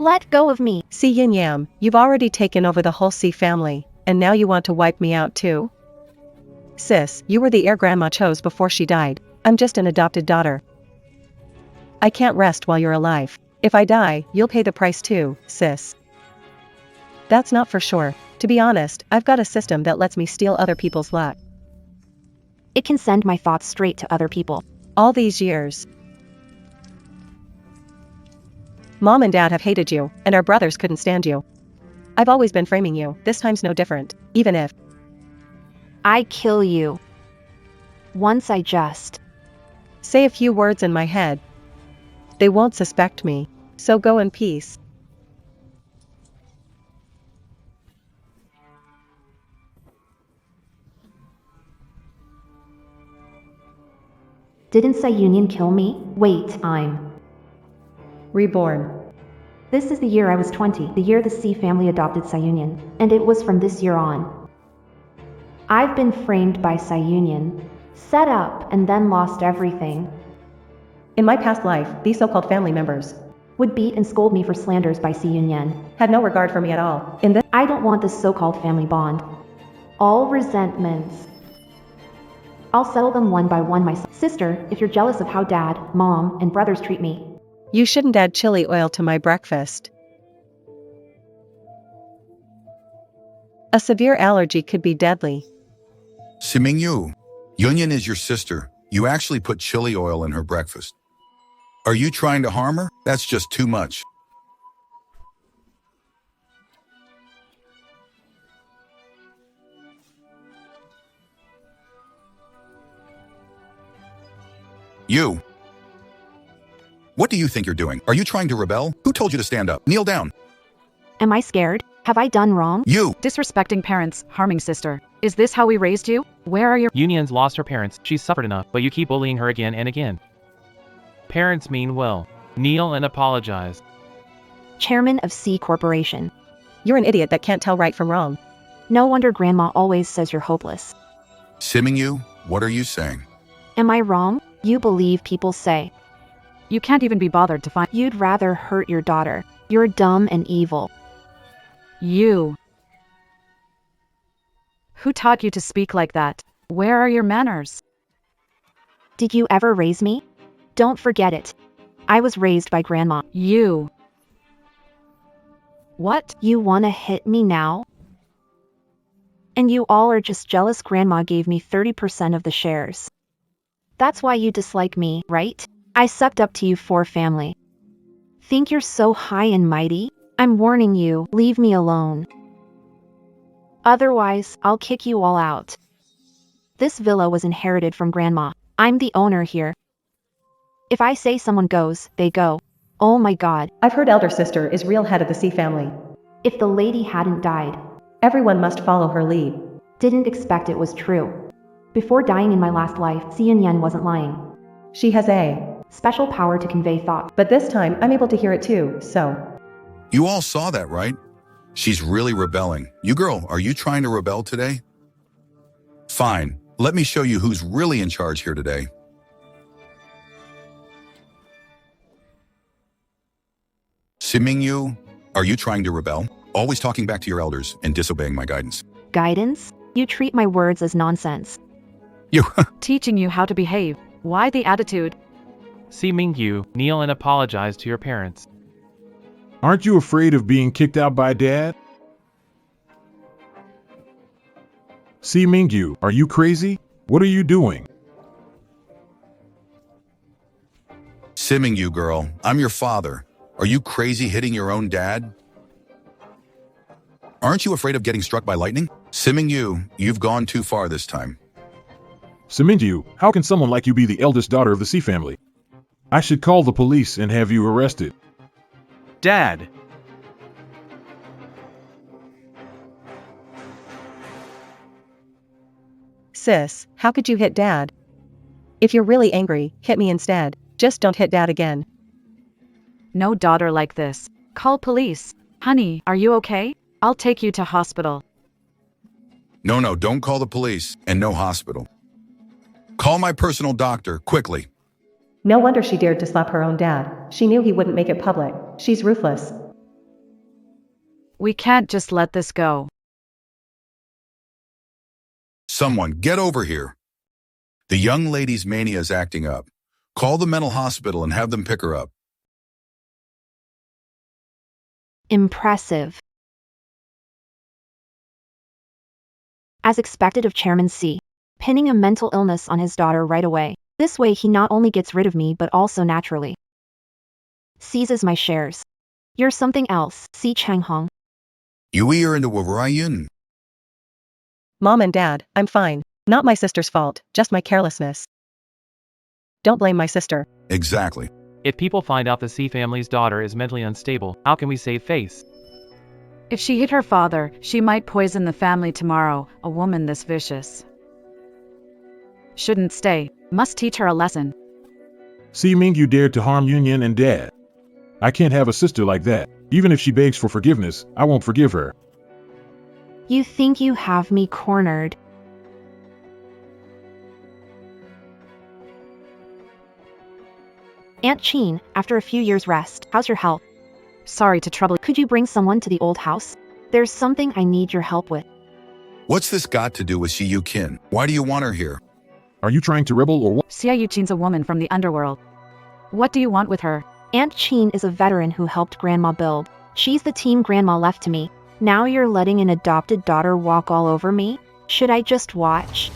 Let go of me. See Yin Yam, you've already taken over the whole C family, and now you want to wipe me out too? Sis, you were the heir Grandma chose before she died. I'm just an adopted daughter. I can't rest while you're alive. If I die, you'll pay the price too, sis. That's not for sure. To be honest, I've got a system that lets me steal other people's luck. It can send my thoughts straight to other people. All these years, Mom and Dad have hated you, and our brothers couldn't stand you. I've always been framing you, this time's no different, even if I kill you. Once I just say a few words in my head. They won't suspect me, so go in peace. Didn't Sayunian kill me? Wait, I'm Reborn. This is the year I was 20, the year the C family adopted Sayunian, and it was from this year on. I've been framed by Sayunian, set up, and then lost everything. In my past life, these so-called family members Would beat and scold me for slanders by Sayunian. had no regard for me at all. In this, I don't want this so-called family bond. All resentments. I'll settle them one by one myself. Sister, if you're jealous of how Dad, Mom, and brothers treat me, you shouldn't add chili oil to my breakfast. A severe allergy could be deadly. Mingyu, Yunyan is your sister. You actually put chili oil in her breakfast. Are you trying to harm her? That's just too much. You. What do you think you're doing? Are you trying to rebel? Who told you to stand up? Kneel down. am I scared? Have I done wrong? You. Disrespecting parents, harming sister. Is this how we raised you? Where are your— Union's lost her parents, she's suffered enough, but you keep bullying her again and again. Parents mean well. Kneel and apologize. Chairman of C Corporation. You're an idiot that can't tell right from wrong. No wonder Grandma always says you're hopeless. Mingyu, what are you saying? Am I wrong? You believe people say. You can't even be bothered to find— You'd rather hurt your daughter. You're dumb and evil. You. Who taught you to speak like that? Where are your manners? Did you ever raise me? Don't forget it. I was raised by Grandma. You. What? You wanna hit me now? And you all are just jealous Grandma gave me 30% of the shares. That's why you dislike me, right? I sucked up to you for family. Think you're so high and mighty? I'm warning you, leave me alone. Otherwise, I'll kick you all out. This villa was inherited from Grandma. I'm the owner here. If I say someone goes, they go. Oh my God. I've heard elder sister is real head of the C family. If the lady hadn't died, Everyone must follow her lead. didn't expect it was true. Before dying in my last life, Xian Yan wasn't lying. She has a Special power to convey thought. but this time I'm able to hear it too, so. You all saw that, right? She's really rebelling. You girl, are you trying to rebel today? Fine, let me show you who's really in charge here today. Mingyu, are you trying to rebel? Always talking back to your elders and disobeying my guidance. Guidance? You treat my words as nonsense. You. Teaching you how to behave. Why the attitude? See Mingyu, kneel and apologize to your parents. Aren't you afraid of being kicked out by Dad? See Mingyu, are you crazy? What are you doing? Mingyu, girl, I'm your father. Are you crazy hitting your own dad? Aren't you afraid of getting struck by lightning? Mingyu, you've gone too far this time. Mingyu, how can someone like you be the eldest daughter of the C family? I should call the police and have you arrested. Dad. Sis, how could you hit Dad? If you're really angry, hit me instead. Just don't hit Dad again. No daughter like this. Call police. Honey, are you okay? I'll take you to hospital. No, don't call the police and no hospital. Call my personal doctor, quickly. No wonder she dared to slap her own dad. She knew he wouldn't make it public. She's ruthless. We can't just let this go. Someone, get over here. The young lady's mania is acting up. Call the mental hospital and have them pick her up. Impressive. As expected of Chairman C, pinning a mental illness on his daughter right away. This way he not only gets rid of me but also naturally seizes my shares. You're something else, C. Changhong. You are into Warayun. Mom and Dad, I'm fine. Not my sister's fault, just my carelessness. Don't blame my sister. Exactly. If people find out the C family's daughter is mentally unstable, how can we save face? If she hit her father, she might poison the family tomorrow. A woman this vicious shouldn't stay. Must teach her a lesson. See, Mingyu dared to harm Yunyan and Dad. I can't have a sister like that. Even if she begs for forgiveness, I won't forgive her. You think you have me cornered. Aunt Chin, after a few years' rest, how's your health? Sorry to trouble. Could you bring someone to the old house? There's something I need your help with. What's this got to do with Shiyu Kin? Why do you want her here? Are you trying to rebel or what? Xiaoyu Qin's a woman from the underworld. What do you want with her? Aunt Chin is a veteran who helped Grandma build. She's the team Grandma left to me. Now you're letting an adopted daughter walk all over me? Should I just watch?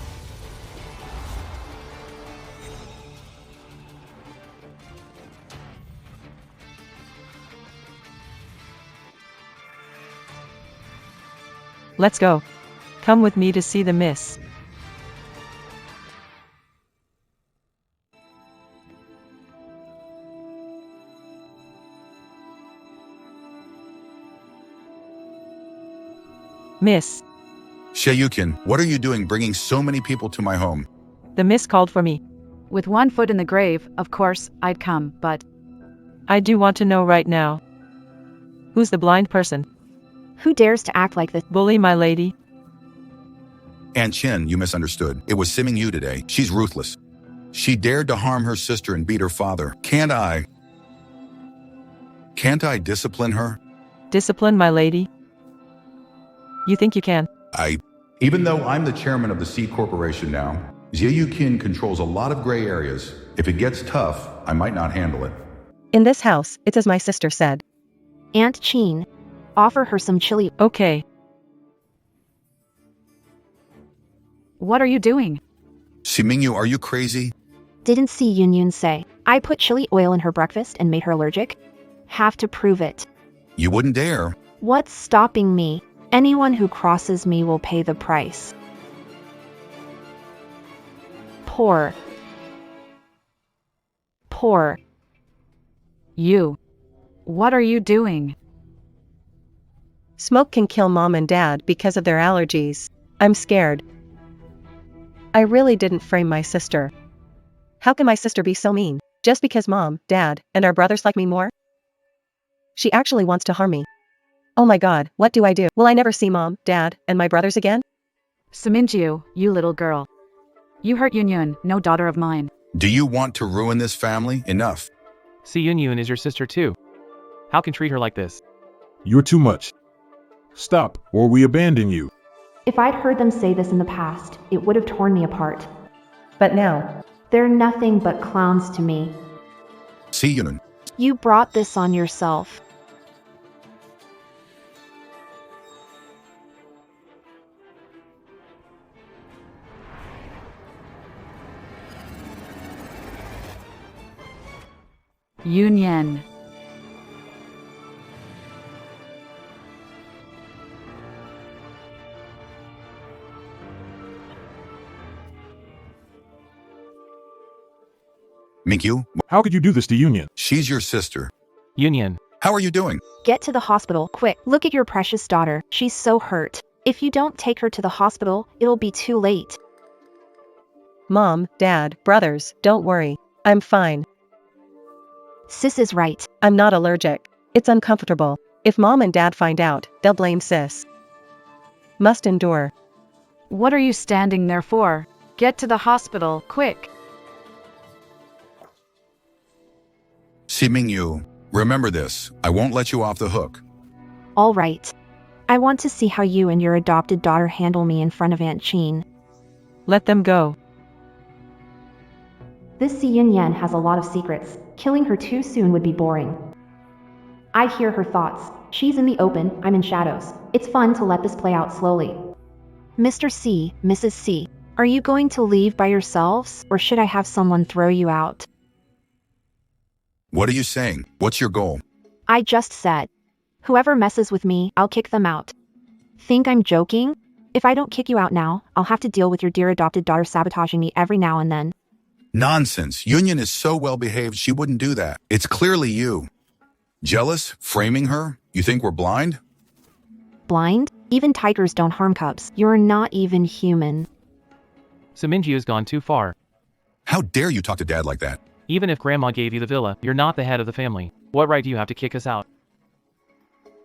Let's go. Come with me to see the miss. Miss, Shayukin, what are you doing bringing so many people to my home? the miss called for me. With one foot in the grave, of course, I'd come, but I do want to know right now. Who's the blind person? Who dares to act like this? Bully my lady? Aunt Chen, you misunderstood. It was Simming Yu today. She's ruthless. She dared to harm her sister and beat her father. Can't I discipline her? Discipline my lady? You think you can? Even though I'm the chairman of the C Corporation now, Xiaoyu Qin controls a lot of gray areas. If it gets tough, I might not handle it. In this house, it's as my sister said. Aunt Chin, offer her some chili. Okay. what are you doing? Mingyu, are you crazy? Didn't see Yun Yun say, I put chili oil in her breakfast and made her allergic? Have to prove it. You wouldn't dare. What's stopping me? Anyone who crosses me will pay the price. Poor. You. What are you doing? Smoke can kill mom and dad because of their allergies. I'm scared. I really didn't frame my sister. How can my sister be so mean? Just because mom, dad, and our brothers like me more? She actually wants to harm me. Oh my god, what do I do? Will I never see mom, dad, and my brothers again? Mingyu, you little girl. You hurt Yunyun, no daughter of mine. Do you want to ruin this family? Enough. See, Yunyun is your sister too. How can treat her like this? You're too much. Stop, or we abandon you. If I'd heard them say this in the past, it would have torn me apart. But now, They're nothing but clowns to me. See, Yunun. You brought this on yourself. Yunyan. Mingyu, How could you do this to Union? she's your sister. Union. How are you doing? Get to the hospital, quick. Look at your precious daughter. She's so hurt. If you don't take her to the hospital, it'll be too late. mom, dad, brothers, don't worry. I'm fine. Sis is right. I'm not allergic. It's uncomfortable. If mom and dad find out, they'll blame sis. Must endure. What are you standing there for? Get to the hospital, quick. See, Mingyu, remember this. I won't let you off the hook. All right. I want to see how you and your adopted daughter handle me in front of Aunt Chen. Let them go. This Si Yunyan has a lot of secrets. Killing her too soon would be boring. I hear her thoughts. She's in the open, I'm in shadows. It's fun to let this play out slowly. Mr. C, Mrs. C, are you going to leave by yourselves, or should I have someone throw you out? What are you saying? What's your goal? I just said. Whoever messes with me, I'll kick them out. Think I'm joking? If I don't kick you out now, I'll have to deal with your dear adopted daughter sabotaging me every now and then. Nonsense. Union is so well behaved, she wouldn't do that. It's clearly you. Jealous? Framing her? You think we're blind? Blind? Even tigers don't harm cubs. You're not even human. So Mingyu has gone too far. How dare you talk to Dad like that? Even if Grandma gave you the villa, you're not the head of the family. What right do you have to kick us out?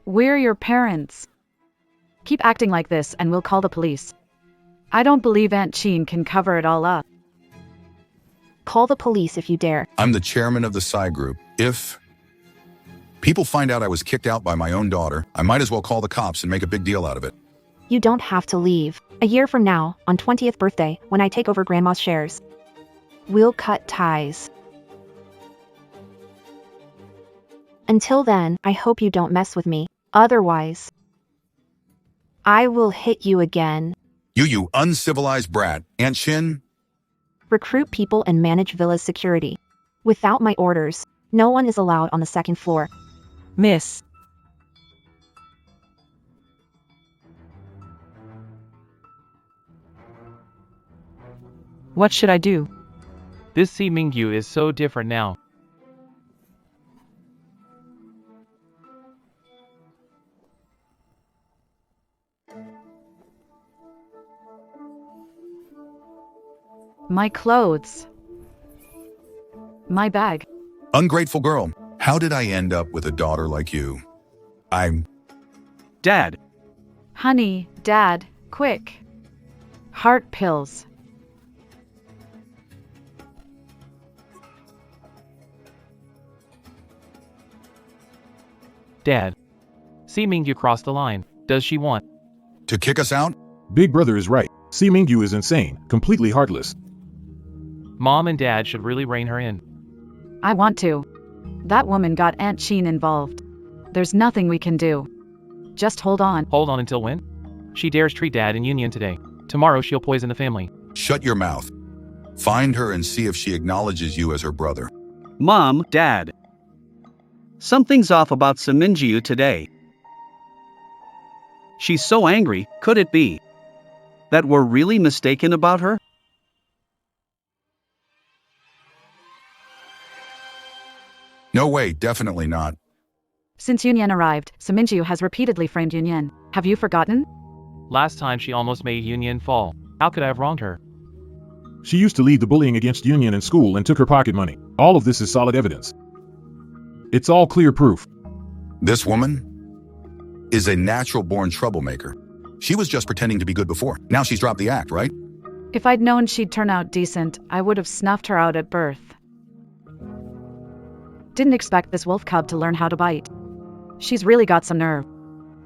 We're your parents. Keep acting like this and we'll call the police. I don't believe Aunt Chen can cover it all up. Call the police if you dare. I'm the chairman of the Psi group. If people find out I was kicked out by my own daughter, I might as well call the cops and make a big deal out of it. You don't have to leave. A year from now, on 20th birthday, when I take over Grandma's shares, we'll cut ties. Until then, I hope you don't mess with me. Otherwise, I will hit you again. You uncivilized brat. Aunt Chen? Recruit people and manage Villa's security. Without my orders, no one is allowed on the second floor. Miss. What should I do? This Si Mingyu is so different now. My clothes. My bag. Ungrateful girl. How did I end up with a daughter like you? Dad. Honey, Dad, quick. Heart pills. Dad. Si Mingyu crossed the line. Does she want To kick us out? Big brother is right. Si Mingyu is insane, completely heartless. Mom and Dad should really rein her in. I want to. That woman got Aunt Chen involved. There's nothing we can do. Just hold on. Hold on until when? She dares treat Dad in union today. Tomorrow she'll poison the family. Shut your mouth. Find her and see if she acknowledges you as her brother. Mom, Dad. Something's off about Mingyu today. She's so angry, could it be that we're really mistaken about her? No way, definitely not. Since Yunyan arrived, Mingyu has repeatedly framed Yunyan. Have you forgotten? Last time she almost made Union fall. How could I have wronged her? She used to lead the bullying against Union in school and took her pocket money. All of this is solid evidence. It's all clear proof. This woman is a natural-born troublemaker. She was just pretending to be good before. Now she's dropped the act, right? If I'd known she'd turn out decent, I would have snuffed her out at birth. Didn't expect this wolf cub to learn how to bite. She's really got some nerve.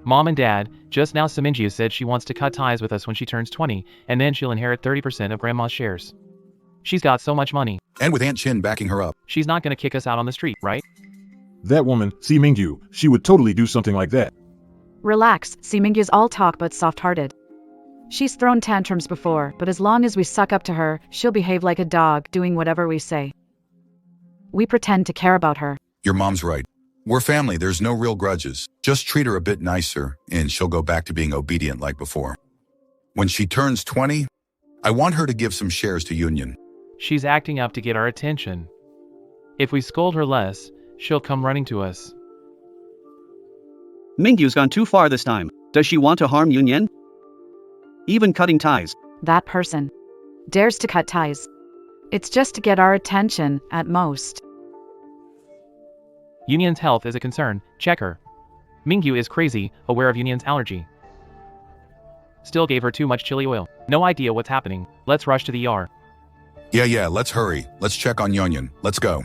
Mom and Dad, just now Mingyu said she wants to cut ties with us when she turns 20, and then she'll inherit 30% of Grandma's shares. She's got so much money. And with Aunt Chen backing her up. She's not gonna kick us out on the street, right? That woman, Si Mingyu, she would totally do something like that. Relax, Si Mingyu's all talk but soft-hearted. She's thrown tantrums before, but as long as we suck up to her, she'll behave like a dog, doing whatever we say. We pretend to care about her. Your mom's right. We're family, there's no real grudges. Just treat her a bit nicer, and she'll go back to being obedient like before. When she turns 20, I want her to give some shares to Union. She's acting up to get our attention. If we scold her less, she'll come running to us. Mingyu's gone too far this time. Does she want to harm Union? Even cutting ties. That person dares to cut ties. It's just to get our attention, at most. Union's health is a concern. Check her. Mingyu is crazy, aware of Union's allergy. Still gave her too much chili oil. No idea what's happening. Let's rush to the ER. Yeah, let's hurry. Let's check on Union. Let's go.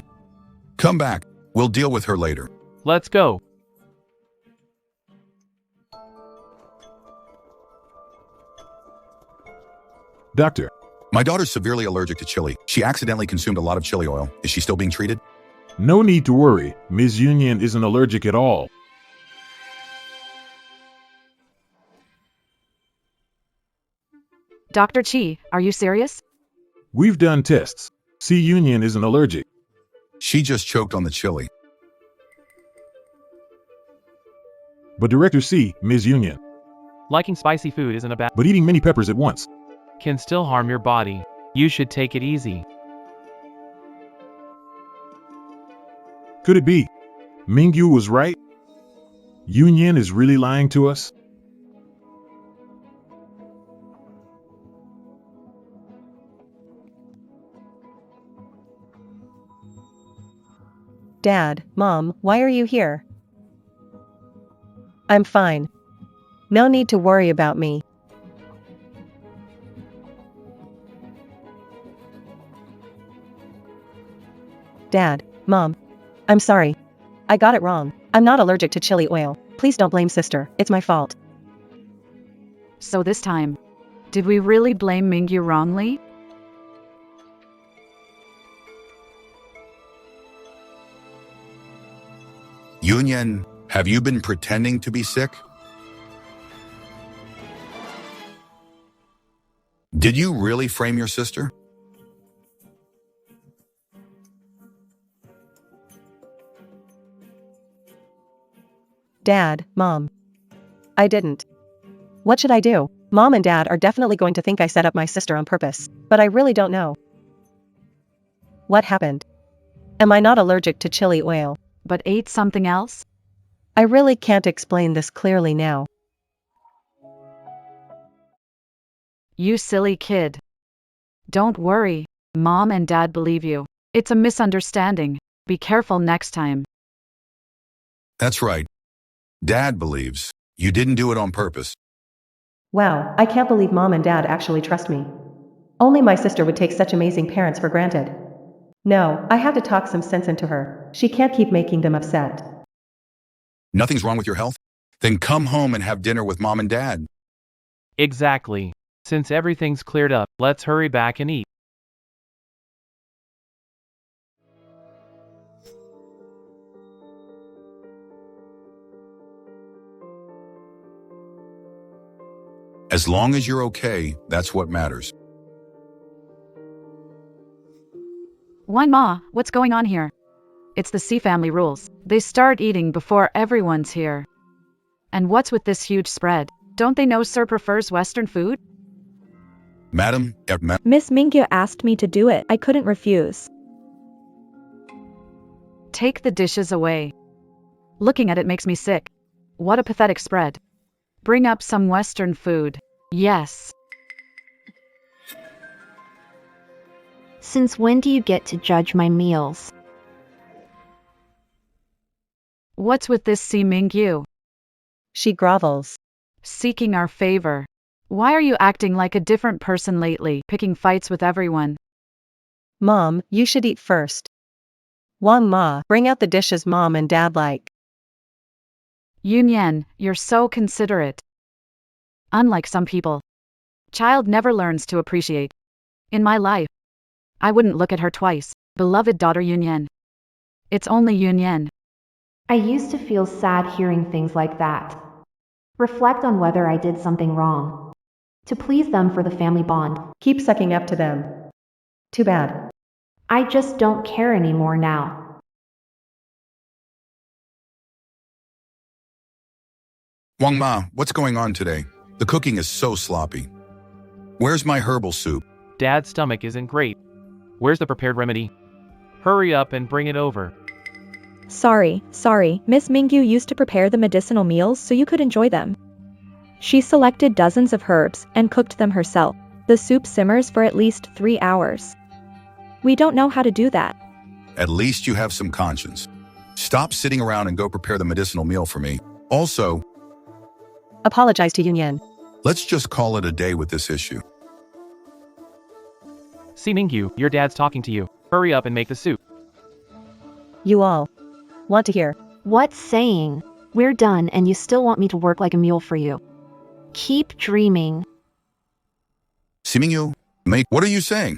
Come back. We'll deal with her later. Let's go. Doctor, My daughter's severely allergic to chili. She accidentally consumed a lot of chili oil. Is she still being treated? no need to worry. Ms. Union isn't allergic at all. Dr. Chi, are you serious? We've done tests. C. Union isn't allergic. She just choked on the chili. But Director C. Ms. Union. Liking spicy food isn't a bad But eating many peppers at once. can still harm your body. You should take it easy. Could it be? Mingyu was right? Union is really lying to us? Dad, Mom, why are you here? I'm fine. No need to worry about me. Dad, Mom, I'm sorry. I got it wrong. I'm not allergic to chili oil. Please don't blame sister. It's my fault. So this time, did we really blame Mingyu wrongly? Union, have you been pretending to be sick? Did you really frame your sister? Dad, Mom. I didn't. What should I do? Mom and Dad are definitely going to think I set up my sister on purpose, but I really don't know. What happened? Am I not allergic to chili oil? But ate something else? I really can't explain this clearly now. You silly kid. Don't worry, Mom and Dad believe you. It's a misunderstanding. Be careful next time. That's right. Dad believes you didn't do it on purpose. Wow, I can't believe Mom and Dad actually trust me. Only my sister would take such amazing parents for granted. No, I have to talk some sense into her. She can't keep making them upset. Nothing's wrong with your health? Then come home and have dinner with Mom and Dad. Exactly. Since everything's cleared up, let's hurry back and eat. As long as you're okay, that's what matters. Why, Ma, what's going on here? It's the C family rules. They start eating before everyone's here. And what's with this huge spread? Don't they know Sir prefers Western food? Madam, Miss Mingyu asked me to do it. I couldn't refuse. Take the dishes away. Looking at it makes me sick. What a pathetic spread. Bring up some Western food. Yes. Since when do you get to judge my meals? What's with this C Mingyu? She grovels. Seeking our favor. Why are you acting like a different person lately, picking fights with everyone? Mom, you should eat first. Wang Ma, bring out the dishes Mom and Dad like. Yunyan, you're so considerate. Unlike some people, child never learns to appreciate. In my life, I wouldn't look at her twice, beloved daughter Yunyan. It's only Yunyan. I used to feel sad hearing things like that. Reflect on whether I did something wrong. To please them for the family bond. Keep sucking up to them. Too bad. I just don't care anymore now. Wang Ma, what's going on today? The cooking is so sloppy. Where's my herbal soup? Dad's stomach isn't great. Where's the prepared remedy? Hurry up and bring it over. Sorry. Miss Mingyu used to prepare the medicinal meals so you could enjoy them. She selected dozens of herbs and cooked them herself. The soup simmers for at least 3 hours. We don't know how to do that. At least you have some conscience. Stop sitting around and go prepare the medicinal meal for me. Also, Apologize to Yunyan. let's just call it a day with this issue. See Mingyu, your dad's talking to you. Hurry up and make the soup. You all want to hear. What's saying? We're done and you still want me to work like a mule for you. Keep dreaming. Mingyu, Mate, what are you saying?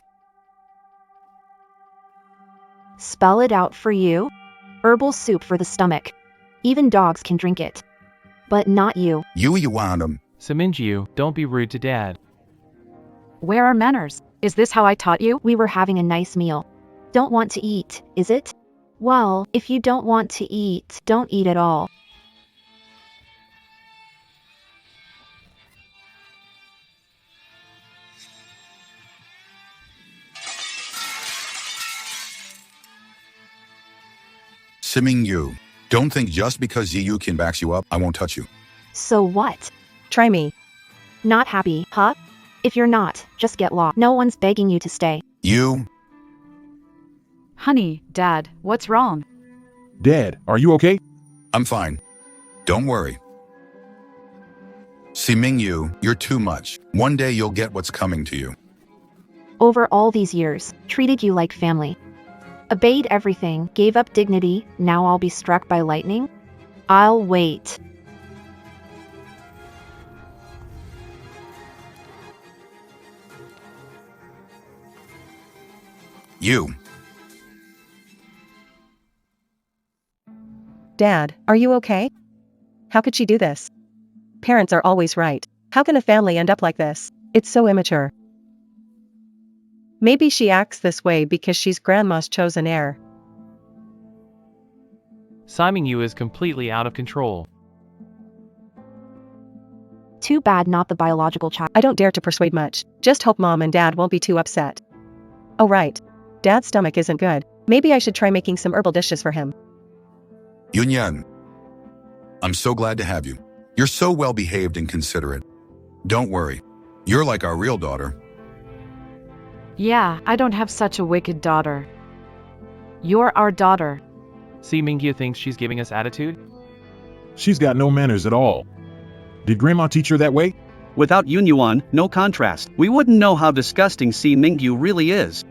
Spell it out for you. Herbal soup for the stomach. Even dogs can drink it. But not you. You want him. So Mingyu, don't be rude to Dad. Where are manners? Is this how I taught you? We were having a nice meal. Don't want to eat, is it? Well, if you don't want to eat, don't eat at all. Mingyu, don't think just because Yu can backs you up, I won't touch you. So what? Try me. Not happy, huh? If you're not, just get lost. No one's begging you to stay. You? Honey, Dad, what's wrong? Dad, are you okay? I'm fine. Don't worry. Mingyu, you're too much. One day you'll get what's coming to you. Over all these years, treated you like family. Obeyed everything, gave up dignity, now I'll be struck by lightning? I'll wait. You. Dad, are you okay? How could she do this? Parents are always right. How can a family end up like this? It's so immature. Maybe she acts this way because she's grandma's chosen heir. Mingyu is completely out of control. Too bad not the biological child. I don't dare to persuade much. Just hope Mom and Dad won't be too upset. Oh right. Dad's stomach isn't good. Maybe I should try making some herbal dishes for him. Yunyan. I'm so glad to have you. You're so well behaved and considerate. Don't worry. You're like our real daughter. Yeah, I don't have such a wicked daughter. You're our daughter. Mingyu thinks she's giving us attitude? She's got no manners at all. Did Grandma teach her that way? Without Yunyuan, no contrast, we wouldn't know how disgusting Mingyu really is.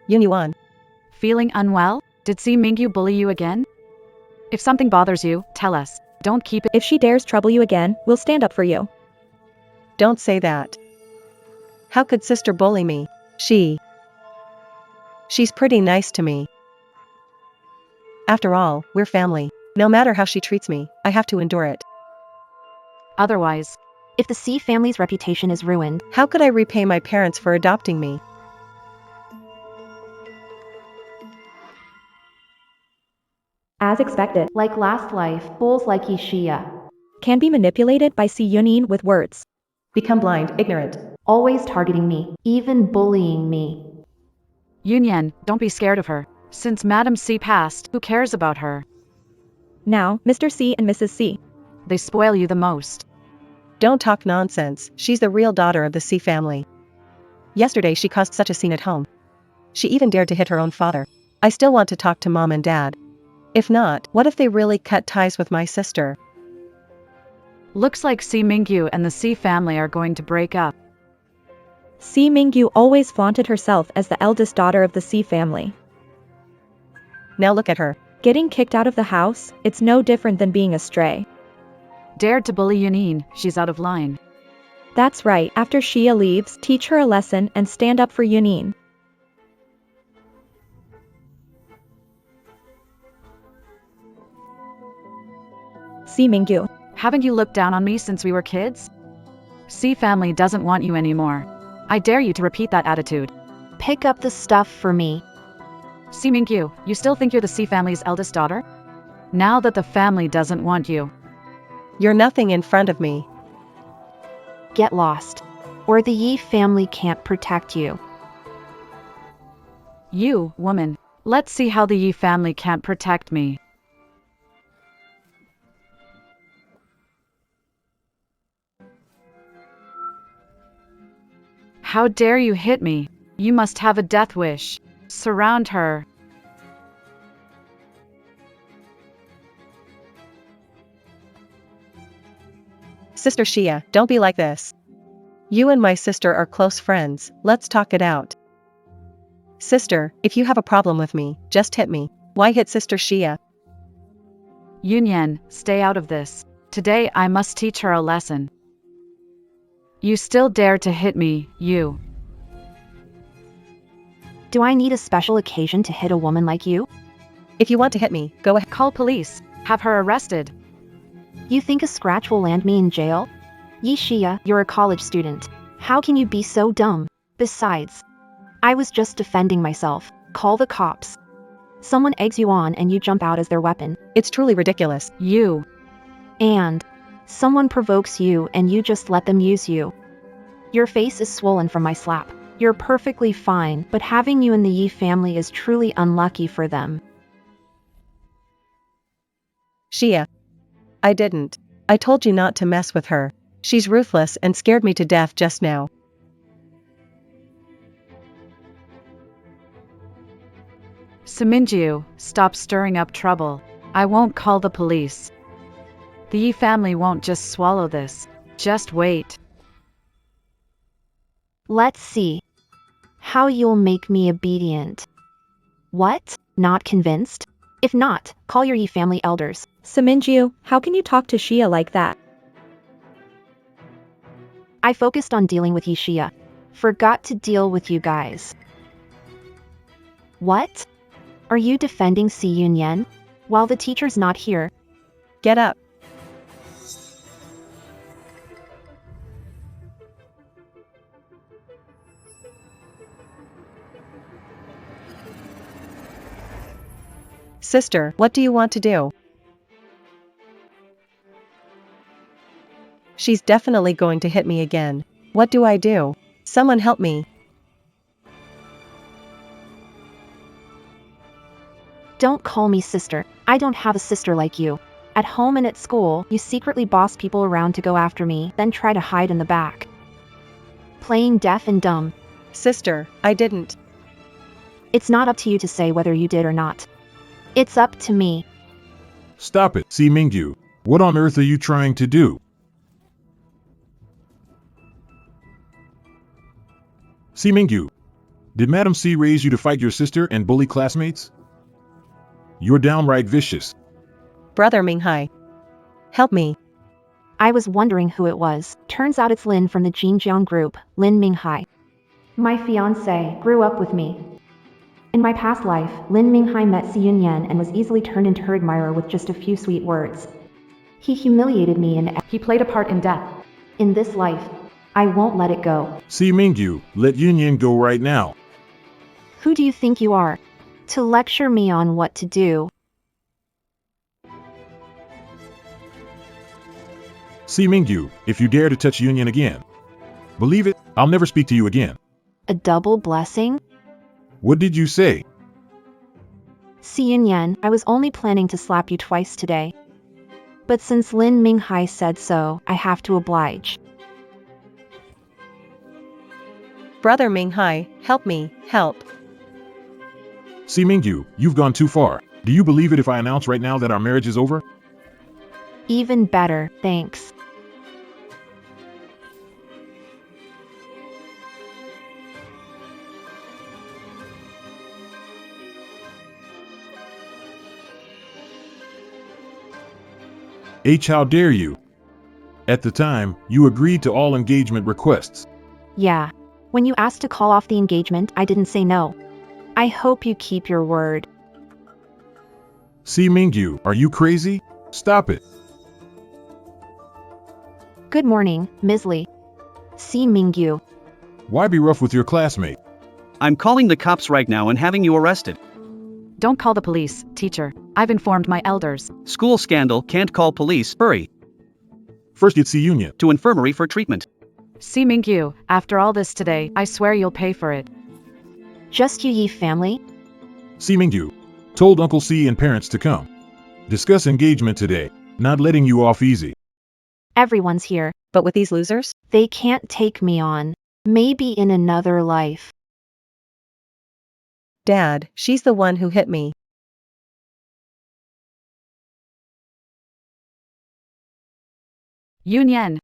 Yunyuan. Feeling unwell? Did Mingyu bully you again? If something bothers you, tell us. Don't keep it. If she dares trouble you again, we'll stand up for you. Don't say that. How could sister bully me? She's pretty nice to me. After all, we're family. No matter how she treats me, I have to endure it. Otherwise, If the C family's reputation is ruined, How could I repay my parents for adopting me? As expected, like last life, fools like Ishia, can be manipulated by C Yunin with words. Become blind, ignorant. always targeting me, even bullying me. Yunyan, don't be scared of her. Since Madam C passed, who cares about her? Now, Mr. C and Mrs. C. They spoil you the most. Don't talk nonsense, she's the real daughter of the C family. Yesterday she caused such a scene at home. She even dared to hit her own father. I still want to talk to Mom and Dad. If not, what if they really cut ties with my sister? Looks like Mingyu and the C family are going to break up. C Mingyu always flaunted herself as the eldest daughter of the C family. Now look at her. Getting kicked out of the house, it's no different than being a stray. Dared to bully Yunin, she's out of line. That's right, after Shia leaves, teach her a lesson and stand up for Yunin. C Mingyu. Haven't you looked down on me since we were kids? C family doesn't want you anymore. I dare you to repeat that attitude. Pick up the stuff for me. Mingyu, you still think you're the C family's eldest daughter? Now that the family doesn't want you. You're nothing in front of me. Get lost. Or the Yi family can't protect you. You, woman. Let's see how the Yi family can't protect me. How dare you hit me? You must have a death wish. Surround her. Sister Xia, don't be like this. You and my sister are close friends, let's talk it out. Sister, if you have a problem with me, just hit me. Why hit Sister Xia? Yunyan, stay out of this. Today I must teach her a lesson. You still dare to hit me, you. Do I need a special occasion to hit a woman like you? If you want to hit me, go ahead. Call police. Have her arrested. You think a scratch will land me in jail? Yi Xia, you're a college student. How can you be so dumb? Besides, I was just defending myself. Call the cops. Someone eggs you on and you jump out as their weapon. It's truly ridiculous. You. And someone provokes you and you just let them use you. Your face is swollen from my slap. You're perfectly fine, but having you in the Yi family is truly unlucky for them. Xia. I didn't. I told you not to mess with her. She's ruthless and scared me to death just now. Mingyu, stop stirring up trouble. I won't call the police. The Yi family won't just swallow this. Just wait. Let's see how you'll make me obedient. What? Not convinced? If not, call your Yi family elders. Mingyu, how can you talk to Xia like that? I focused on dealing with Yi Xia. Forgot to deal with you guys. What? Are you defending Si Yunyan? While the teacher's not here. Get up. Sister, what do you want to do? She's definitely going to hit me again. What do I do? Someone help me. Don't call me sister. I don't have a sister like you. At home and at school, you secretly boss people around to go after me, then try to hide in the back. Playing deaf and dumb. Sister, I didn't. It's not up to you to say whether you did or not. It's up to me. Stop it, Si Mingyu. What on earth are you trying to do? Si Mingyu, did Madam C raise you to fight your sister and bully classmates? You're downright vicious. Brother Minghai. Help me. I was wondering who it was. Turns out it's Lin from the Jinjiang group, Lin Minghai. My fiancé grew up with me. In my past life, Lin Minghai met Si Yunyan and was easily turned into her admirer with just a few sweet words. He humiliated me and He played a part in death. in this life, I won't let it go. Si Mingyu, let Yunyan go right now. Who do you think you are? To lecture me on what to do? Si Mingyu, if you dare to touch Yunyan again, believe it, I'll never speak to you again. A double blessing? What did you say? Si Yunyan, I was only planning to slap you twice today. But since Lin Minghai said so, I have to oblige. Brother Minghai, help me, help. Si Mingyu, you've gone too far. Do you believe it if I announce right now that our marriage is over? Even better, thanks. How dare you? At the time, you agreed to all engagement requests. Yeah. When you asked to call off the engagement, I didn't say no. I hope you keep your word. Si Mingyu, are you crazy? Stop it. Good morning, Ms. Li. Si Mingyu. Why be rough with your classmate? I'm calling the cops right now and having you arrested. Don't call the police, teacher. I've informed my elders. School scandal, can't call police, hurry. First get Si Yunyan. To infirmary for treatment. Si Mingyu, after all this today, I swear you'll pay for it. Just you Yi family? Si Mingyu told Uncle Si and parents to come. Discuss engagement today, not letting you off easy. Everyone's here. But with these losers? They can't take me on. Maybe in another life. Dad, she's the one who hit me. Yunyan,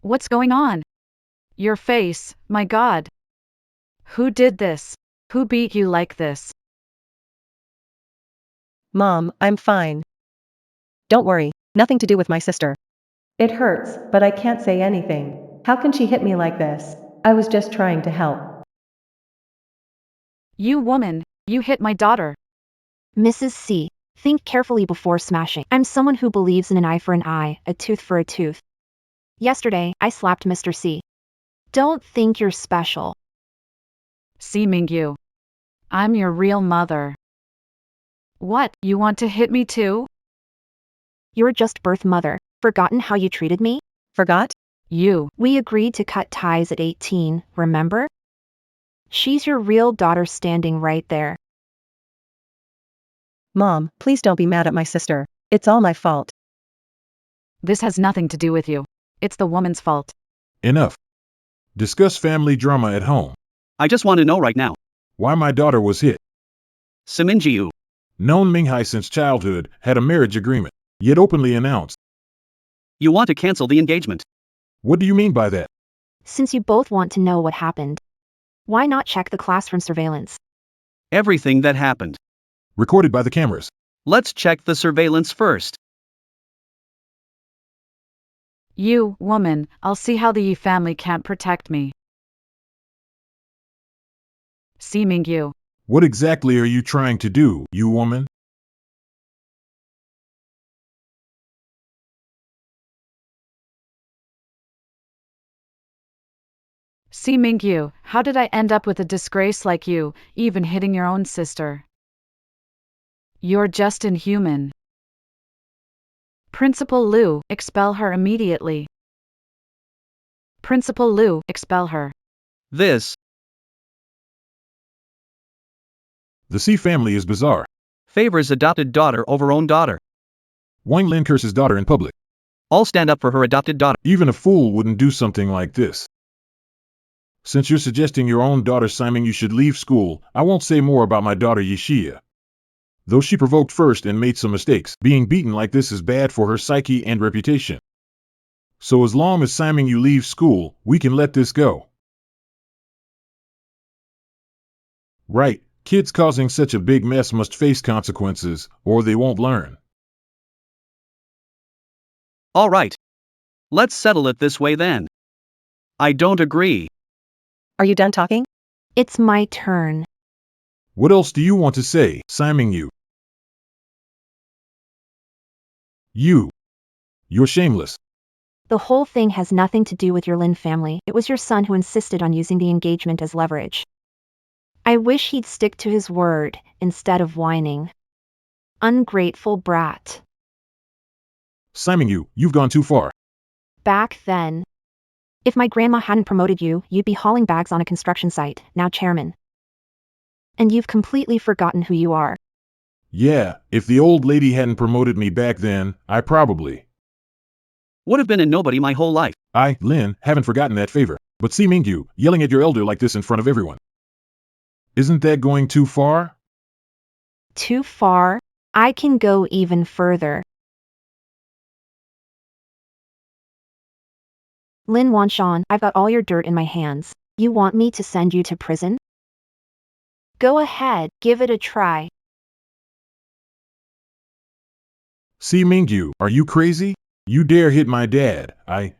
What's going on? Your face, my God. Who did this? Who beat you like this? Mom, I'm fine. Don't worry, nothing to do with my sister. It hurts, but I can't say anything. How can she hit me like this? I was just trying to help. You woman, you hit my daughter. Mrs. C, think carefully before smashing. I'm someone who believes in an eye for an eye, a tooth for a tooth. Yesterday, I slapped Mr. C. Don't think you're special. See Mingyu. I'm your real mother. What, you want to hit me too? You're just birth mother. Forgotten how you treated me? Forgot? You. We agreed to cut ties at 18, remember? She's your real daughter standing right there. Mom, please don't be mad at my sister. It's all my fault. This has nothing to do with you. It's the woman's fault. Enough. Discuss family drama at home. I just want to know right now. Why my daughter was hit. Mingyu. Known Minghai since childhood, had a marriage agreement, yet openly announced. You want to cancel the engagement. What do you mean by that? Since you both want to know what happened, why not check the classroom surveillance? Everything that happened. Recorded by the cameras. Let's check the surveillance first. You, woman, I'll see how the Yi family can't protect me. See Mingyu. What exactly are you trying to do, you woman? See Mingyu, how did I end up with a disgrace like you, even hitting your own sister? You're just inhuman. Principal Liu, expel her immediately. Principal Liu, expel her. This The C family is bizarre. favors adopted daughter over own daughter. Wang Lin curses daughter in public. All stand up for her adopted daughter. Even a fool wouldn't do something like this. Since you're suggesting your own daughter Simon you should leave school, I won't say more about my daughter Yishia. Though she provoked first and made some mistakes, being beaten like this is bad for her psyche and reputation. So as long as Simon you leave school, we can let this go. Right, kids causing such a big mess must face consequences, or they won't learn. All right. Let's settle it this way then. I don't agree. Are you done talking? It's my turn. What else do you want to say, Simon you? You're shameless. The whole thing has nothing to do with your Lin family. It was your son who insisted on using the engagement as leverage. I wish he'd stick to his word, instead of whining. Ungrateful brat. Simon you've gone too far. Back then. If my grandma hadn't promoted you, you'd be hauling bags on a construction site, now chairman. And you've completely forgotten who you are. Yeah, if the old lady hadn't promoted me back then, I probably. Would have been a nobody my whole life. I, Lin, haven't forgotten that favor. But see Mingyu, yelling at your elder like this in front of everyone. Isn't that going too far? Too far? I can go even further. Lin Wanshan, I've got all your dirt in my hands. You want me to send you to prison? Go ahead, give it a try. See Mingyu, are you crazy? You dare hit my dad.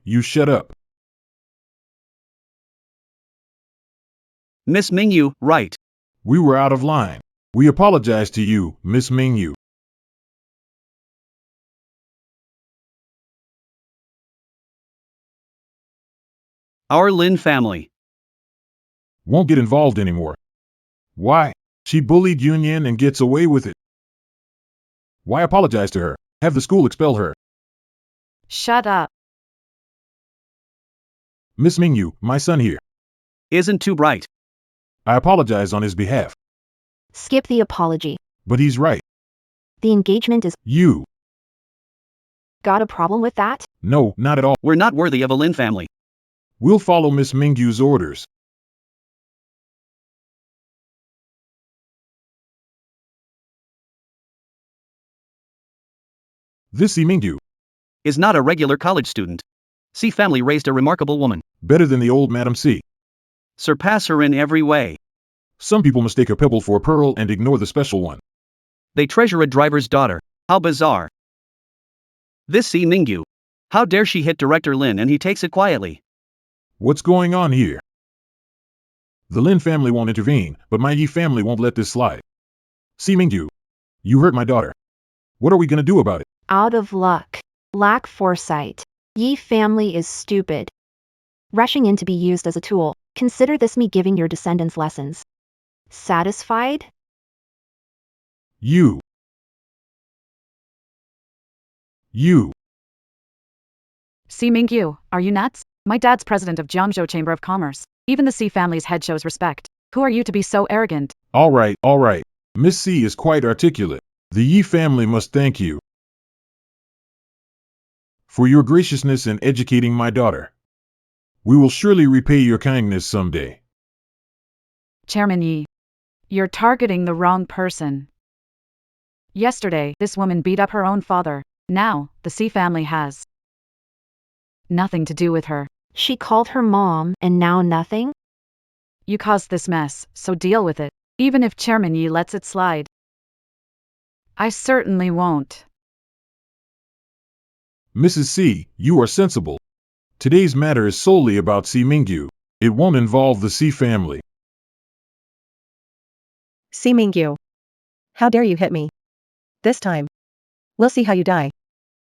You shut up. Miss Mingyu, right. We were out of line. We apologize to you, Miss Mingyu. Our Lin family. Won't get involved anymore. Why? She bullied Union and gets away with it. Why apologize to her? Have the school expel her. Shut up. Miss Mingyu, my son here. Isn't too bright. I apologize on his behalf. Skip the apology. But he's right. The engagement is. You. Got a problem with that? No, not at all. We're not worthy of a Lin family. We'll follow Miss Mingyu's orders. This Mingyu Is not a regular college student. C family raised a remarkable woman. Better than the old Madam C. Surpass her in every way. Some people mistake a pebble for a pearl and ignore the special one. They treasure a driver's daughter. How bizarre. This C Mingyu. How dare she hit Director Lin and he takes it quietly. What's going on here? The Lin family won't intervene, but my Yi family won't let this slide. See Mingyu, you hurt my daughter. What are we gonna do about it? Out of luck. Lack foresight. Yi family is stupid. Rushing in to be used as a tool. Consider this me giving your descendants lessons. Satisfied? You. C Mingyu, are you nuts? My dad's president of Jiangzhou Chamber of Commerce. Even the C family's head shows respect. Who are you to be so arrogant? All right. Miss C is quite articulate. The Yi family must thank you for your graciousness in educating my daughter. We will surely repay your kindness someday. Chairman Yi, you're targeting the wrong person. Yesterday, this woman beat up her own father. Now, the C family has nothing to do with her. She called her mom, and now nothing? You caused this mess, so deal with it. Even if Chairman Yi lets it slide. I certainly won't. Mrs. C, you are sensible. Today's matter is solely about C Mingyu. It won't involve the C family. C Mingyu. How dare you hit me? This time. We'll see how you die.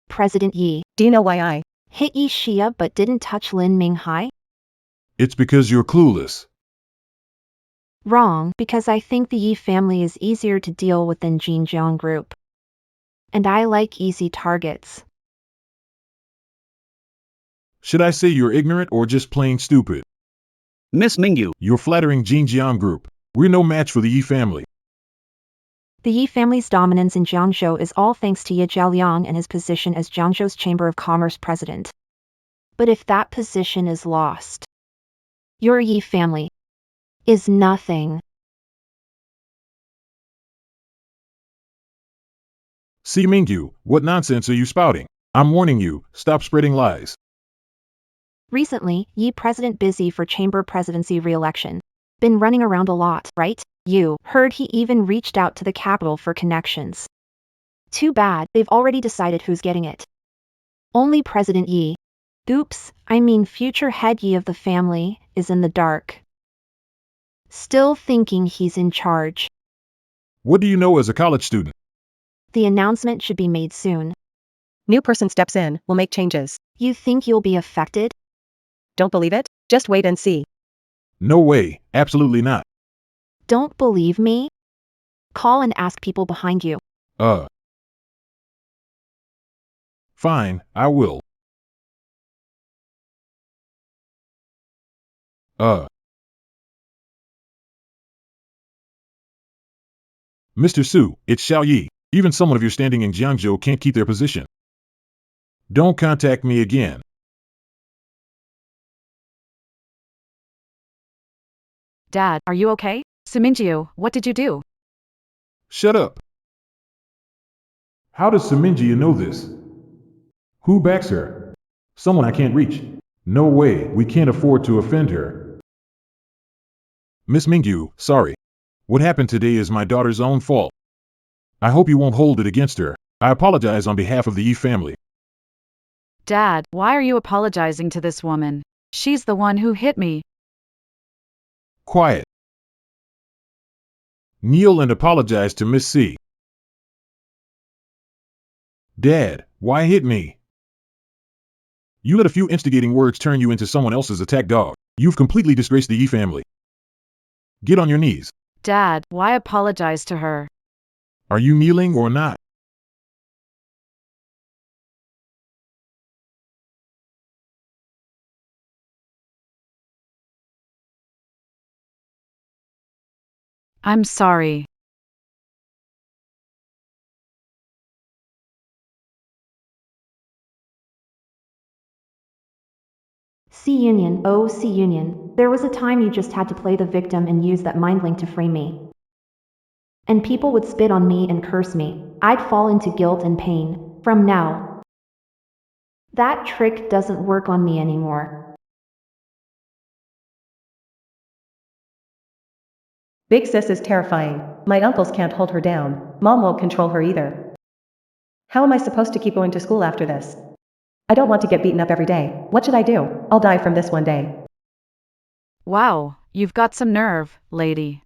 President Yi. Do you know why I Hit Yi Xia but didn't touch Lin Minghai? It's because you're clueless. Wrong, because I think the Yi family is easier to deal with than Jinjiang group. And I like easy targets. Should I say you're ignorant or just plain stupid? Miss Mingyu. You're flattering Jinjiang group. We're no match for the Yi family. The Yi family's dominance in Jiangzhou is all thanks to Ye Jiaoliang and his position as Jiangzhou's Chamber of Commerce president. But if that position is lost, your Yi family is nothing. See Mingyu, what nonsense are you spouting? I'm warning you, stop spreading lies. Recently, Yi president busy for chamber presidency re-election. Been running around a lot, right? You heard he even reached out to the capital for connections. Too bad, they've already decided who's getting it. Only President Yi. Oops, I mean future head Yi of the family, is in the dark. Still thinking he's in charge. What do you know as a college student? The announcement should be made soon. new person steps in, will make changes. You think you'll be affected? Don't believe it? Just wait and see. No way, absolutely not. Don't believe me? Call and ask people behind you. Fine, I will. Mr. Su, it's Xiao Yi. Even someone of your standing in Jiangzhou can't keep their position. Don't contact me again. Dad, are you okay? Mingyu, what did you do? Shut up. How does Minji know this? Who backs her? Someone I can't reach. No way, we can't afford to offend her. Miss Mingyu, sorry. What happened today is my daughter's own fault. I hope you won't hold it against her. I apologize on behalf of the Yi family. Dad, why are you apologizing to this woman? She's the one who hit me. Quiet. Kneel and apologize to Miss C. Dad, why hit me? You let a few instigating words turn you into someone else's attack dog. You've completely disgraced the Yi family. Get on your knees. Dad, why apologize to her? Are you kneeling or not? I'm sorry. C Union, oh C Union, there was a time you just had to play the victim and use that mind link to frame me. And people would spit on me and curse me. I'd fall into guilt and pain. From now That trick doesn't work on me anymore. Big sis is terrifying. My uncles can't hold her down. Mom won't control her either. How am I supposed to keep going to school after this? I don't want to get beaten up every day. What should I do? I'll die from this one day. Wow, you've got some nerve, lady.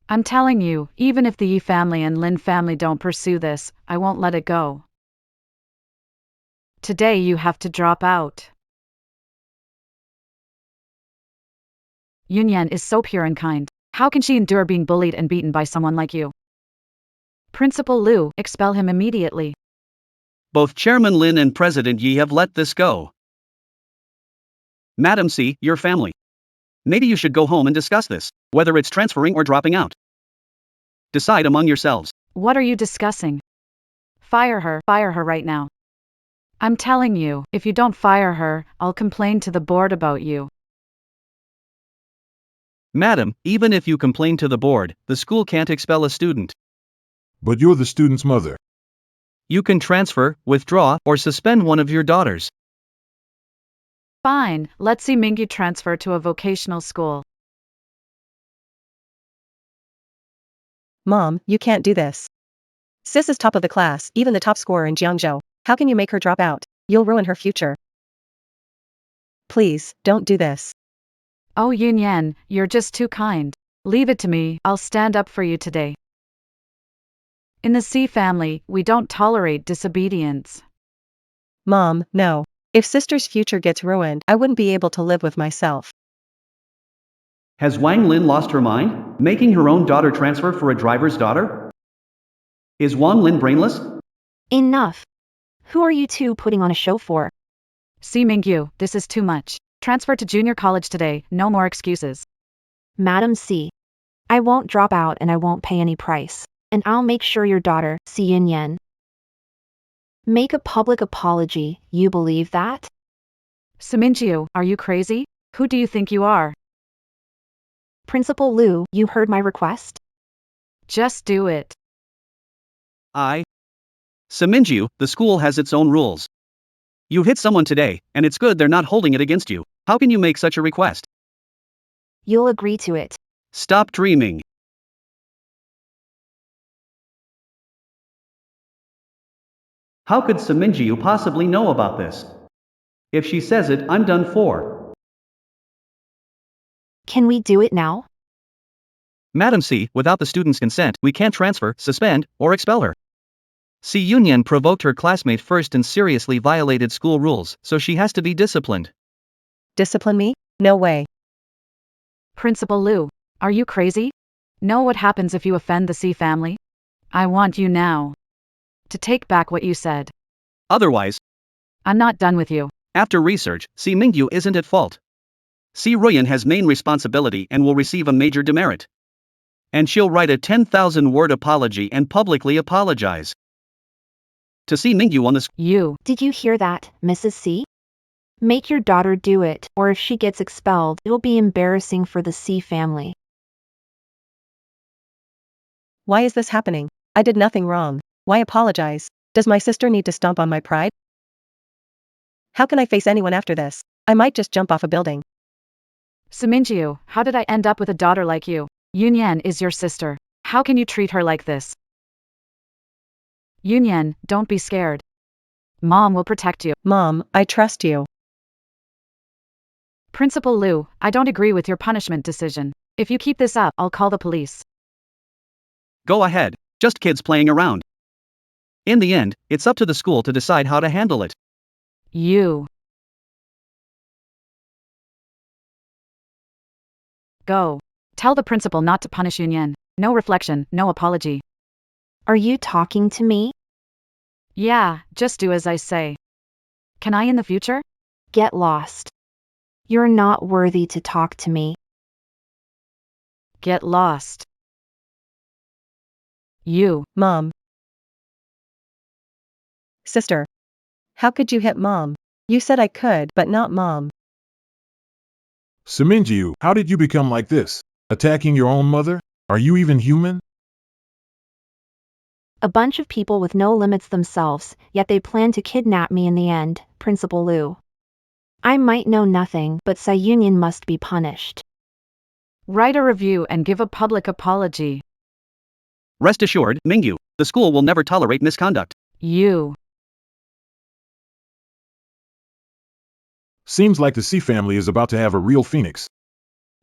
I'm telling you, even if the Yi family and Lin family don't pursue this, I won't let it go. Today you have to drop out. Yunyan is so pure and kind. How can she endure being bullied and beaten by someone like you? Principal Liu, expel him immediately. Both Chairman Lin and President Yi have let this go. Madam C, your family. Maybe you should go home and discuss this, whether it's transferring or dropping out. Decide among yourselves. What are you discussing? Fire her right now. I'm telling you, if you don't fire her, I'll complain to the board about you. Madam, even if you complain to the board, the school can't expel a student. But you're the student's mother. You can transfer, withdraw, or suspend one of your daughters. Fine, let's see Mingyu transfer to a vocational school. Mom, you can't do this. Sis is top of the class, even the top scorer in Jiangzhou. How can you make her drop out? You'll ruin her future. Please, don't do this. Oh Yunyan, you're just too kind. Leave it to me, I'll stand up for you today. In the C family, we don't tolerate disobedience. Mom, no. If sister's future gets ruined, I wouldn't be able to live with myself. Has Wang Lin lost her mind, making her own daughter transfer for a driver's daughter? Is Wang Lin brainless? Enough. Who are you two putting on a show for? See Mingyu, this is too much. Transfer to junior college today, no more excuses. Madam C. I won't drop out and I won't pay any price. And I'll make sure your daughter, Si Yin, make a public apology. You believe that? Mingyu, are you crazy? Who do you think you are? Principal Liu, you heard my request? Just do it. Mingyu, the school has its own rules. You hit someone today, and it's good they're not holding it against you. How can you make such a request? You'll agree to it. Stop dreaming. How could Mingyu possibly know about this? If she says it, I'm done for. Can we do it now? Madam C, without the student's consent, we can't transfer, suspend, or expel her. Si Yunyan provoked her classmate first and seriously violated school rules, so she has to be disciplined. Discipline me? No way. Principal Liu, are you crazy? Know what happens if you offend the C family? I want you now to take back what you said. Otherwise, I'm not done with you. after research, Si Mingyu isn't at fault. Si Ruyan has main responsibility and will receive a major demerit. And she'll write a 10,000-word apology and publicly apologize to Si Mingyu on the You. Did you hear that, Mrs. C? Make your daughter do it, or if she gets expelled, it'll be embarrassing for the C family. Why is this happening? I did nothing wrong. Why apologize? Does my sister need to stomp on my pride? How can I face anyone after this? I might just jump off a building. Mingyu, how did I end up with a daughter like you? Yunyan is your sister. How can you treat her like this? Yunyan, don't be scared. Mom will protect you. Mom, I trust you. Principal Liu, I don't agree with your punishment decision. If you keep this up, I'll call the police. Go ahead, just kids playing around. In the end, it's up to the school to decide how to handle it. You. Go. Tell the principal not to punish Yunyan. No reflection, no apology. Are you talking to me? Yeah, just do as I say. Can I in the future? Get lost. You're not worthy to talk to me. Get lost. You. Mom. Sister. How could you hit Mom? You said I could, but not Mom. Mingyu, how did you become like this? Attacking your own mother? Are you even human? A bunch of people with no limits themselves, yet they plan to kidnap me in the end, Principal Liu. I might know nothing, but Sai Union must be punished. Write a review and give a public apology. Rest assured, Mingyu, the school will never tolerate misconduct. You. Seems like the C family is about to have a real phoenix.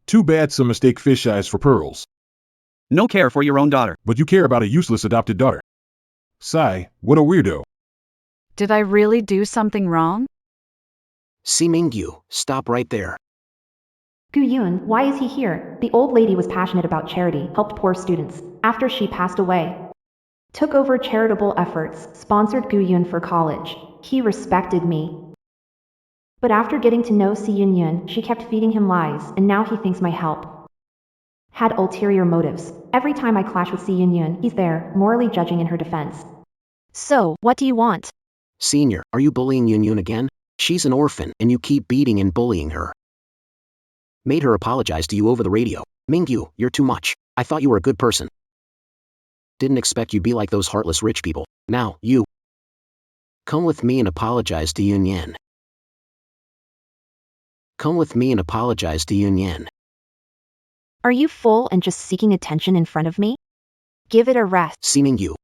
Too bad some mistake fish eyes for pearls. No care for your own daughter. But you care about a useless adopted daughter. Sai, what a weirdo. Did I really do something wrong? See Mingyu, stop right there. Gu Yun, why is he here? The old lady was passionate about charity, helped poor students. After she passed away, took over charitable efforts, sponsored Gu Yun for college. He respected me. But after getting to know Si Yun, she kept feeding him lies, and now he thinks my help had ulterior motives. Every time I clash with Si Yun, he's there, morally judging in her defense. So, what do you want? Senior, are you bullying Yun Yun again? She's an orphan, and you keep beating and bullying her. Made her apologize to you over the radio. Mingyu, you're too much. I thought you were a good person. Didn't expect you'd be like those heartless rich people. Now, you come with me and apologize to Yun Yan. Come with me and apologize to Yun Yan. Are you full and just seeking attention in front of me? Give it a rest. See Mingyu,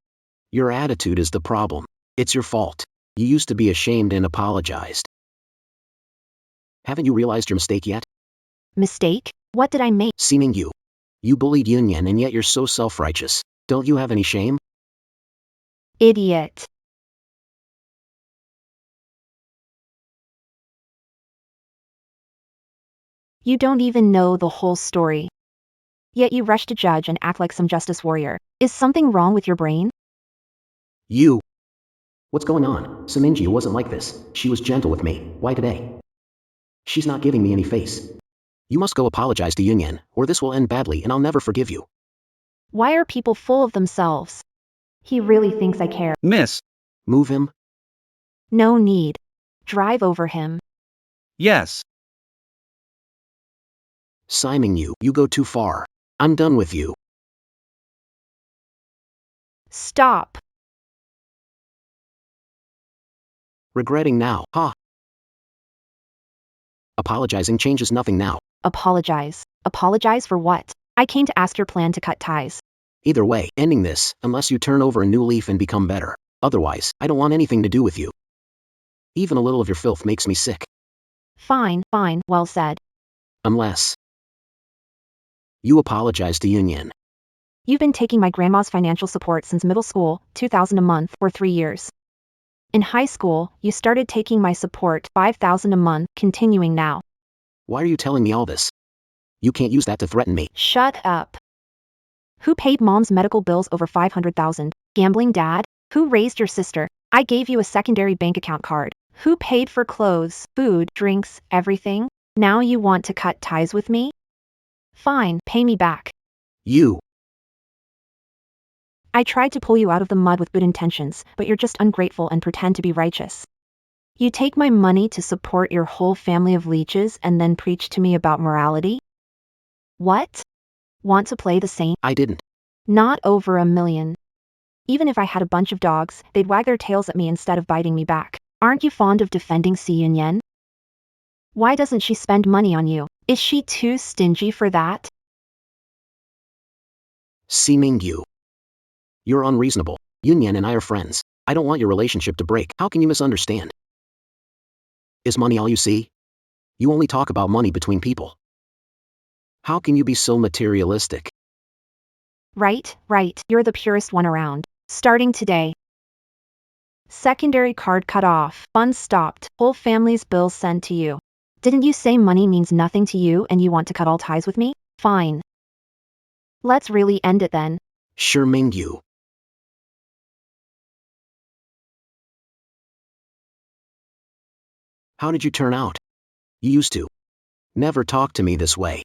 your attitude is the problem. It's your fault. You used to be ashamed and apologized. Haven't you realized your mistake yet? Mistake? What did I make? See Mingyu, you bullied Yun Yan and yet you're so self-righteous. Don't you have any shame? Idiot. You don't even know the whole story. Yet you rush to judge and act like some justice warrior. Is something wrong with your brain? You. What's going on? Mingyu wasn't like this. She was gentle with me. Why today? She's not giving me any face. You must go apologize to Yun Yan, or this will end badly and I'll never forgive you. Why are people full of themselves? He really thinks I care. Miss. Move him? No need. Drive over him. Yes. Mingyu, you go too far. I'm done with you. Stop. Regretting now, huh? Apologizing changes nothing now. Apologize. Apologize for what? I came to ask your plan to cut ties. Either way, ending this, unless you turn over a new leaf and become better. Otherwise, I don't want anything to do with you. Even a little of your filth makes me sick. Fine, fine, well said. Unless you apologize to Yun Yan. You've been taking my grandma's financial support since middle school, 2,000 a month, for 3 years. In high school, you started taking my support, 5,000 a month, continuing now. Why are you telling me all this? You can't use that to threaten me. Shut up. Who paid mom's medical bills over 500,000? Gambling dad? Who raised your sister? I gave you a secondary bank account card. Who paid for clothes, food, drinks, everything? Now you want to cut ties with me? Fine, pay me back. You. I tried to pull you out of the mud with good intentions, but you're just ungrateful and pretend to be righteous. You take my money to support your whole family of leeches and then preach to me about morality? What? Want to play the saint? I didn't. Not over $1 million. Even if I had a bunch of dogs, they'd wag their tails at me instead of biting me back. Aren't you fond of defending Si Yun? Why doesn't she spend money on you? Is she too stingy for that? See Mingyu. You're unreasonable. Yun Yan and I are friends. I don't want your relationship to break. How can you misunderstand? Is money all you see? You only talk about money between people. How can you be so materialistic? Right, right, you're the purest one around. Starting today. Secondary card cut off, funds stopped, whole family's bills sent to you. Didn't you say money means nothing to you and you want to cut all ties with me? Fine. Let's really end it then. Sure, Mingyu. How did you turn out? You used to never talk to me this way.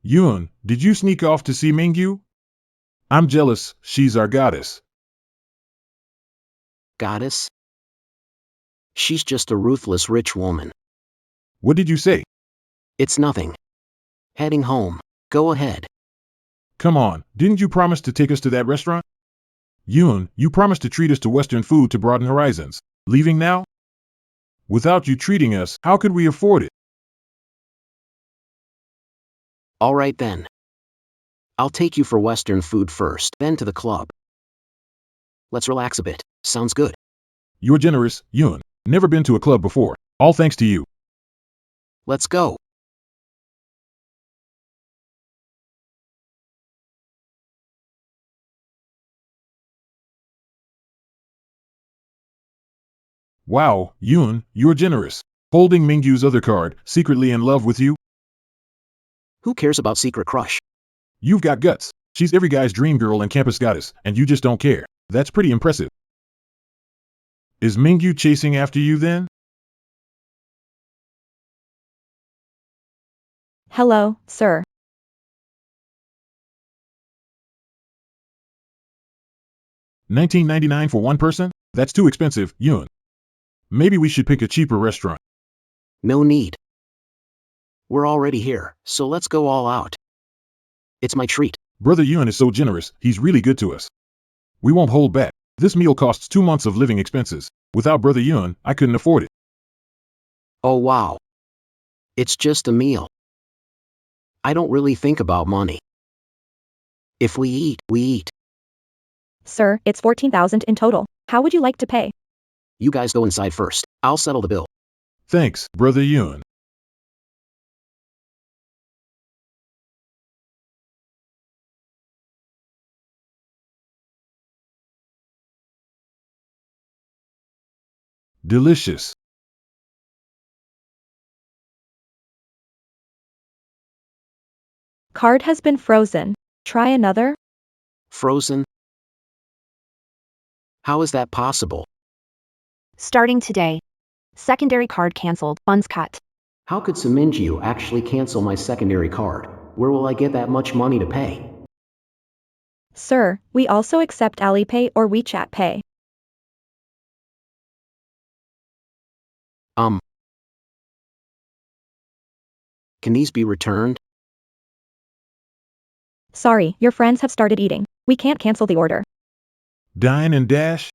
Yun, did you sneak off to see Mingyu? I'm jealous, she's our goddess. Goddess? She's just a ruthless rich woman. What did you say? It's nothing. Heading home. Go ahead. Come on, didn't you promise to take us to that restaurant? Yoon, you promised to treat us to Western food to broaden horizons. Leaving now? Without you treating us, how could we afford it? All right then. I'll take you for Western food first, then to the club. Let's relax a bit. Sounds good. You're generous, Yoon. Never been to a club before. All thanks to you. Let's go. Wow, Yoon, you're generous. Holding Mingyu's other card, secretly in love with you? Who cares about secret crush? You've got guts. She's every guy's dream girl and campus goddess, and you just don't care. That's pretty impressive. Is Mingyu chasing after you then? Hello, sir. $19.99 for one person? That's too expensive, Yoon. Maybe we should pick a cheaper restaurant. No need. We're already here, so let's go all out. It's my treat. Brother Yoon is so generous, he's really good to us. We won't hold back. This meal costs 2 months of living expenses. Without Brother Yoon, I couldn't afford it. Oh wow. It's just a meal. I don't really think about money. If we eat, we eat. Sir, it's 14,000 in total. How would you like to pay? You guys go inside first. I'll settle the bill. Thanks, Brother Yoon. Delicious. Card has been frozen. Try another? Frozen? How is that possible? Starting today. Secondary card cancelled, funds cut. How could Mingyu actually cancel my secondary card? Where will I get that much money to pay? Sir, we also accept Alipay or WeChat Pay. Can these be returned? Sorry, your friends have started eating. We can't cancel the order. Dine and dash?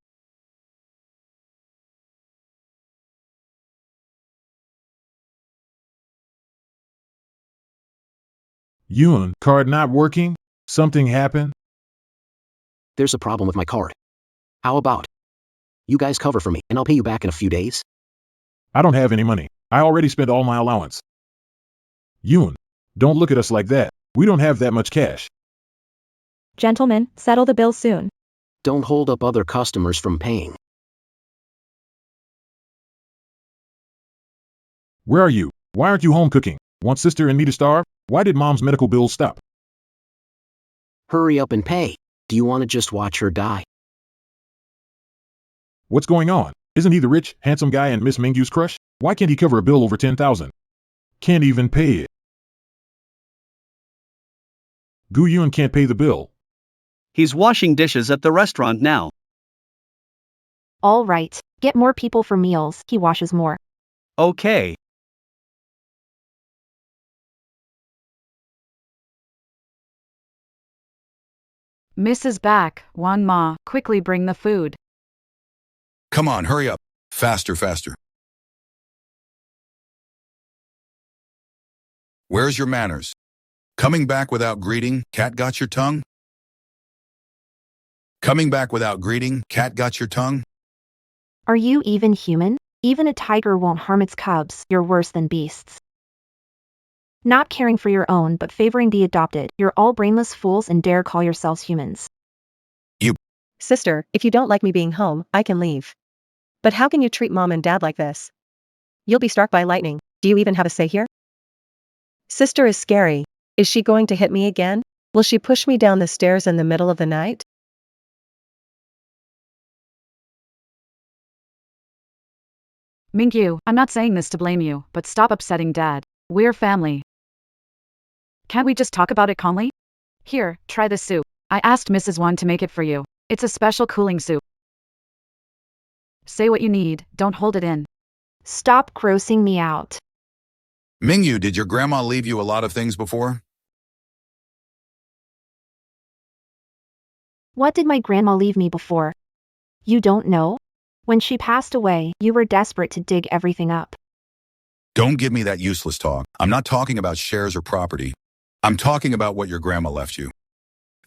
Yoon, card not working? Something happened? There's a problem with my card. How about you guys cover for me, and I'll pay you back in a few days? I don't have any money. I already spent all my allowance. Yoon, don't look at us like that. We don't have that much cash. Gentlemen, settle the bill soon. Don't hold up other customers from paying. Where are you? Why aren't you home cooking? Want sister and me to starve? Why did mom's medical bills stop? Hurry up and pay. Do you want to just watch her die? What's going on? Isn't he the rich, handsome guy and Miss Mingyu's crush? Why can't he cover a bill over 10,000? Can't even pay it. Gu Yun can't pay the bill. He's washing dishes at the restaurant now. All right, get more people for meals, he washes more. Okay. Mrs. back, Wan Ma, quickly bring the food. Come on, hurry up. Faster, faster. Where's your manners? Coming back without greeting, cat got your tongue? Coming back without greeting, cat got your tongue? Are you even human? Even a tiger won't harm its cubs, you're worse than beasts. Not caring for your own but favoring the adopted, you're all brainless fools and dare call yourselves humans. Sister, if you don't like me being home, I can leave. But how can you treat mom and dad like this? You'll be struck by lightning. Do you even have a say here? Sister is scary. Is she going to hit me again? Will she push me down the stairs in the middle of the night? Mingyu, I'm not saying this to blame you, but stop upsetting Dad. We're family. Can't we just talk about it calmly? Here, try this soup. I asked Mrs. Wan to make it for you. It's a special cooling soup. Say what you need, don't hold it in. Stop grossing me out. Mingyu, did your grandma leave you a lot of things before? What did my grandma leave me before? You don't know? When she passed away, you were desperate to dig everything up. Don't give me that useless talk. I'm not talking about shares or property. I'm talking about what your grandma left you.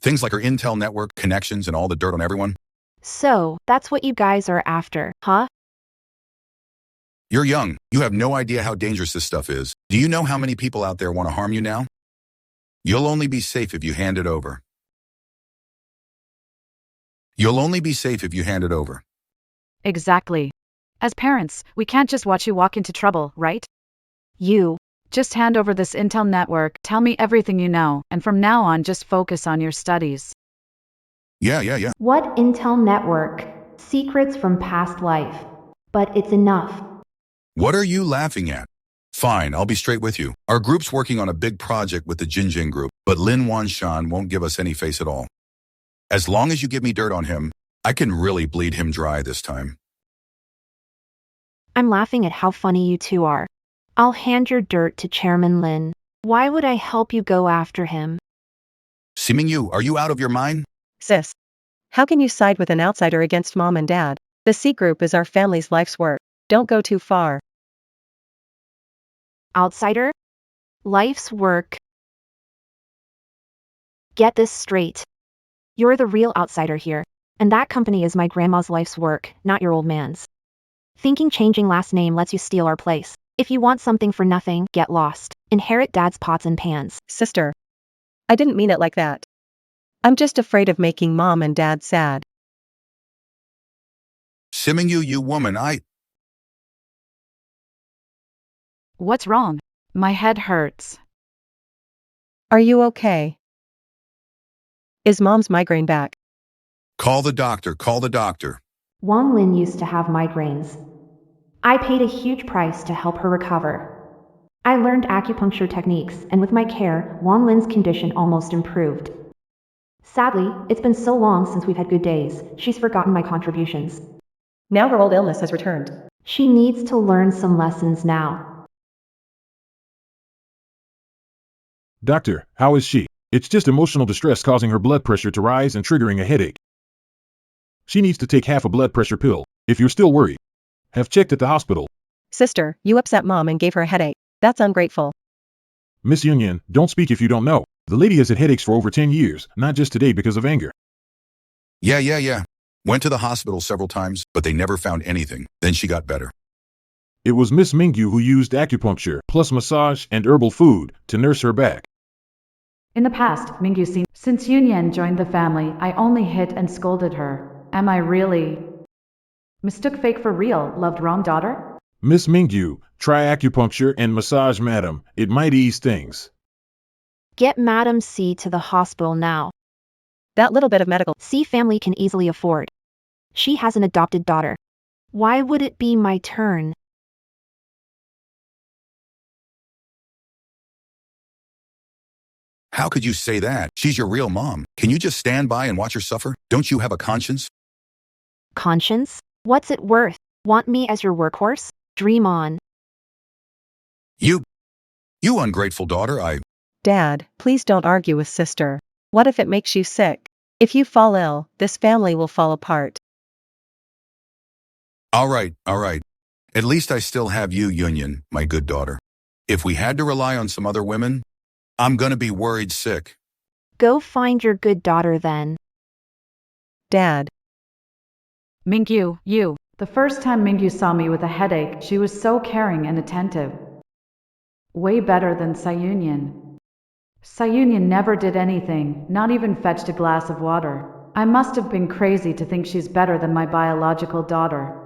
Things like her Intel network, connections, and all the dirt on everyone. So, that's what you guys are after, huh? You're young. You have no idea how dangerous this stuff is. Do you know how many people out there want to harm you now? You'll only be safe if you hand it over. You'll only be safe if you hand it over. Exactly. As parents, we can't just watch you walk into trouble, right? You. Just hand over this Intel network, tell me everything you know, and from now on just focus on your studies. Yeah. What Intel network? Secrets from past life. But it's enough. What are you laughing at? Fine, I'll be straight with you. Our group's working on a big project with the Jinjing group, but Lin Wanshan won't give us any face at all. As long as you give me dirt on him, I can really bleed him dry this time. I'm laughing at how funny you two are. I'll hand your dirt to Chairman Lin. Why would I help you go after him? Mingyu, are you out of your mind? Sis. How can you side with an outsider against mom and dad? The C group is our family's life's work. Don't go too far. Outsider? Life's work. Get this straight. You're the real outsider here, and that company is my grandma's life's work, not your old man's. Thinking changing last name lets you steal our place. If you want something for nothing, get lost. Inherit dad's pots and pans. Sister. I didn't mean it like that. I'm just afraid of making mom and dad sad. Mingyu, you woman, What's wrong? My head hurts. Are you okay? Is mom's migraine back? Call the doctor. Wang Lin used to have migraines. I paid a huge price to help her recover. I learned acupuncture techniques, and with my care, Wang Lin's condition almost improved. Sadly, it's been so long since we've had good days, she's forgotten my contributions. Now her old illness has returned. She needs to learn some lessons now. Doctor, how is she? It's just emotional distress causing her blood pressure to rise and triggering a headache. She needs to take half a blood pressure pill. If you're still worried, have checked at the hospital. Sister, you upset mom and gave her a headache. That's ungrateful. Miss Union, don't speak if you don't know. The lady has had headaches for over 10 years, not just today because of anger. Yeah. Went to the hospital several times, but they never found anything. Then she got better. It was Miss Mingyu who used acupuncture, plus massage and herbal food, to nurse her back. In the past, Mingyu seen, since Yunyan joined the family, I only hit and scolded her. Am I really mistook fake for real, loved wrong daughter? Miss Mingyu, try acupuncture and massage, madam. It might ease things. Get Madam C to the hospital now. That little bit of medical C family can easily afford. She has an adopted daughter. Why would it be my turn? How could you say that? She's your real mom. Can you just stand by and watch her suffer? Don't you have a conscience? Conscience? What's it worth? Want me as your workhorse? Dream on. You ungrateful daughter, Dad, please don't argue with sister. What if it makes you sick? If you fall ill, this family will fall apart. All right. At least I still have you, Union, my good daughter. If we had to rely on some other women, I'm gonna be worried sick. Go find your good daughter then. Dad. Mingyu, you. The first time Mingyu saw me with a headache, she was so caring and attentive. Way better than Sayunyan. Sayunyan never did anything, not even fetched a glass of water. I must have been crazy to think she's better than my biological daughter.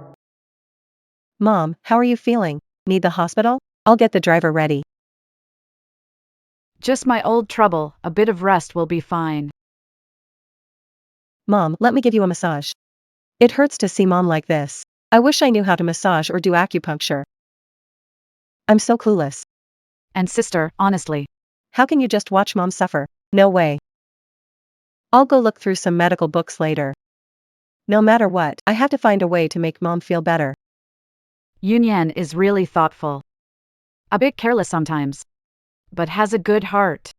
Mom, how are you feeling? Need the hospital? I'll get the driver ready. Just my old trouble, a bit of rest will be fine. Mom, let me give you a massage. It hurts to see mom like this. I wish I knew how to massage or do acupuncture. I'm so clueless. And sister, honestly. How can you just watch mom suffer? No way. I'll go look through some medical books later. No matter what, I have to find a way to make mom feel better. Yunyan is really thoughtful. A bit careless sometimes. But has a good heart.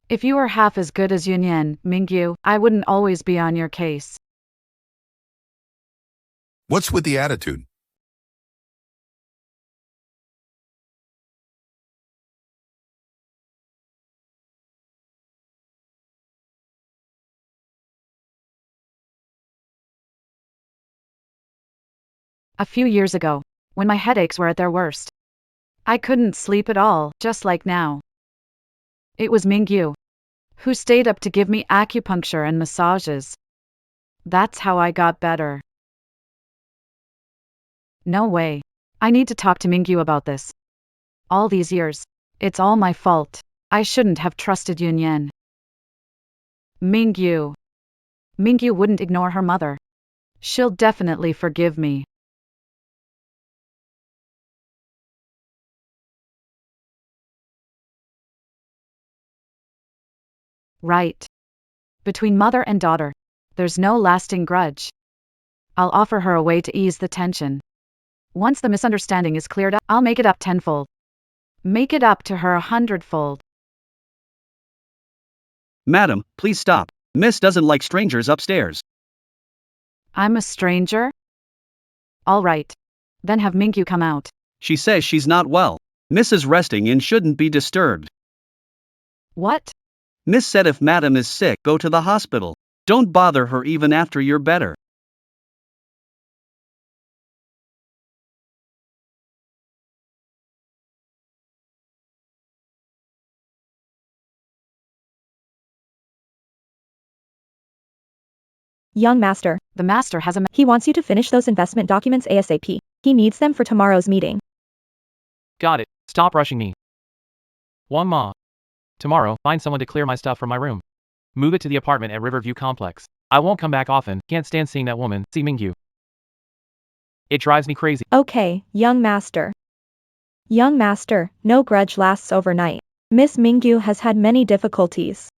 If you were half as good as Yunyan, Mingyu, I wouldn't always be on your case. What's with the attitude? A few years ago, when my headaches were at their worst, I couldn't sleep at all, just like now. It was Mingyu who stayed up to give me acupuncture and massages. That's how I got better. No way. I need to talk to Mingyu about this. All these years, it's all my fault. I shouldn't have trusted Yunyan. Mingyu. Mingyu wouldn't ignore her mother. She'll definitely forgive me. Right. Between mother and daughter, there's no lasting grudge. I'll offer her a way to ease the tension. Once the misunderstanding is cleared up, I'll make it up tenfold. Make it up to her 100-fold. Madam, please stop. Miss doesn't like strangers upstairs. I'm a stranger? All right. Then have Mingyu come out. She says she's not well. Miss is resting and shouldn't be disturbed. What? Miss said if Madam is sick, go to the hospital. Don't bother her even after you're better. Young master, The master has a he wants you to finish those investment documents ASAP. He needs them for tomorrow's meeting. Got it. Stop rushing me. One ma. Tomorrow, find someone to clear my stuff from my room. Move it to the apartment at Riverview Complex. I won't come back often. Can't stand seeing that woman, see Mingyu. It drives me crazy. Okay, young master. Young master, no grudge lasts overnight. Miss Mingyu has had many difficulties.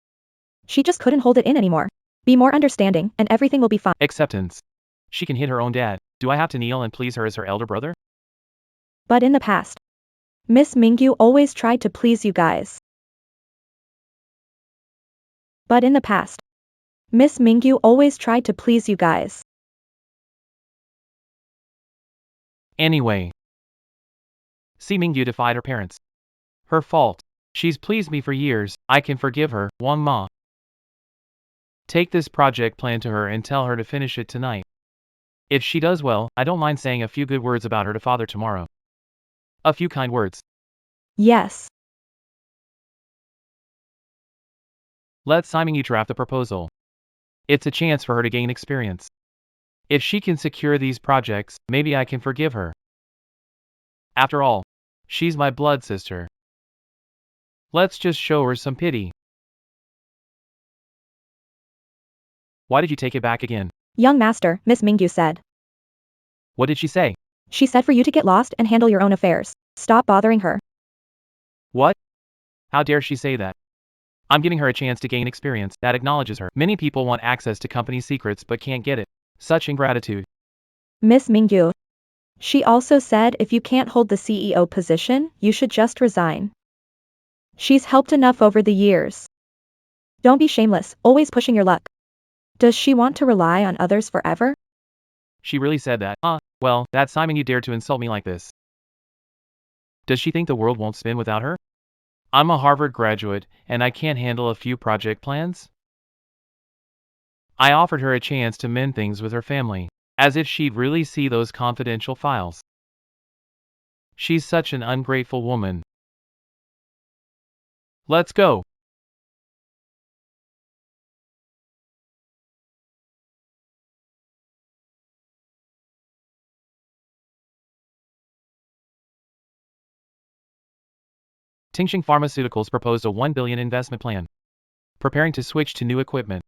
She just couldn't hold it in anymore. Be more understanding, and everything will be fine. Acceptance. She can hit her own dad. Do I have to kneel and please her as her elder brother? But in the past, Miss Mingyu always tried to please you guys. But in the past, Miss Mingyu always tried to please you guys. Anyway. See Mingyu defied her parents. Her fault. She's pleased me for years. I can forgive her, Wang Ma. Take this project plan to her and tell her to finish it tonight. If she does well, I don't mind saying a few good words about her to father tomorrow. A few kind words. Yes. Let Mingyu draft the proposal. It's a chance for her to gain experience. If she can secure these projects, maybe I can forgive her. After all, she's my blood sister. Let's just show her some pity. Why did you take it back again? Young master, Miss Mingyu said. What did she say? She said for you to get lost and handle your own affairs. Stop bothering her. What? How dare she say that? I'm giving her a chance to gain experience that acknowledges her. Many people want access to company secrets but can't get it. Such ingratitude. Miss Mingyu. She also said if you can't hold the CEO position, you should just resign. She's helped enough over the years. Don't be shameless, always pushing your luck. Does she want to rely on others forever? She really said that. Well, that's Mingyu dared to insult me like this. Does she think the world won't spin without her? I'm a Harvard graduate, and I can't handle a few project plans? I offered her a chance to mend things with her family, as if she'd really see those confidential files. She's such an ungrateful woman. Let's go. Tingxing Pharmaceuticals proposed a 1 billion investment plan, preparing to switch to new equipment.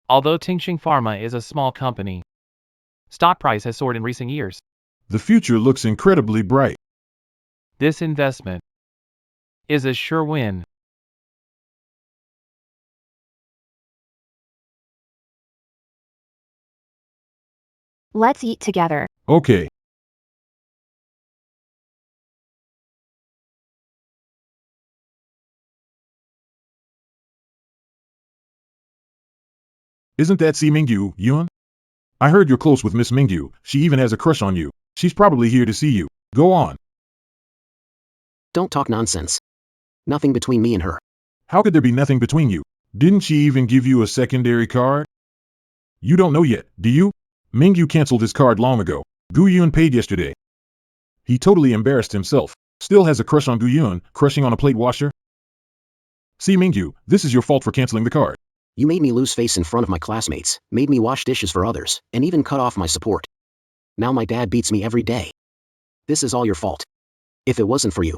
Although Tingxing Pharma is a small company, stock price has soared in recent years. The future looks incredibly bright. This investment is a sure win. Let's eat together. Okay. Isn't that Si Mingyu, Yun? I heard you're close with Miss Mingyu. She even has a crush on you. She's probably here to see you. Go on. Don't talk nonsense. Nothing between me and her. How could there be nothing between you? Didn't she even give you a secondary card? You don't know yet, do you? Mingyu canceled his card long ago. Gu Yun paid yesterday. He totally embarrassed himself. Still has a crush on Gu Yun, crushing on a plate washer? See Mingyu, this is your fault for canceling the card. You made me lose face in front of my classmates, made me wash dishes for others, and even cut off my support. Now my dad beats me every day. This is all your fault. If it wasn't for you,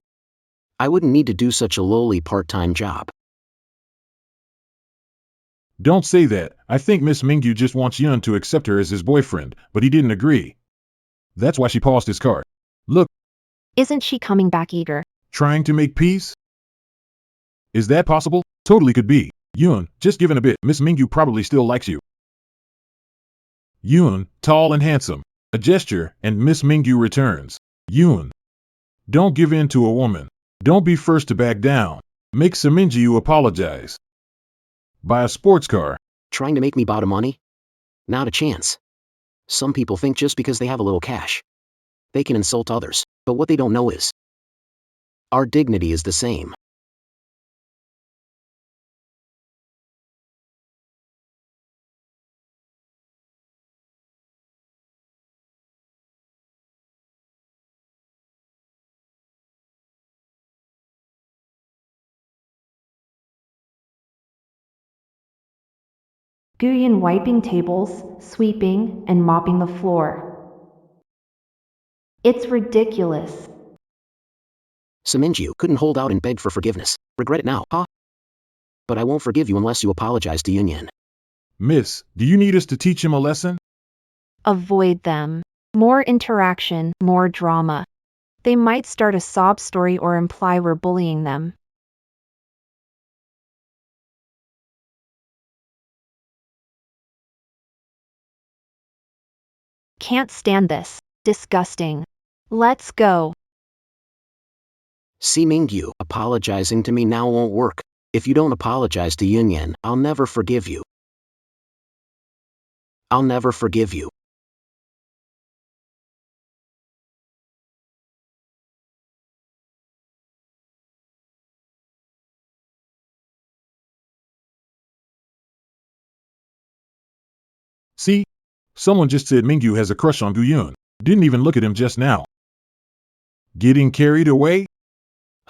I wouldn't need to do such a lowly part-time job. Don't say that. I think Miss Mingyu just wants Yun to accept her as his boyfriend, but he didn't agree. That's why she paused his card. Look, Isn't she coming back eager? trying to make peace? Is that possible? Totally could be. Yun, just give in a bit. Miss Mingyu probably still likes you. Yun, tall and handsome. A gesture, and Miss Mingyu returns. Yun, don't give in to a woman. Don't be first to back down. Make Mingyu apologize. Buy a sports car. Trying to make me bottom money? Not a chance. Some people think just because they have a little cash, they can insult others, but what they don't know is our dignity is the same. Guyon wiping tables, sweeping, and mopping the floor. It's ridiculous. Mingyu couldn't hold out and beg for forgiveness. Regret it now, huh? But I won't forgive you unless you apologize to Yun. Miss, do you need us to teach him a lesson? Avoid them. More interaction, more drama. They might start a sob story or imply we're bullying them. Can't stand this. Disgusting. Let's go. Mingyu, apologizing to me now won't work. If you don't apologize to Yun, I'll never forgive you. I'll never forgive you. See? Someone just said Mingyu has a crush on Gu Yun. Didn't even look at him just now. Getting carried away?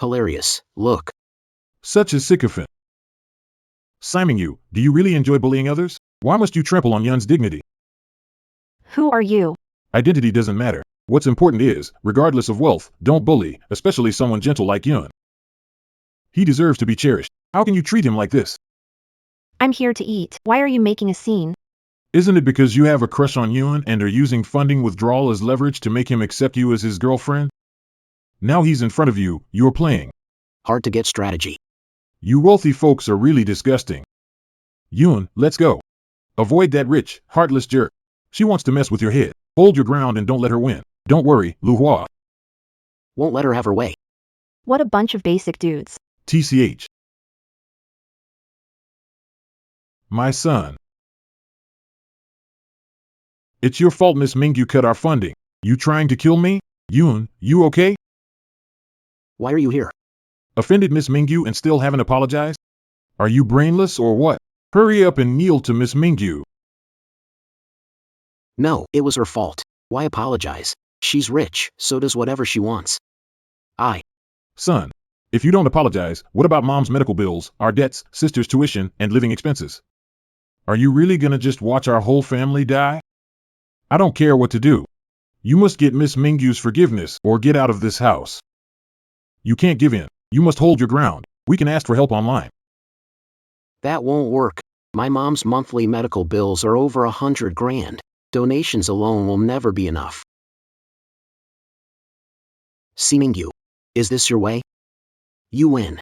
Hilarious. Look. Such a sycophant. Mingyu, do you really enjoy bullying others? Why must you trample on Yun's dignity? Who are you? Identity doesn't matter. What's important is, regardless of wealth, don't bully, especially someone gentle like Yun. He deserves to be cherished. How can you treat him like this? I'm here to eat. Why are you making a scene? Isn't it because you have a crush on Yun and are using funding withdrawal as leverage to make him accept you as his girlfriend? Now he's in front of you, you're playing. Hard to get strategy. You wealthy folks are really disgusting. Yun, let's go. Avoid that rich, heartless jerk. She wants to mess with your head. Hold your ground and don't let her win. Don't worry, Lu Hua. Won't let her have her way. What a bunch of basic dudes. TCH. My son. It's your fault Miss Mingyu cut our funding. You trying to kill me? Yun, you okay? Why are you here? Offended Miss Mingyu and still haven't apologized? Are you brainless or what? Hurry up and kneel to Miss Mingyu. No, it was her fault. Why apologize? She's rich, so does whatever she wants. Son, if you don't apologize, what about mom's medical bills, our debts, sister's tuition, and living expenses? Are you really gonna just watch our whole family die? I don't care what to do. You must get Miss Mingyu's forgiveness or get out of this house. You can't give in. You must hold your ground. We can ask for help online. That won't work. My mom's monthly medical bills are over 100 grand. Donations alone will never be enough. Mingyu, is this your way? You win.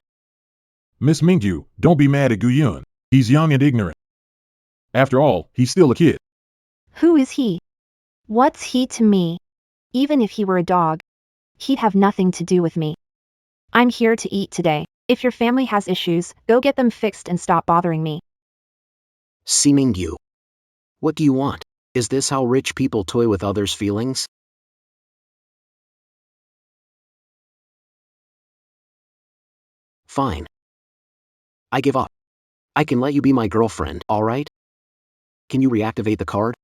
Miss Mingyu, don't be mad at Gu Yun. He's young and ignorant. After all, he's still a kid. Who is he? What's he to me? Even if he were a dog, he'd have nothing to do with me. I'm here to eat today. If your family has issues, go get them fixed and stop bothering me. Mingyu, What do you want? Is this how rich people toy with others' feelings? Fine. I give up. I can let you be my girlfriend, alright? Can you reactivate the card?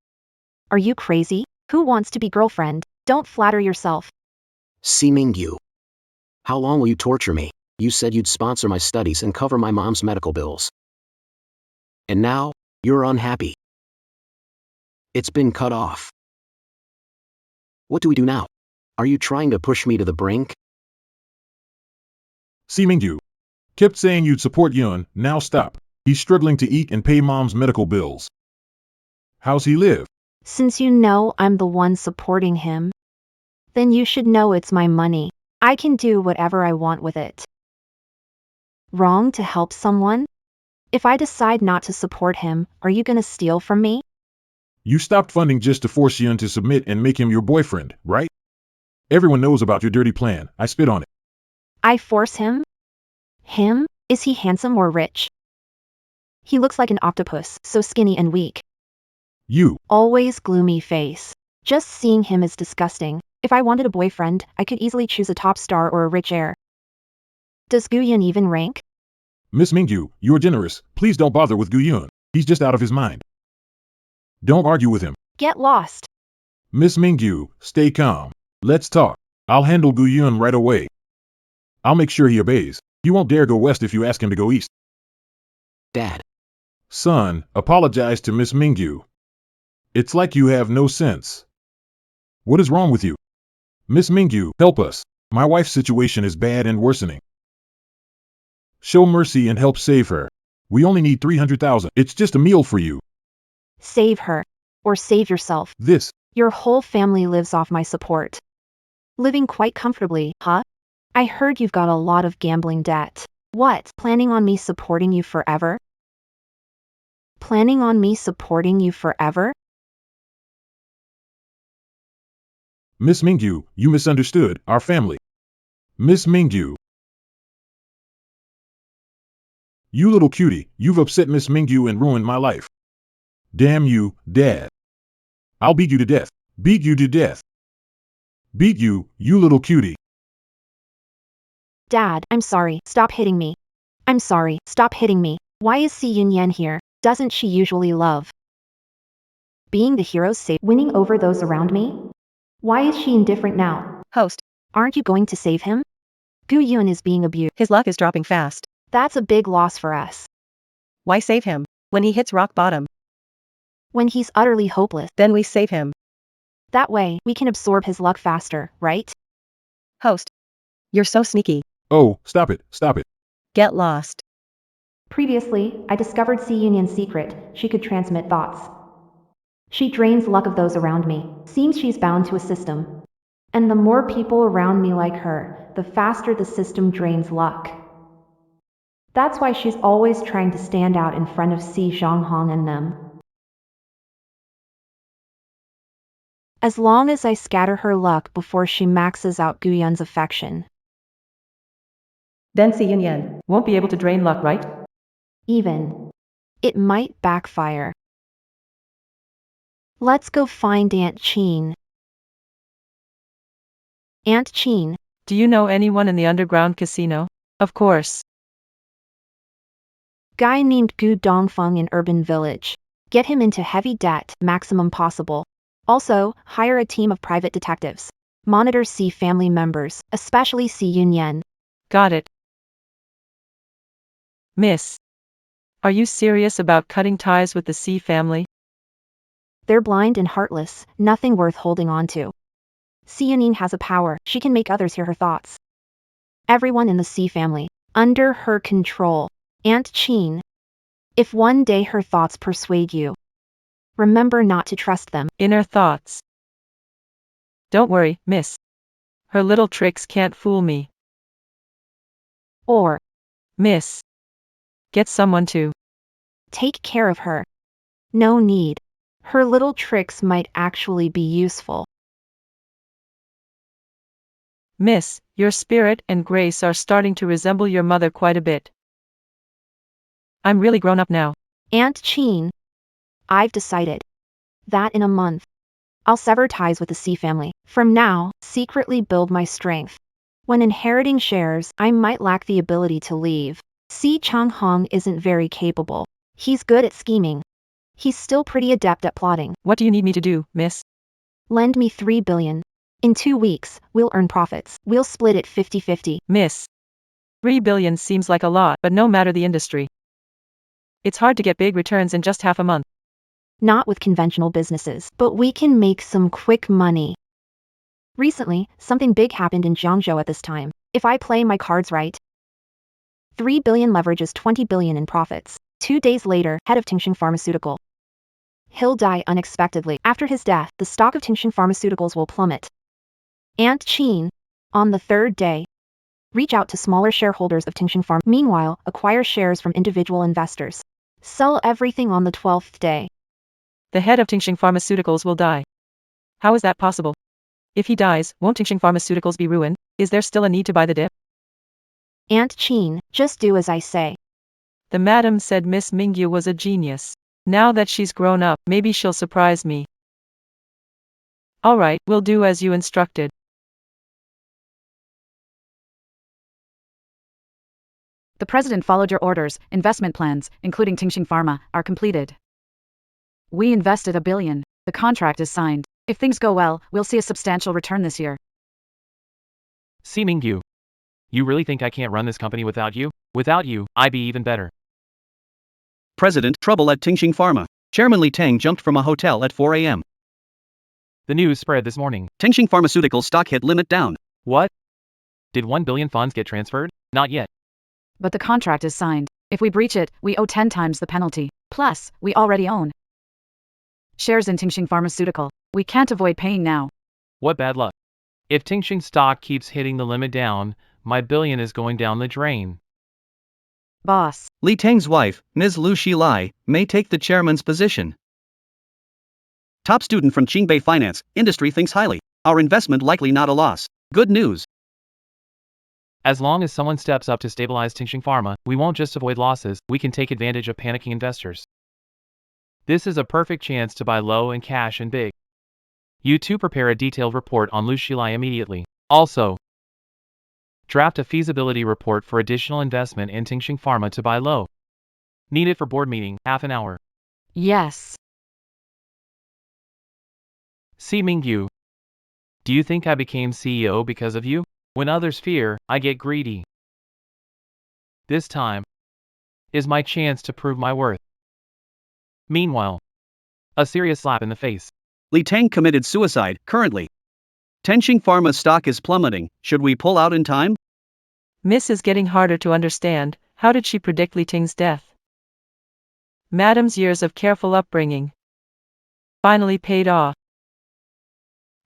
Are you crazy? Who wants to be girlfriend? Don't flatter yourself. See Mingyu. How long will you torture me? You said you'd sponsor my studies and cover my mom's medical bills. And now, you're unhappy. It's been cut off. What do we do now? Are you trying to push me to the brink? See Mingyu. Kept saying you'd support Yun, now stop. He's struggling to eat and pay mom's medical bills. How's he live? Since you know I'm the one supporting him, then you should know it's my money. I can do whatever I want with it. Wrong to help someone? If I decide not to support him, are you gonna steal from me? You stopped funding just to force Yun to submit and make him your boyfriend, right? Everyone knows about your dirty plan. I spit on it. I force him? Him? Is he handsome or rich? He looks like an octopus, so skinny and weak. You. Always gloomy face. Just seeing him is disgusting. If I wanted a boyfriend, I could easily choose a top star or a rich heir. Does Guyun even rank? Miss Mingyu, you're generous. Please don't bother with Guyun. He's just out of his mind. Don't argue with him. Get lost. Miss Mingyu, stay calm. Let's talk. I'll handle Guyun right away. I'll make sure he obeys. He won't dare go west if you ask him to go east. Dad. Son, apologize to Miss Mingyu. It's like you have no sense. What is wrong with you? Miss Mingyu, help us. My wife's situation is bad and worsening. Show mercy and help save her. We only need 300,000. It's just a meal for you. Save her. Or save yourself. This. Your whole family lives off my support. Living quite comfortably, huh? I heard you've got a lot of gambling debt. What, planning on me supporting you forever? Planning on me supporting you forever? Miss Mingyu, you misunderstood our family. Miss Mingyu. You little cutie, you've upset Miss Mingyu and ruined my life. Damn you, Dad. I'll beat you to death. Beat you to death. Beat you, you little cutie. Dad, I'm sorry, stop hitting me. I'm sorry, stop hitting me. Why is Si Yunyan here? Doesn't she usually love being the hero's save, winning over those around me? Why is she indifferent now? Host. Aren't you going to save him? Gu Yun is being abused. His luck is dropping fast. That's a big loss for us. Why save him? When he hits rock bottom, When he's utterly hopeless, then we save him. that way, we can absorb his luck faster, right? Host. You're so sneaky. Oh, stop it, stop it. Get lost. Previously, I discovered Si Yunyan's secret. She could transmit thoughts. She drains luck of those around me. Seems she's bound to a system. And the more people around me like her, the faster the system drains luck. That's why she's always trying to stand out in front of Si Zhanghong and them. As long as I scatter her luck before she maxes out Guyun's affection. Then Si Yunyan won't be able to drain luck, right? Even. It might backfire. Let's go find Aunt Chen. Aunt Chen. Do you know anyone in the underground casino? Of course. Guy named Gu Dongfeng in Urban Village. Get him into heavy debt, maximum possible. Also, hire a team of private detectives. Monitor Si family members, especially Si Yunyan. Got it. Miss. Are you serious about cutting ties with the Si family? They're blind and heartless, nothing worth holding on to. Si Yunin has a power, she can make others hear her thoughts. Everyone in the Si family, under her control. Aunt Chen. If one day her thoughts persuade you, remember not to trust them. Inner thoughts. Don't worry, miss. Her little tricks can't fool me. Or, Miss. Get someone to take care of her. No need. Her little tricks might actually be useful. Miss, your spirit and grace are starting to resemble your mother quite a bit. I'm really grown up now. Aunt Chen. I've decided. That in a month. I'll sever ties with the C family. From now, secretly build my strength. When inheriting shares, I might lack the ability to leave. C Chang-hong isn't very capable. He's good at scheming. He's still pretty adept at plotting. What do you need me to do, miss? Lend me 3 billion. In 2 weeks, we'll earn profits. We'll split it 50-50. Miss. 3 billion seems like a lot, but no matter the industry. It's hard to get big returns in just half a month. Not with conventional businesses, but we can make some quick money. Recently, something big happened in Jiangzhou at this time. If I play my cards right, 3 billion leverages 20 billion in profits. 2 days later, head of Tingxing Pharmaceutical. He'll die unexpectedly. After his death, the stock of Tingxing Pharmaceuticals will plummet. And Chen, on the 3rd day, reach out to smaller shareholders of Tingxing Pharma. Meanwhile, acquire shares from individual investors. Sell everything on the 12th day. The head of Tingxing Pharmaceuticals will die. How is that possible? If he dies, won't Tingxing Pharmaceuticals be ruined? Is there still a need to buy the dip? Aunt Chen, just do as I say. The madam said Miss Mingyu was a genius. Now that she's grown up, maybe she'll surprise me. Alright, we'll do as you instructed. The president followed your orders. Investment plans, including Tingxing Pharma, are completed. We invested 1 billion. The contract is signed. If things go well, we'll see a substantial return this year. See Mingyu. You really think I can't run this company without you? Without you, I'd be even better. President, trouble at Tingxing Pharma. Chairman Li Tang jumped from a hotel at 4 a.m. The news spread this morning. Tingxing Pharmaceutical stock hit limit down. What? Did 1 billion funds get transferred? Not yet. But the contract is signed. If we breach it, we owe 10 times the penalty. Plus, we already own shares in Tingxing Pharmaceutical. We can't avoid paying now. What bad luck. If Tingxing stock keeps hitting the limit down, my billion is going down the drain. Boss. Li Tang's wife, Ms. Lu Xilai, may take the chairman's position. Top student from Qingbei Finance, industry thinks highly. Our investment likely not a loss. Good news. As long as someone steps up to stabilize Tingxing Pharma, we won't just avoid losses, we can take advantage of panicking investors. This is a perfect chance to buy low and cash in big. You two prepare a detailed report on Lu Xilai immediately. Also, draft a feasibility report for additional investment in Tingxing Pharma to buy low. Need it for board meeting, half an hour. Yes. See Mingyu. Do you think I became CEO because of you? When others fear, I get greedy. This time is my chance to prove my worth. Meanwhile, a serious slap in the face. Li Tang committed suicide, currently. Tingxing Pharma stock is plummeting. Should we pull out in time? Miss is getting harder to understand. How did she predict Li Ting's death? Madam's years of careful upbringing finally paid off.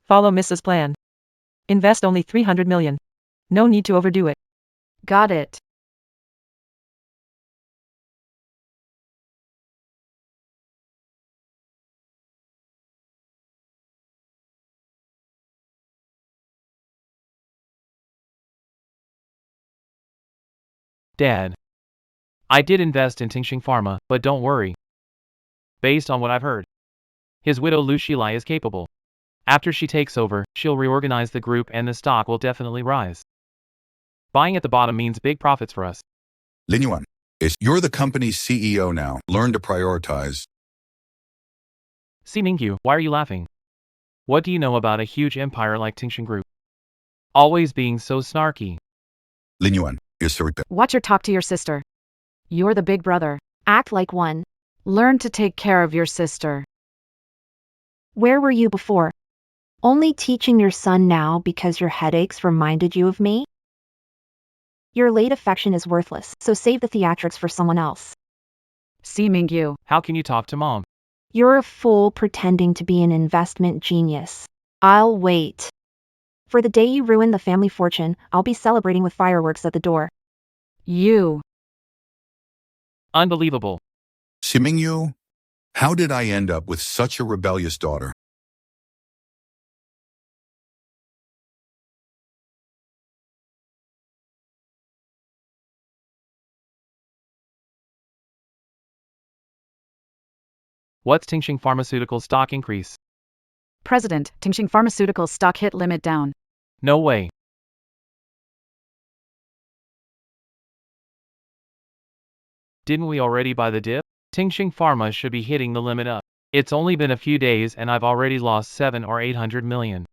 Follow Mrs. plan. Invest only 300 million. No need to overdo it. Got it. Dad. I did invest in Tingxing Pharma, but don't worry. Based on what I've heard, his widow Lu Xilai is capable. After she takes over, she'll reorganize the group and the stock will definitely rise. Buying at the bottom means big profits for us. Lin Yuan, you're the company's CEO now. Learn to prioritize. See Mingyu, why are you laughing? What do you know about a huge empire like Tingxing Group? Always being so snarky. Lin Yuan, is to repair. Watch your talk to your sister. You're the big brother. Act like one. Learn to take care of your sister. Where were you before? Only teaching your son now because your headaches reminded you of me? Your late affection is worthless, so save the theatrics for someone else. See Mingyu. How can you talk to mom? You're a fool pretending to be an investment genius. I'll wait. For the day you ruin the family fortune, I'll be celebrating with fireworks at the door. You. Unbelievable. Mingyu, how did I end up with such a rebellious daughter? What's Tingxing Pharmaceuticals stock increase? President, Tingxing Pharmaceuticals stock hit limit down. No way. Didn't we already buy the dip? Tingxing Pharma should be hitting the limit up. It's only been a few days and I've already lost 7 or 800 million.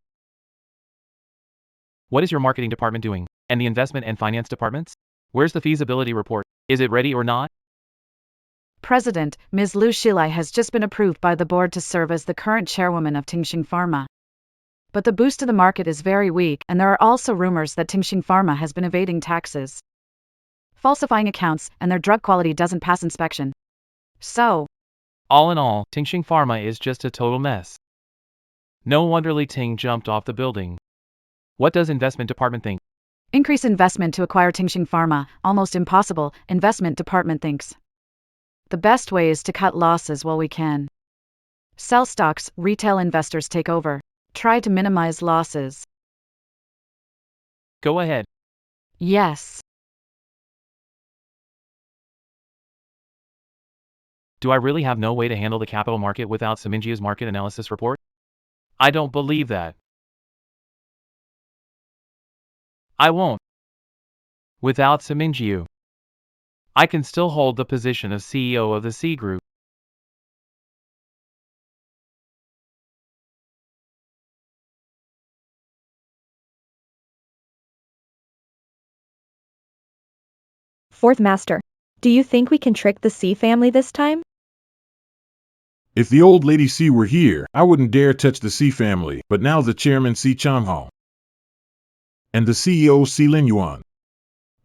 What is your marketing department doing? And the investment and finance departments? Where's the feasibility report? Is it ready or not? President, Ms. Lu Xilai has just been approved by the board to serve as the current chairwoman of Tingxing Pharma. But the boost to the market is very weak, and there are also rumors that Tingxing Pharma has been evading taxes, falsifying accounts, and their drug quality doesn't pass inspection. So, all in all, Tingxing Pharma is just a total mess. No wonder Li Ting jumped off the building. What does investment department think? Increase investment to acquire Tingxing Pharma, almost impossible, investment department thinks. The best way is to cut losses while we can. Sell stocks, retail investors take over. Try to minimize losses. Go ahead. Yes. Do I really have no way to handle the capital market without Mingyu's market analysis report? I don't believe that. I won't. Without Mingyu, I can still hold the position of CEO of the C Group. Fourth Master. Do you think we can trick the C family this time? If the old lady C were here, I wouldn't dare touch the C family, but now the chairman C Changhao and the CEO C Lin Yuan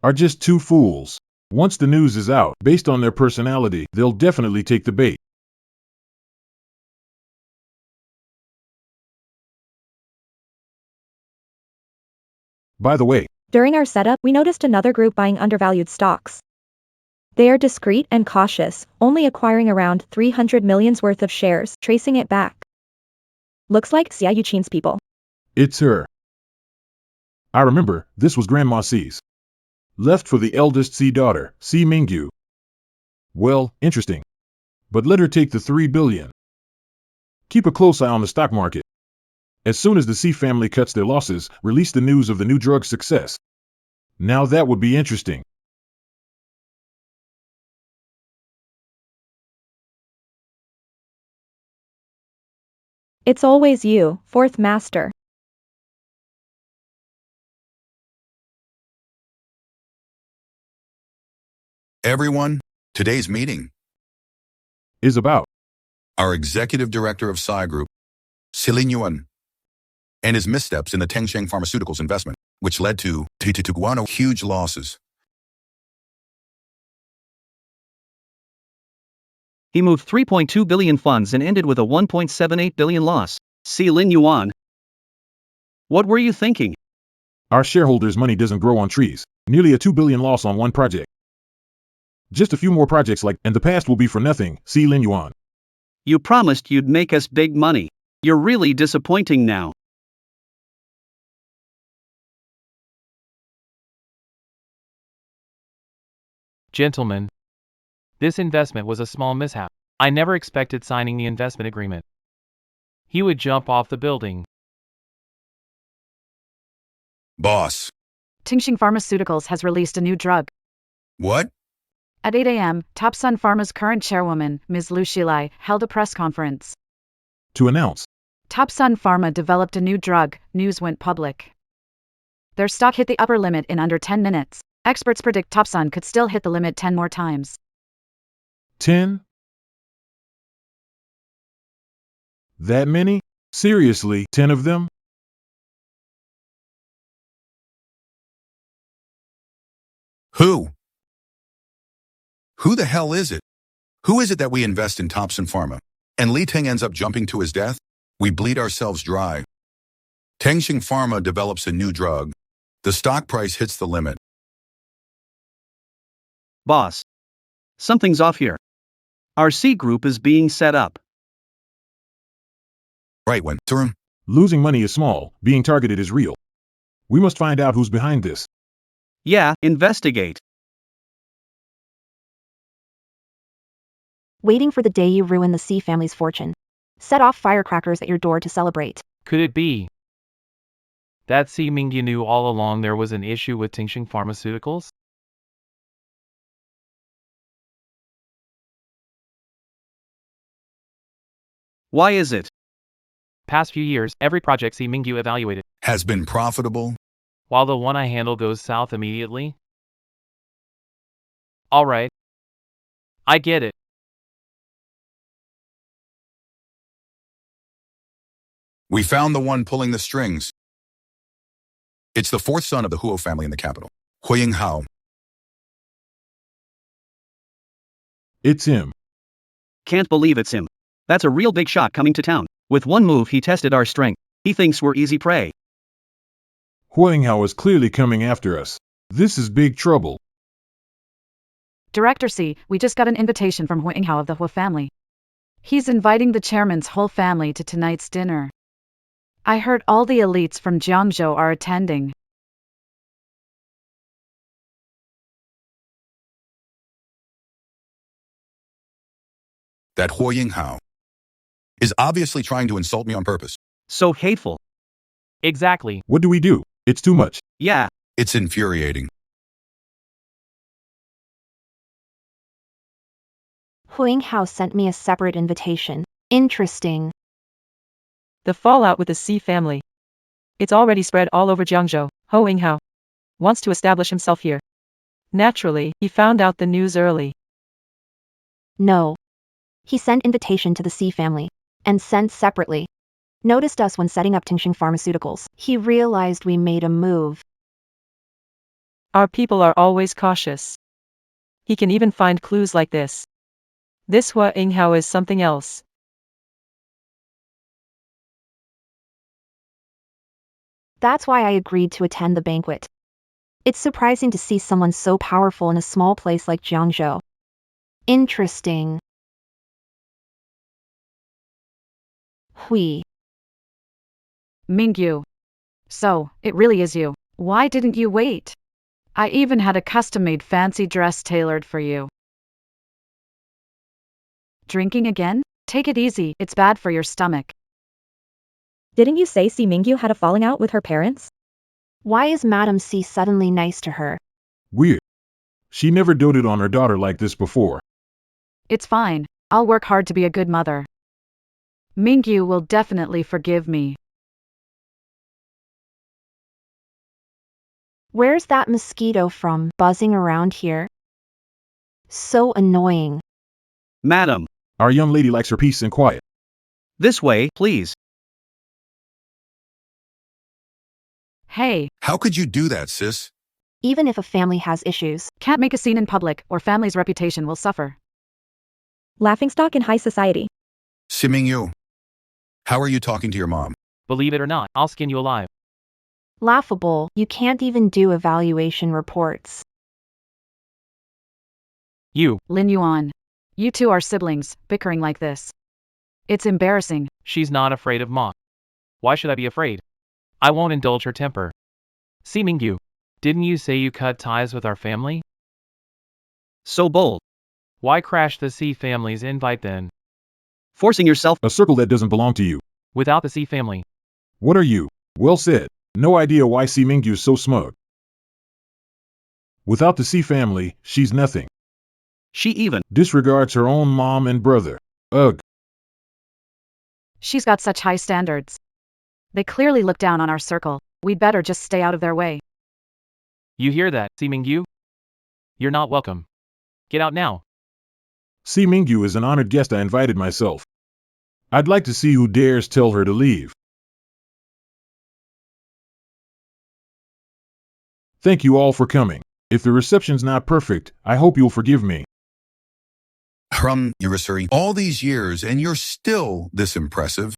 are just two fools. Once the news is out, based on their personality, they'll definitely take the bait. By the way, during our setup, we noticed another group buying undervalued stocks. They are discreet and cautious, only acquiring around 300 million's worth of shares, tracing it back. Looks like Xia Yuqin's people. It's her. I remember, this was Grandma C's. Left for the eldest C daughter, C Mingyu. Well, interesting. But let her take the 3 billion. Keep a close eye on the stock market. As soon as the C family cuts their losses, release the news of the new drug's success. Now that would be interesting. It's always you, Fourth Master. Everyone, today's meeting is about our executive director of Psy Group, Lin Yuan, and his missteps in the Tingxing Pharmaceuticals investment, which led to huge losses. He moved 3.2 billion funds and ended with a 1.78 billion loss. See Lin Yuan. What were you thinking? Our shareholders' money doesn't grow on trees. Nearly a 2 billion loss on one project. Just a few more projects and the past will be for nothing, see Lin Yuan. You promised you'd make us big money. You're really disappointing now. Gentlemen, this investment was a small mishap. I never expected signing the investment agreement. He would jump off the building. Boss. Tingxing Pharmaceuticals has released a new drug. What? At 8 a.m., Top Sun Pharma's current chairwoman, Ms. Lu Xilai, held a press conference to announce Top Sun Pharma developed a new drug. News went public. Their stock hit the upper limit in under 10 minutes. Experts predict Top Sun could still hit the limit 10 more times. 10? That many? Seriously, 10 of them? Who? Who the hell is it? Who is it that we invest in Top Sun Pharma? And Li Ting ends up jumping to his death? We bleed ourselves dry. Tingxing Pharma develops a new drug. The stock price hits the limit. Boss. Something's off here. Our C group is being set up. Right when, sir? Losing money is small, being targeted is real. We must find out who's behind this. Yeah, investigate. waiting for the day you ruin the C family's fortune. Set off firecrackers at your door to celebrate. Could it be that Mingyu knew all along there was an issue with Tingxing Pharmaceuticals? Why is it? Past few years, every project Mingyu evaluated, Has been profitable? while the one I handle goes south immediately? Alright. I get it. We found the one pulling the strings. It's the fourth son of the Huo family in the capital, Huiying Hao. It's him. Can't believe it's him. That's a real big shot coming to town. With one move he tested our strength. He thinks we're easy prey. Huanghao is clearly coming after us. This is big trouble. Director C, we just got an invitation from Huinghao of the Hua family. He's inviting the chairman's whole family to tonight's dinner. I heard all the elites from Jiangzhou are attending. That Huiying Hao is obviously trying to insult me on purpose. So hateful. Exactly. What do we do? It's too much. Yeah. It's infuriating. Huinghao sent me a separate invitation. Interesting. The fallout with the C family. It's already spread all over Jiangzhou. Ho Yinghao wants to establish himself here. Naturally, he found out the news early. No. He sent invitation to the C family. And sent separately. Noticed us when setting up Tingxing Pharmaceuticals. He realized we made a move. Our people are always cautious. He can even find clues like this. This Hua Yinghao is something else. That's why I agreed to attend the banquet. It's surprising to see someone so powerful in a small place like Jiangzhou. Interesting. Hui. Mingyu. So, it really is you. Why didn't you wait? I even had a custom-made fancy dress tailored for you. Drinking again? Take it easy, it's bad for your stomach. Didn't you say Si Mingyu had a falling out with her parents? Why is Madam C suddenly nice to her? Weird. She never doted on her daughter like this before. It's fine. I'll work hard to be a good mother. Mingyu will definitely forgive me. Where's that mosquito from buzzing around here? So annoying. Madam. Our young lady likes her peace and quiet. This way, please. Hey, How could you do that, sis? Even if a family has issues. can't make a scene in public or family's reputation will suffer. Laughingstock in high society. Mingyu, how are you talking to your mom? Believe it or not, I'll skin you alive. Laughable, you can't even do evaluation reports. You. Lin Yuan. You two are siblings, bickering like this. It's embarrassing. She's not afraid of Ma. Why should I be afraid? I won't indulge her temper. Mingyu, didn't you say you cut ties with our family? So bold. Why crash the C family's invite then? Forcing yourself. A circle that doesn't belong to you. Without the C family. What are you? Well said. No idea why Si Mingyu's so smug. Without the C family, she's nothing. She even Disregards her own mom and brother. Ugh. She's got such high standards. They clearly look down on our circle. We'd better just stay out of their way. You hear that, Mingyu? You're not welcome. Get out now. Si Mingyu is an honored guest I invited myself. I'd like to see who dares tell her to leave. Thank you all for coming. If the reception's not perfect, I hope you'll forgive me. Yurasuri, all these years and you're still this impressive.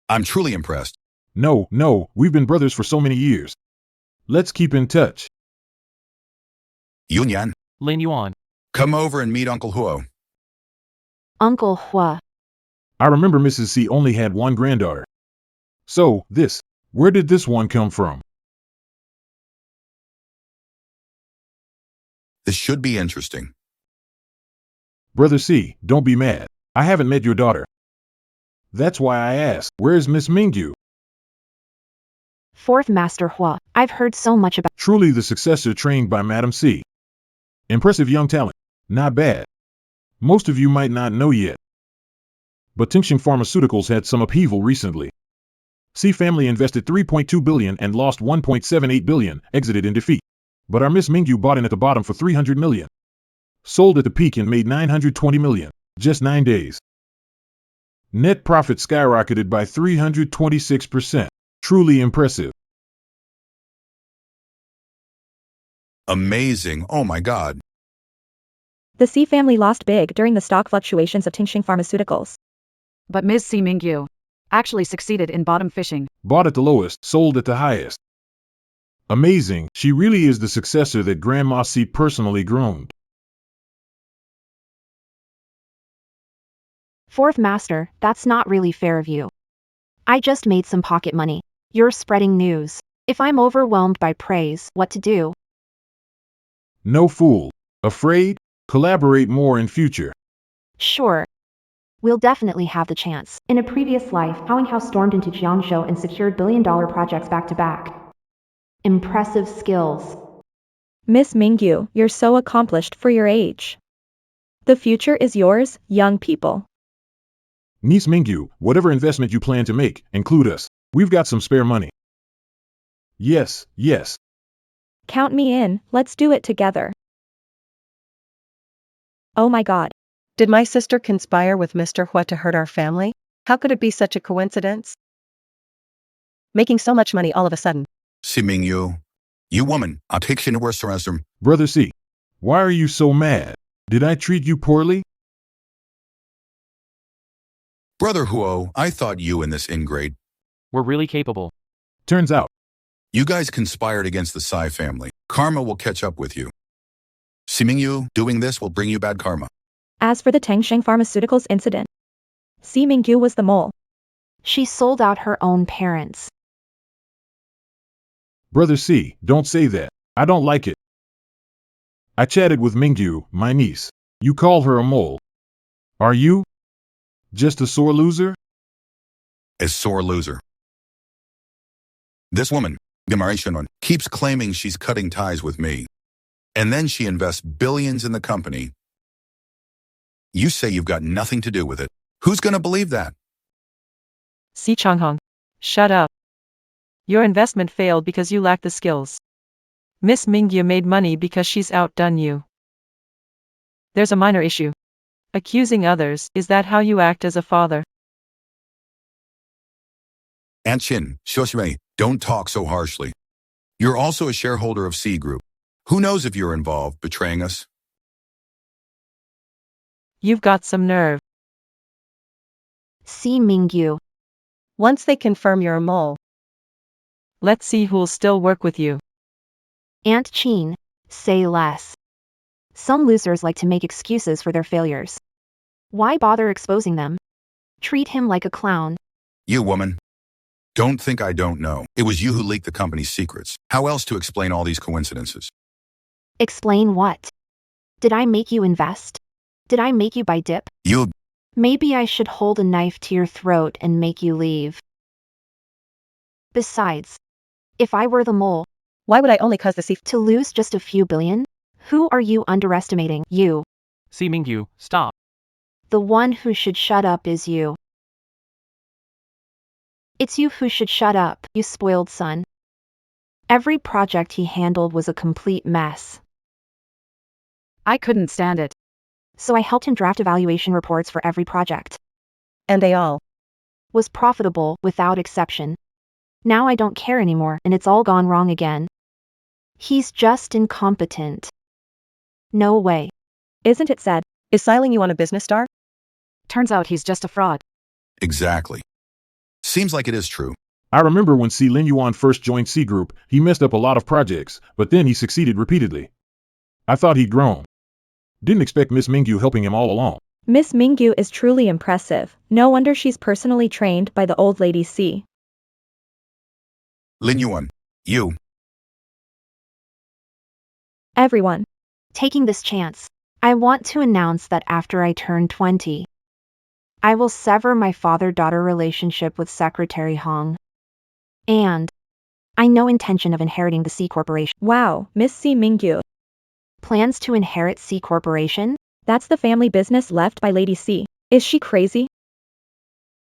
I'm truly impressed. No, we've been brothers for so many years. Let's keep in touch. Yunyan, Lin Yuan. come over and meet Uncle Huo. Uncle Hua. I remember Mrs. C only had one granddaughter. So, where did this one come from? This should be interesting. Brother C, don't be mad. I haven't met your daughter. That's why I asked, where's Miss Mingyu? Fourth Master Hua, I've heard so much about. Truly the successor trained by Madam C. Impressive young talent. Not bad. Most of you might not know yet, but Tingxing Pharmaceuticals had some upheaval recently. C family invested 3.2 billion and lost 1.78 billion, exited in defeat. But our Miss Mingyu bought in at the bottom for 300 million. Sold at the peak and made 920 million. Just 9 days. Net profit skyrocketed by 326%. Truly impressive. Amazing. Oh my God. The C family lost big during the stock fluctuations of Tingxing Pharmaceuticals. But Ms. C Mingyu actually succeeded in bottom fishing. Bought at the lowest, sold at the highest. Amazing. She really is the successor that Grandma C personally groaned. Fourth Master, that's not really fair of you. I just made some pocket money. You're spreading news. If I'm overwhelmed by praise, what to do? No fool. Afraid? Collaborate more in future. Sure. We'll definitely have the chance. In a previous life, Howling House stormed into Jiangzhou and secured billion-dollar projects back to back. Impressive skills. Miss Mingyu, you're so accomplished for your age. The future is yours, young people. Niece Mingyu, whatever investment you plan to make, include us. We've got some spare money. Yes, yes. Count me in, let's do it together. Oh my god. Did my sister conspire with Mr. Hua to hurt our family? How could it be such a coincidence? Making so much money all of a sudden. Si Mingyu. You woman, I'll take you to restaurants. Brother C, why are you so mad? Did I treat you poorly? Brother Huo, I thought you and this ingrate. We're really capable. Turns out. You guys conspired against the Sai family. Karma will catch up with you. Si Mingyu, doing this will bring you bad karma. As for the Tingxing Pharmaceuticals incident, C Mingyu was the mole. She sold out her own parents. Brother C, don't say that. I don't like it. I chatted with Mingyu, my niece. You call her a mole. Are you? Just a sore loser? A sore loser. This woman, Gemarishanon, keeps claiming she's cutting ties with me. And then she invests billions in the company. You say you've got nothing to do with it. Who's gonna believe that? Si Changhong. Shut up. Your investment failed because you lack the skills. Miss Mingyu made money because she's outdone you. There's a minor issue. Accusing others, is that how you act as a father? Aunt Chin, Shoshime, don't talk so harshly. You're also a shareholder of C Group. Who knows if you're involved, betraying us? You've got some nerve. Si Mingyu. Once they confirm you're a mole, Let's see who'll still work with you. Aunt Chin, say less. Some losers like to make excuses for their failures. Why bother exposing them? Treat him like a clown. You woman. Don't think I don't know. It was you who leaked the company's secrets. How else to explain all these coincidences? Explain what? Did I make you invest? Did I make you buy dip? You. Maybe I should hold a knife to your throat and make you leave. Besides, if I were the mole, why would I only cause the C to lose just a few billion? Who are you underestimating? You. Si Mingyu, stop. The one who should shut up is you. It's you who should shut up, you spoiled son. Every project he handled was a complete mess. I couldn't stand it. So I helped him draft evaluation reports for every project. and they all Was profitable, without exception. Now I don't care anymore, and it's all gone wrong again. He's just incompetent. No way. Isn't it said? Is siling you on a business star? Turns out he's just a fraud. Exactly. Seems like it is true. I remember when C. Lin Yuan first joined C Group, he messed up a lot of projects, but then he succeeded repeatedly. I thought he'd grown. Didn't expect Miss Mingyu helping him all along. Miss Mingyu is truly impressive. No wonder she's personally trained by the old lady C. Lin Yuan, you. Everyone. Taking this chance. I want to announce that after I turn 20, I will sever my father-daughter relationship with Secretary Hong. And I no intention of inheriting the C Corporation. Wow, Miss C. Mingyu. Plans to inherit C Corporation? That's the family business left by Lady C. Is she crazy?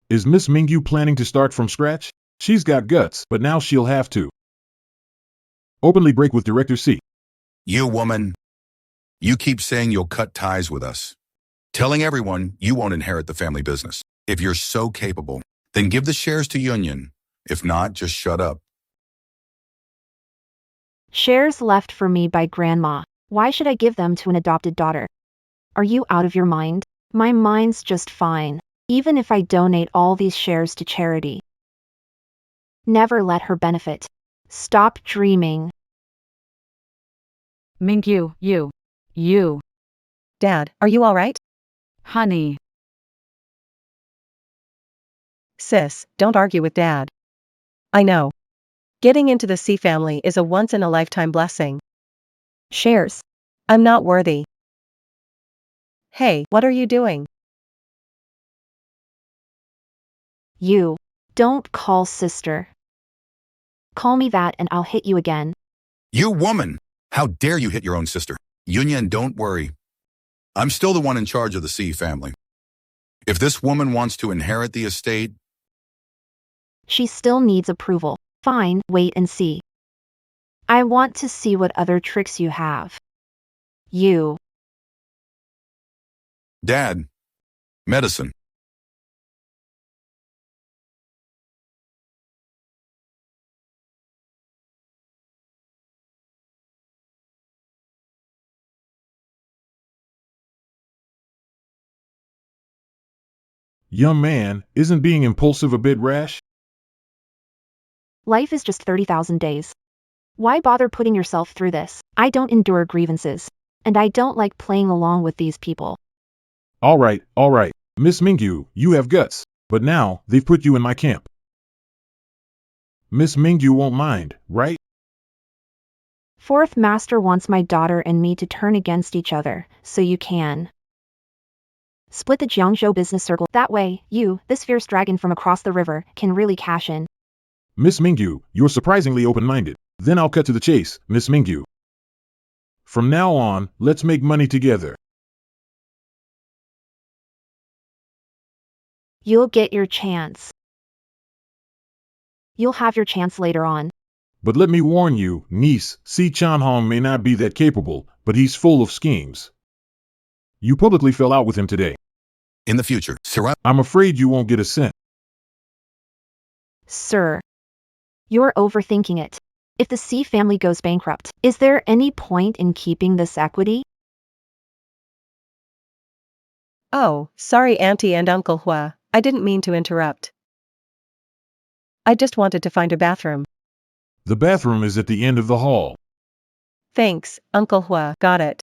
Is Miss Mingyu planning to start from scratch? She's got guts, but now she'll have to openly break with Director C. You woman, you keep saying you'll cut ties with us, telling everyone you won't inherit the family business. If you're so capable, then give the shares to Union. If not, just shut up. Shares left for me by grandma. Why should I give them to an adopted daughter? Are you out of your mind? My mind's just fine, even if I donate all these shares to charity. Never let her benefit. Stop dreaming. Mingyu, you. Dad, are you alright? Honey. Sis, don't argue with Dad. I know. Getting into the C family is a once-in-a-lifetime blessing. Shares. I'm not worthy. Hey, what are you doing? You. Don't call sister. Call me that and I'll hit you again. You woman, how dare you hit your own sister? Union, don't worry. I'm still the one in charge of the C family. If this woman wants to inherit the estate, She still needs approval. Fine, wait and see. I want to see what other tricks you have. You. Dad, medicine. Young man, isn't being impulsive a bit rash? Life is just 30,000 days. Why bother putting yourself through this? I don't endure grievances. And I don't like playing along with these people. All right. Miss Mingyu, you have guts, but now they've put you in my camp. Miss Mingyu won't mind, right? Fourth Master wants my daughter and me to turn against each other, so you can split the Jiangzhou business circle. That way, you, this fierce dragon from across the river, can really cash in. Miss Mingyu, you're surprisingly open-minded. Then I'll cut to the chase, Miss Mingyu. From now on, let's make money together. You'll get your chance. You'll have your chance later on. But let me warn you, niece, Si Chanhong may not be that capable, but he's full of schemes. You publicly fell out with him today. In the future, Sarah, I'm afraid you won't get a cent. Sir. You're overthinking it. If the C family goes bankrupt, is there any point in keeping this equity? Oh, sorry Auntie and Uncle Hua, I didn't mean to interrupt. I just wanted to find a bathroom. The bathroom is at the end of the hall. Thanks, Uncle Hua, got it.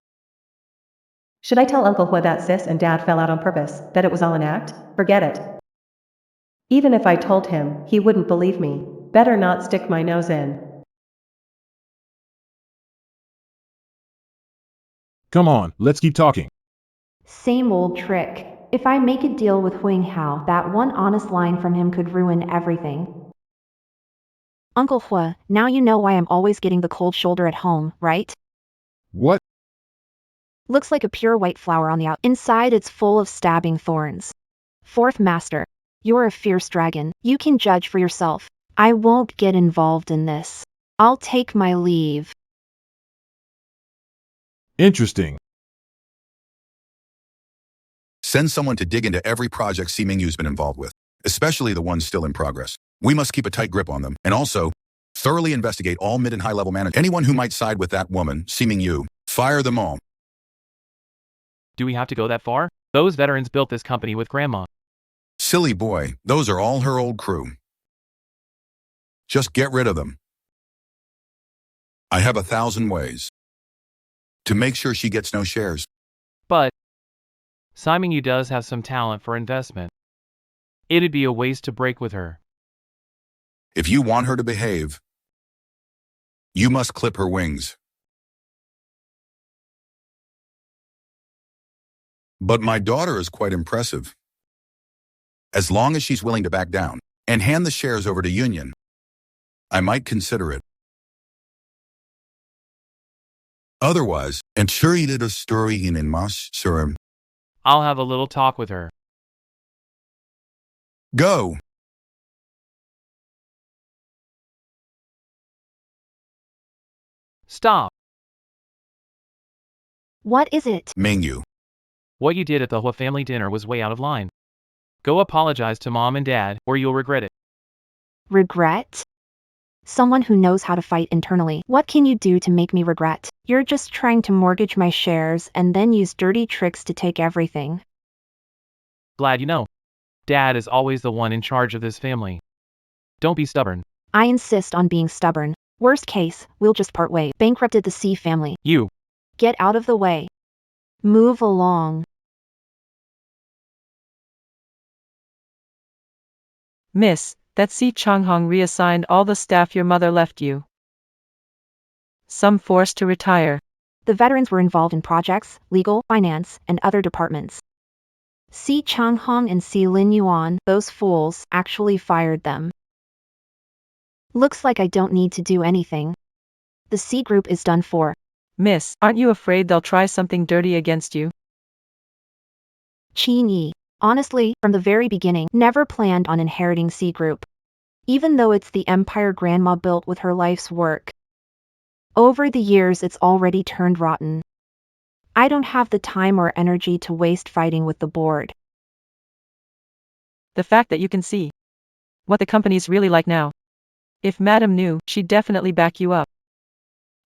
Should I tell Uncle Hua that Sis and Dad fell out on purpose, that it was all an act? Forget it. Even if I told him, he wouldn't believe me. Better not stick my nose in. Come on, let's keep talking. Same old trick. If I make a deal with Huang Hao, that one honest line from him could ruin everything. Uncle Hua, now you know why I'm always getting the cold shoulder at home, right? What? Looks like a pure white flower on the out. Inside it's full of stabbing thorns. Fourth Master, you're a fierce dragon. You can judge for yourself. I won't get involved in this. I'll take my leave. Interesting. send someone to dig into every project Si Mingyu's been involved with, especially the ones still in progress. We must keep a tight grip on them, and also thoroughly investigate all mid and high-level managers. Anyone who might side with that woman, Si Mingyu, fire them all. Do we have to go that far? Those veterans built this company with Grandma. Silly boy, those are all her old crew. Just get rid of them. I have 1,000 ways to make sure she gets no shares. But Simon Yu does have some talent for investment. It'd be a waste to break with her. If you want her to behave, you must clip her wings. But my daughter is quite impressive. As long as she's willing to back down and hand the shares over to Union, I might consider it. Otherwise, entschuldige das story in mas surum. I'll have a little talk with her. Go! Stop! What is it? Mingyu. What you did at the whole family dinner was way out of line. Go apologize to mom and dad, or you'll regret it. Regret? Someone who knows how to fight internally. What can you do to make me regret? You're just trying to mortgage my shares and then use dirty tricks to take everything. Glad you know. Dad is always the one in charge of this family. Don't be stubborn. I insist on being stubborn. Worst case, we'll just part ways. Bankrupted the C family. You. Get out of the way. Move along. Miss, that Si Changhong reassigned all the staff your mother left you. Some forced to retire. The veterans were involved in projects, legal, finance, and other departments. Si Changhong and Si Lin Yuan, those fools, actually fired them. Looks like I don't need to do anything. The C group is done for. Miss, aren't you afraid they'll try something dirty against you? Qin Yi. Honestly, from the very beginning, never planned on inheriting C group. Even though it's the empire grandma built with her life's work. Over the years it's already turned rotten. I don't have the time or energy to waste fighting with the board. The fact that you can see what the company's really like now. If Madam knew, she'd definitely back you up.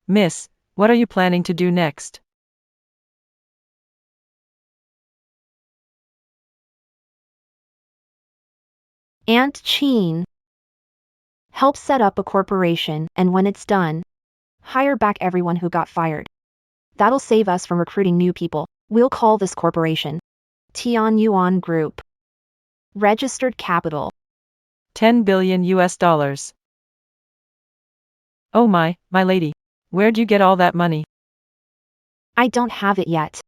Miss, what are you planning to do next? Aunt Qin. Help set up a corporation, and when it's done, hire back everyone who got fired. That'll save us from recruiting new people. We'll call this corporation Tian Yuan Group. Registered capital. 10 billion US dollars. Oh my lady. Where'd you get all that money? I don't have it yet.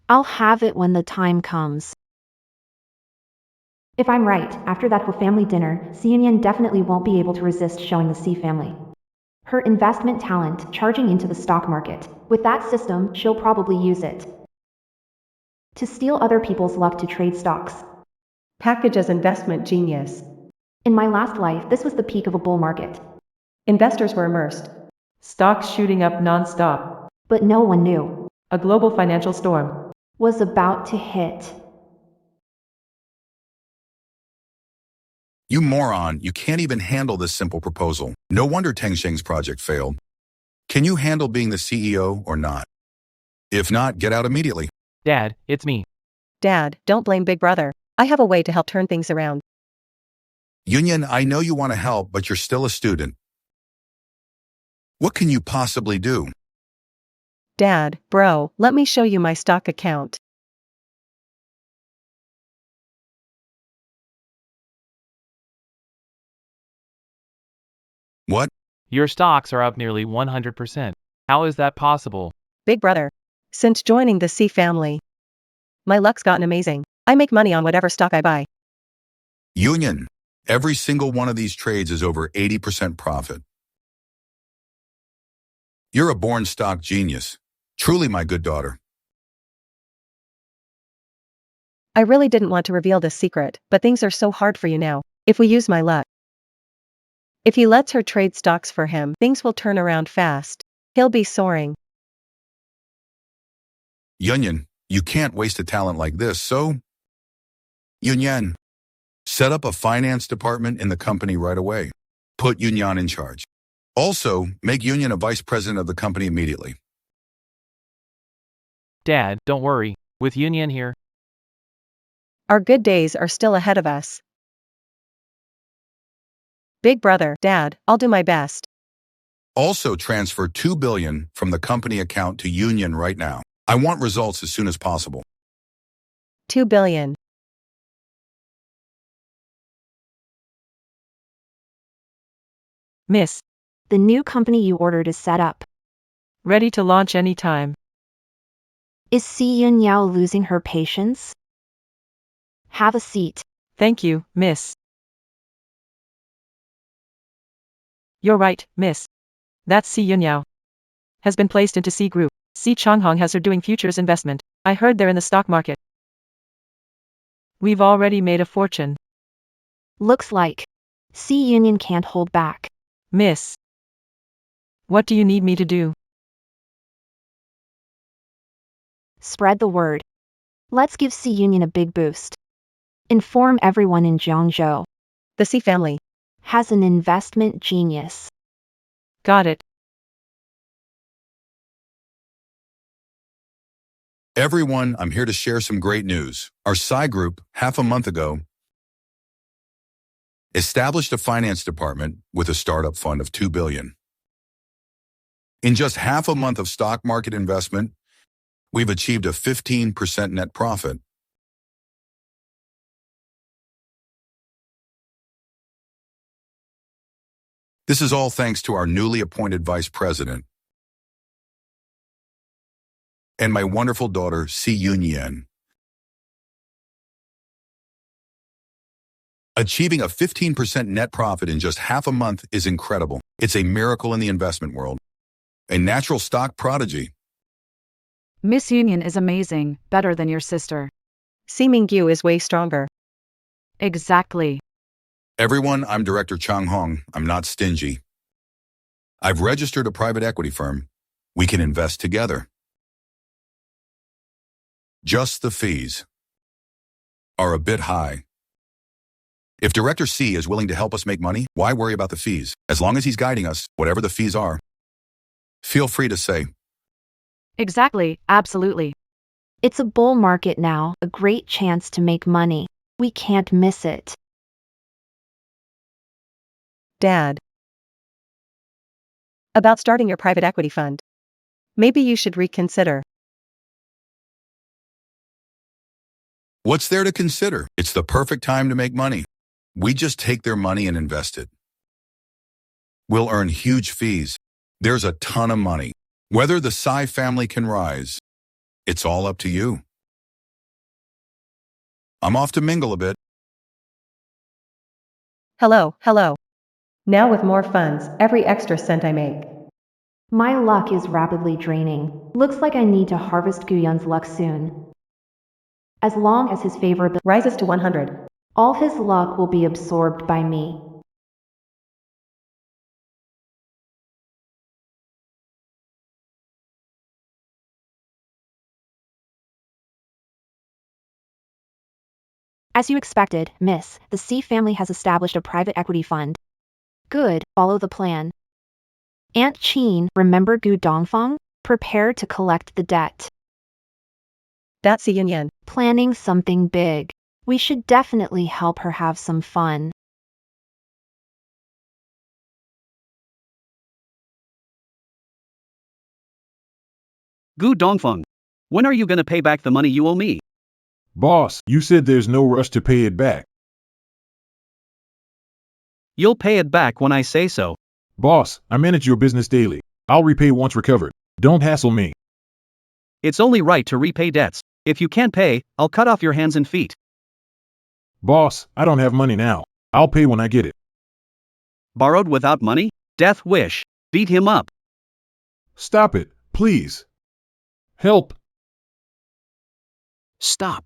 I'll have it when the time comes. If I'm right, after that whole family dinner, Xianyan definitely won't be able to resist showing the C family her investment talent, charging into the stock market. With that system, she'll probably use it to steal other people's luck to trade stocks. Package as investment genius. In my last life, this was the peak of a bull market. Investors were immersed. Stocks shooting up non-stop. But no one knew A global financial storm was about to hit. You moron, you can't even handle this simple proposal. No wonder Teng Sheng's project failed. Can you handle being the CEO or not? If not, get out immediately. Dad, it's me. Dad, don't blame Big Brother. I have a way to help turn things around. Union, I know you want to help, but you're still a student. What can you possibly do? Dad, bro, let me show you my stock account. What? Your stocks are up nearly 100%. How is that possible? Big Brother. Since joining the C family, my luck's gotten amazing. I make money on whatever stock I buy. Union, every single one of these trades is over 80% profit. You're a born stock genius. Truly my good daughter. I really didn't want to reveal this secret, but things are so hard for you now. If we use my luck. If he lets her trade stocks for him, things will turn around fast. He'll be soaring. Union, you can't waste a talent like this, so... Yunyan, set up a finance department in the company right away. Put Yunyan in charge. Also, make Union a vice president of the company immediately. Dad, don't worry. With Union here, Our good days are still ahead of us. Big Brother, Dad, I'll do my best. Also transfer $2 billion from the company account to Union right now. I want results as soon as possible. 2 billion. Miss, The new company you ordered is set up. ready to launch anytime. Is Si Yunyao losing her patience? Have a seat. Thank you, miss. You're right, miss. That's Si Yunyao. Has been placed into C Group. Si Changhong has her doing futures investment. I heard they're in the stock market. We've already made a fortune. Looks like Si Union can't hold back. Miss. What do you need me to do? Spread the word. Let's give Si Union a big boost. Inform everyone in Jiangzhou. The C family. Has an investment genius. Got it. Everyone, I'm here to share some great news. Our Psy group, half a month ago, established a finance department with a startup fund of $2 billion. In just half a month of stock market investment, we've achieved a 15% net profit. This is all thanks to our newly appointed vice president and my wonderful daughter, Si Yunyan. Achieving a 15% net profit in just half a month is incredible. It's a miracle in the investment world. A natural stock prodigy. Miss Union is amazing, better than your sister. Si Mingyu is way stronger. Exactly. Everyone, I'm Director Chang Hong. I'm not stingy. I've registered a private equity firm. We can invest together. Just the fees are a bit high. If Director C is willing to help us make money, why worry about the fees? As long as he's guiding us, whatever the fees are, feel free to say. Exactly, absolutely. It's a bull market now, a great chance to make money. We can't miss it. Dad. About starting your private equity fund. Maybe you should reconsider. What's there to consider? It's the perfect time to make money. We just take their money and invest it. We'll earn huge fees. There's a ton of money. Whether the Psy family can rise, it's all up to you. I'm off to mingle a bit. Hello. Now with more funds, every extra cent I make. My luck is rapidly draining. Looks like I need to harvest Guyun's luck soon. As long as his favorability Rises to 100. all his luck will be absorbed by me. As you expected, Miss, the C family has established a private equity fund. Good, follow the plan. Aunt Qin, remember Gu Dongfang? Prepare to collect the debt. That's Si Yunyan. Planning something big. We should definitely help her have some fun. Gu Dongfeng. When are you gonna pay back the money you owe me? Boss, you said there's no rush to pay it back. You'll pay it back when I say so. Boss, I manage your business daily. I'll repay once recovered. Don't hassle me. It's only right to repay debts. If you can't pay, I'll cut off your hands and feet. Boss, I don't have money now. I'll pay when I get it. Borrowed without money? Death wish. Beat him up. Stop it, please. Help. Stop.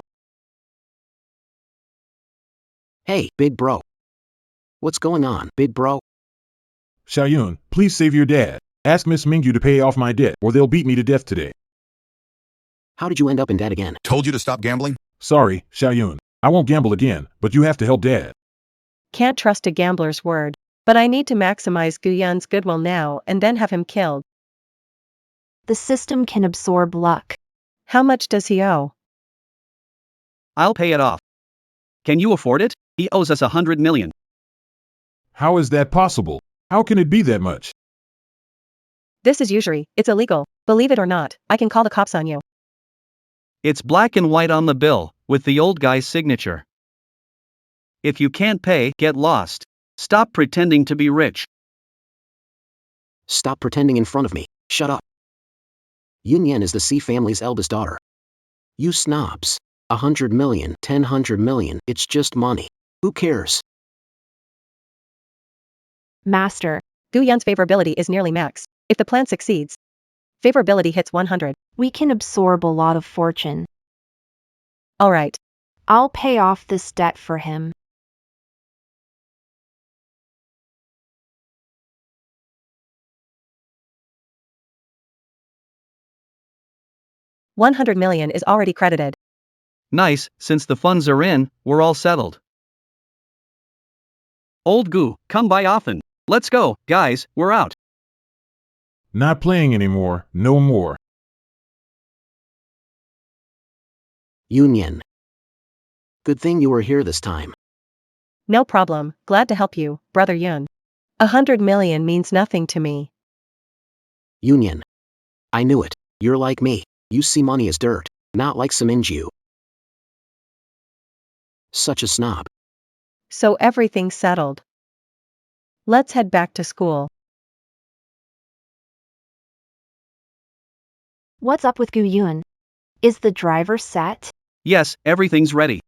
Hey, big bro. What's going on, big bro? Xiaoyun, please save your dad. Ask Miss Mingyu to pay off my debt or they'll beat me to death today. How did you end up in debt again? Told you to stop gambling? Sorry, Xiaoyun. I won't gamble again, but you have to help Dad. Can't trust a gambler's word. But I need to maximize Guyun's goodwill now and then have him killed. The system can absorb luck. How much does he owe? I'll pay it off. Can you afford it? He owes us 100 million. How is that possible? How can it be that much? This is usury. It's illegal. Believe it or not, I can call the cops on you. It's black and white on the bill, with the old guy's signature. If you can't pay, get lost. Stop pretending to be rich. Stop pretending in front of me. Shut up. Yunyan is the C family's eldest daughter. You snobs. 100 million, 100 million, it's just money. Who cares? Master, Gu Yun's favorability is nearly max. If the plan succeeds, favorability hits 100. we can absorb a lot of fortune. Alright. I'll pay off this debt for him. $100 million is already credited. Nice, since the funds are in, we're all settled. Old Gu, come by often. Let's go, guys, we're out. Not playing anymore, no more. Union. Good thing you were here this time. No problem, glad to help you, Brother Yun. 100 million means nothing to me. Union. I knew it. You're like me. You see money as dirt, not like some Mingyu. Such a snob. So everything's settled. Let's head back to school. What's up with Gu Yun? Is the driver set? Yes, everything's ready.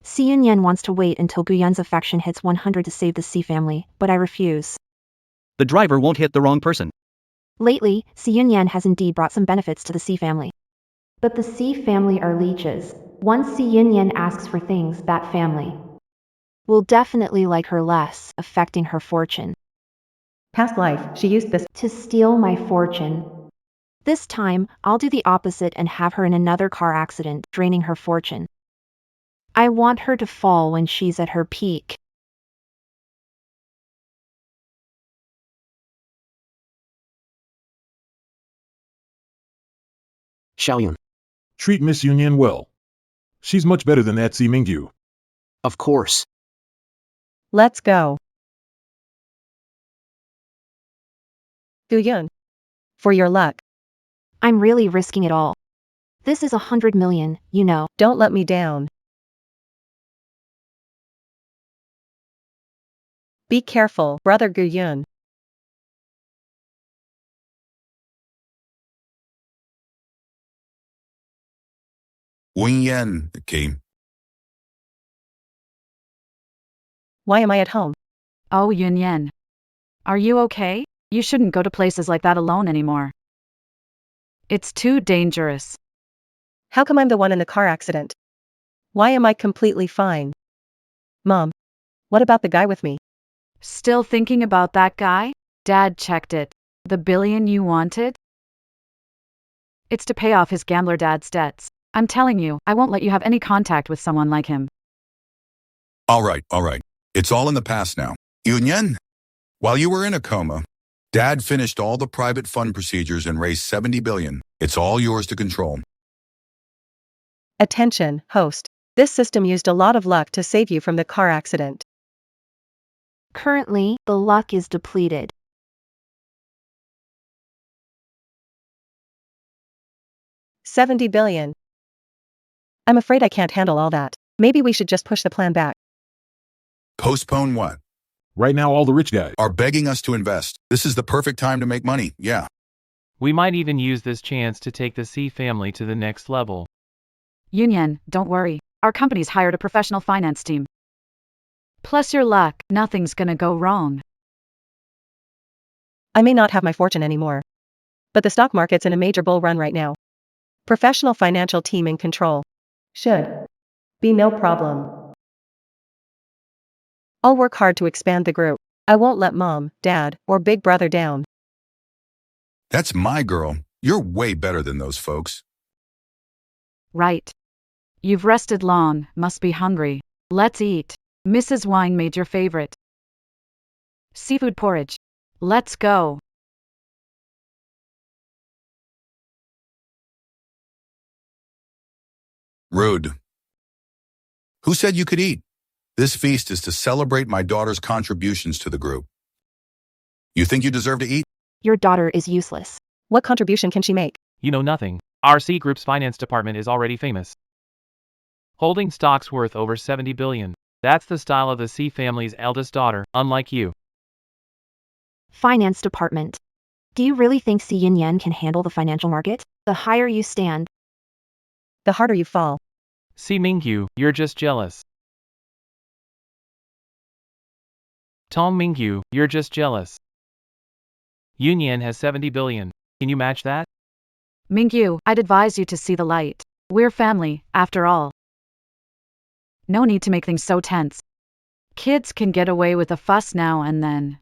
Si Yunyan wants to wait until Gu Yun's affection hits 100 to save the Si family, but I refuse. The driver won't hit the wrong person. Lately, Si Yunyan has indeed brought some benefits to the Si family. But the Si family are leeches. Once Si Yunyan asks for things, that family will definitely like her less, affecting her fortune. Past life, she used this To steal my fortune. This time, I'll do the opposite and have her in another car accident, draining her fortune. I want her to fall when she's at her peak. Xiaoyun. Treat Miss Union well. She's much better than that Mingyu. Of course. Let's go. Gu Yun. For your luck, I'm really risking it all. This is 100 million, you know. don't let me down. Be careful, Brother Gu Yun. Wing Yen came. Why am I at home? Oh, Yun Yen. Are you okay? You shouldn't go to places like that alone anymore. It's too dangerous. How come I'm the one in the car accident? Why am I completely fine? Mom. What about the guy with me? Still thinking about that guy? Dad checked it. The billion you wanted? It's to pay off his gambler dad's debts. I'm telling you, I won't let you have any contact with someone like him. All right. It's all in the past now. Union, while you were in a coma, Dad finished all the private fund procedures and raised 70 billion. It's all yours to control. Attention, host. This system used a lot of luck to save you from the car accident. Currently, the luck is depleted. $70 billion. I'm afraid I can't handle all that. Maybe we should just push the plan back. Postpone what? Right now all the rich guys Are begging us to invest. This is the perfect time to make money, yeah. We might even use this chance to take the C family to the next level. Yun Yen, don't worry. Our company's hired a professional finance team. Plus your luck, nothing's gonna go wrong. I may not have my fortune anymore. But the stock market's in a major bull run right now. Professional financial team in control. Should be no problem. I'll work hard to expand the group. I won't let mom, dad, or big brother down. That's my girl. You're way better than those folks. Right. You've rested long, must be hungry. Let's eat. Mrs. Wang made your favorite seafood porridge. Let's go. Rude. Who said you could eat? This feast is to celebrate my daughter's contributions to the group. You think you deserve to eat? Your daughter is useless. What contribution can she make? You know nothing. Our C Group's finance department is already famous. Holding stocks worth over 70 billion. That's the style of the C family's eldest daughter, unlike you. Finance department. Do you really think Si Yin Yan can handle the financial market? The higher you stand, the harder you fall. See Mingyu, you're just jealous. Tom Mingyu, you're just jealous. Union has 70 billion. Can you match that? Mingyu, I'd advise you to see the light. We're family, after all. No need to make things so tense. Kids can get away with a fuss now and then.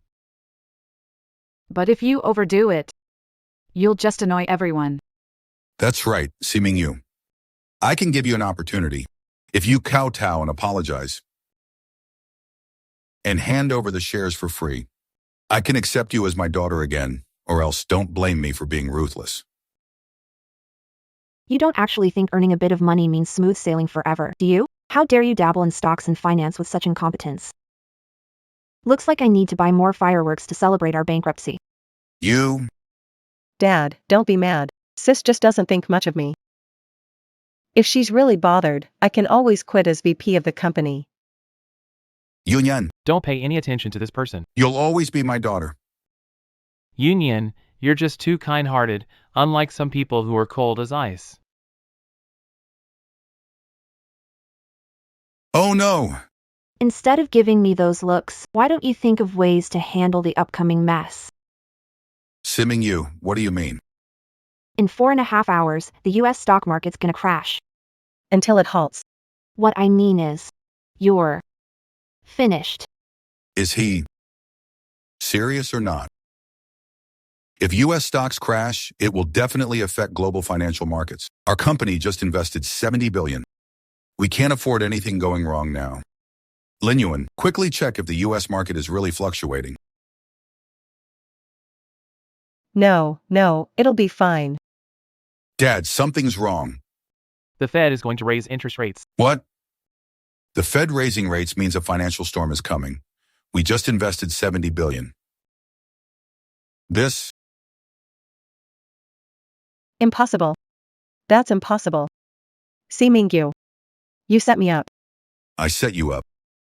But if you overdo it, you'll just annoy everyone. That's right, Mingyu. I can give you an opportunity. If you kowtow and apologize and hand over the shares for free, I can accept you as my daughter again, or else don't blame me for being ruthless. You don't actually think earning a bit of money means smooth sailing forever, do you? How dare you dabble in stocks and finance with such incompetence? Looks like I need to buy more fireworks to celebrate our bankruptcy. You? Dad, don't be mad. Sis just doesn't think much of me. If she's really bothered, I can always quit as VP of the company. Union, Don't pay any attention to this person. you'll always be my daughter. Union, you're just too kind-hearted, unlike some people who are cold as ice. Oh no! Instead of giving me those looks, why don't you think of ways to handle the upcoming mess? Mingyu, what do you mean? In 4.5 hours, the US stock market's gonna crash. Until it halts. What I mean is, you're finished. Is he serious or not? If US stocks crash, it will definitely affect global financial markets. Our company just invested 70 billion. We can't afford anything going wrong now. Linyuan, quickly check if the US market is really fluctuating. No, it'll be fine. Dad, something's wrong. The Fed is going to raise interest rates. What? The Fed raising rates means a financial storm is coming. We just invested 70 billion. This? Impossible. That's impossible. See Mingyu. You set me up. I set you up.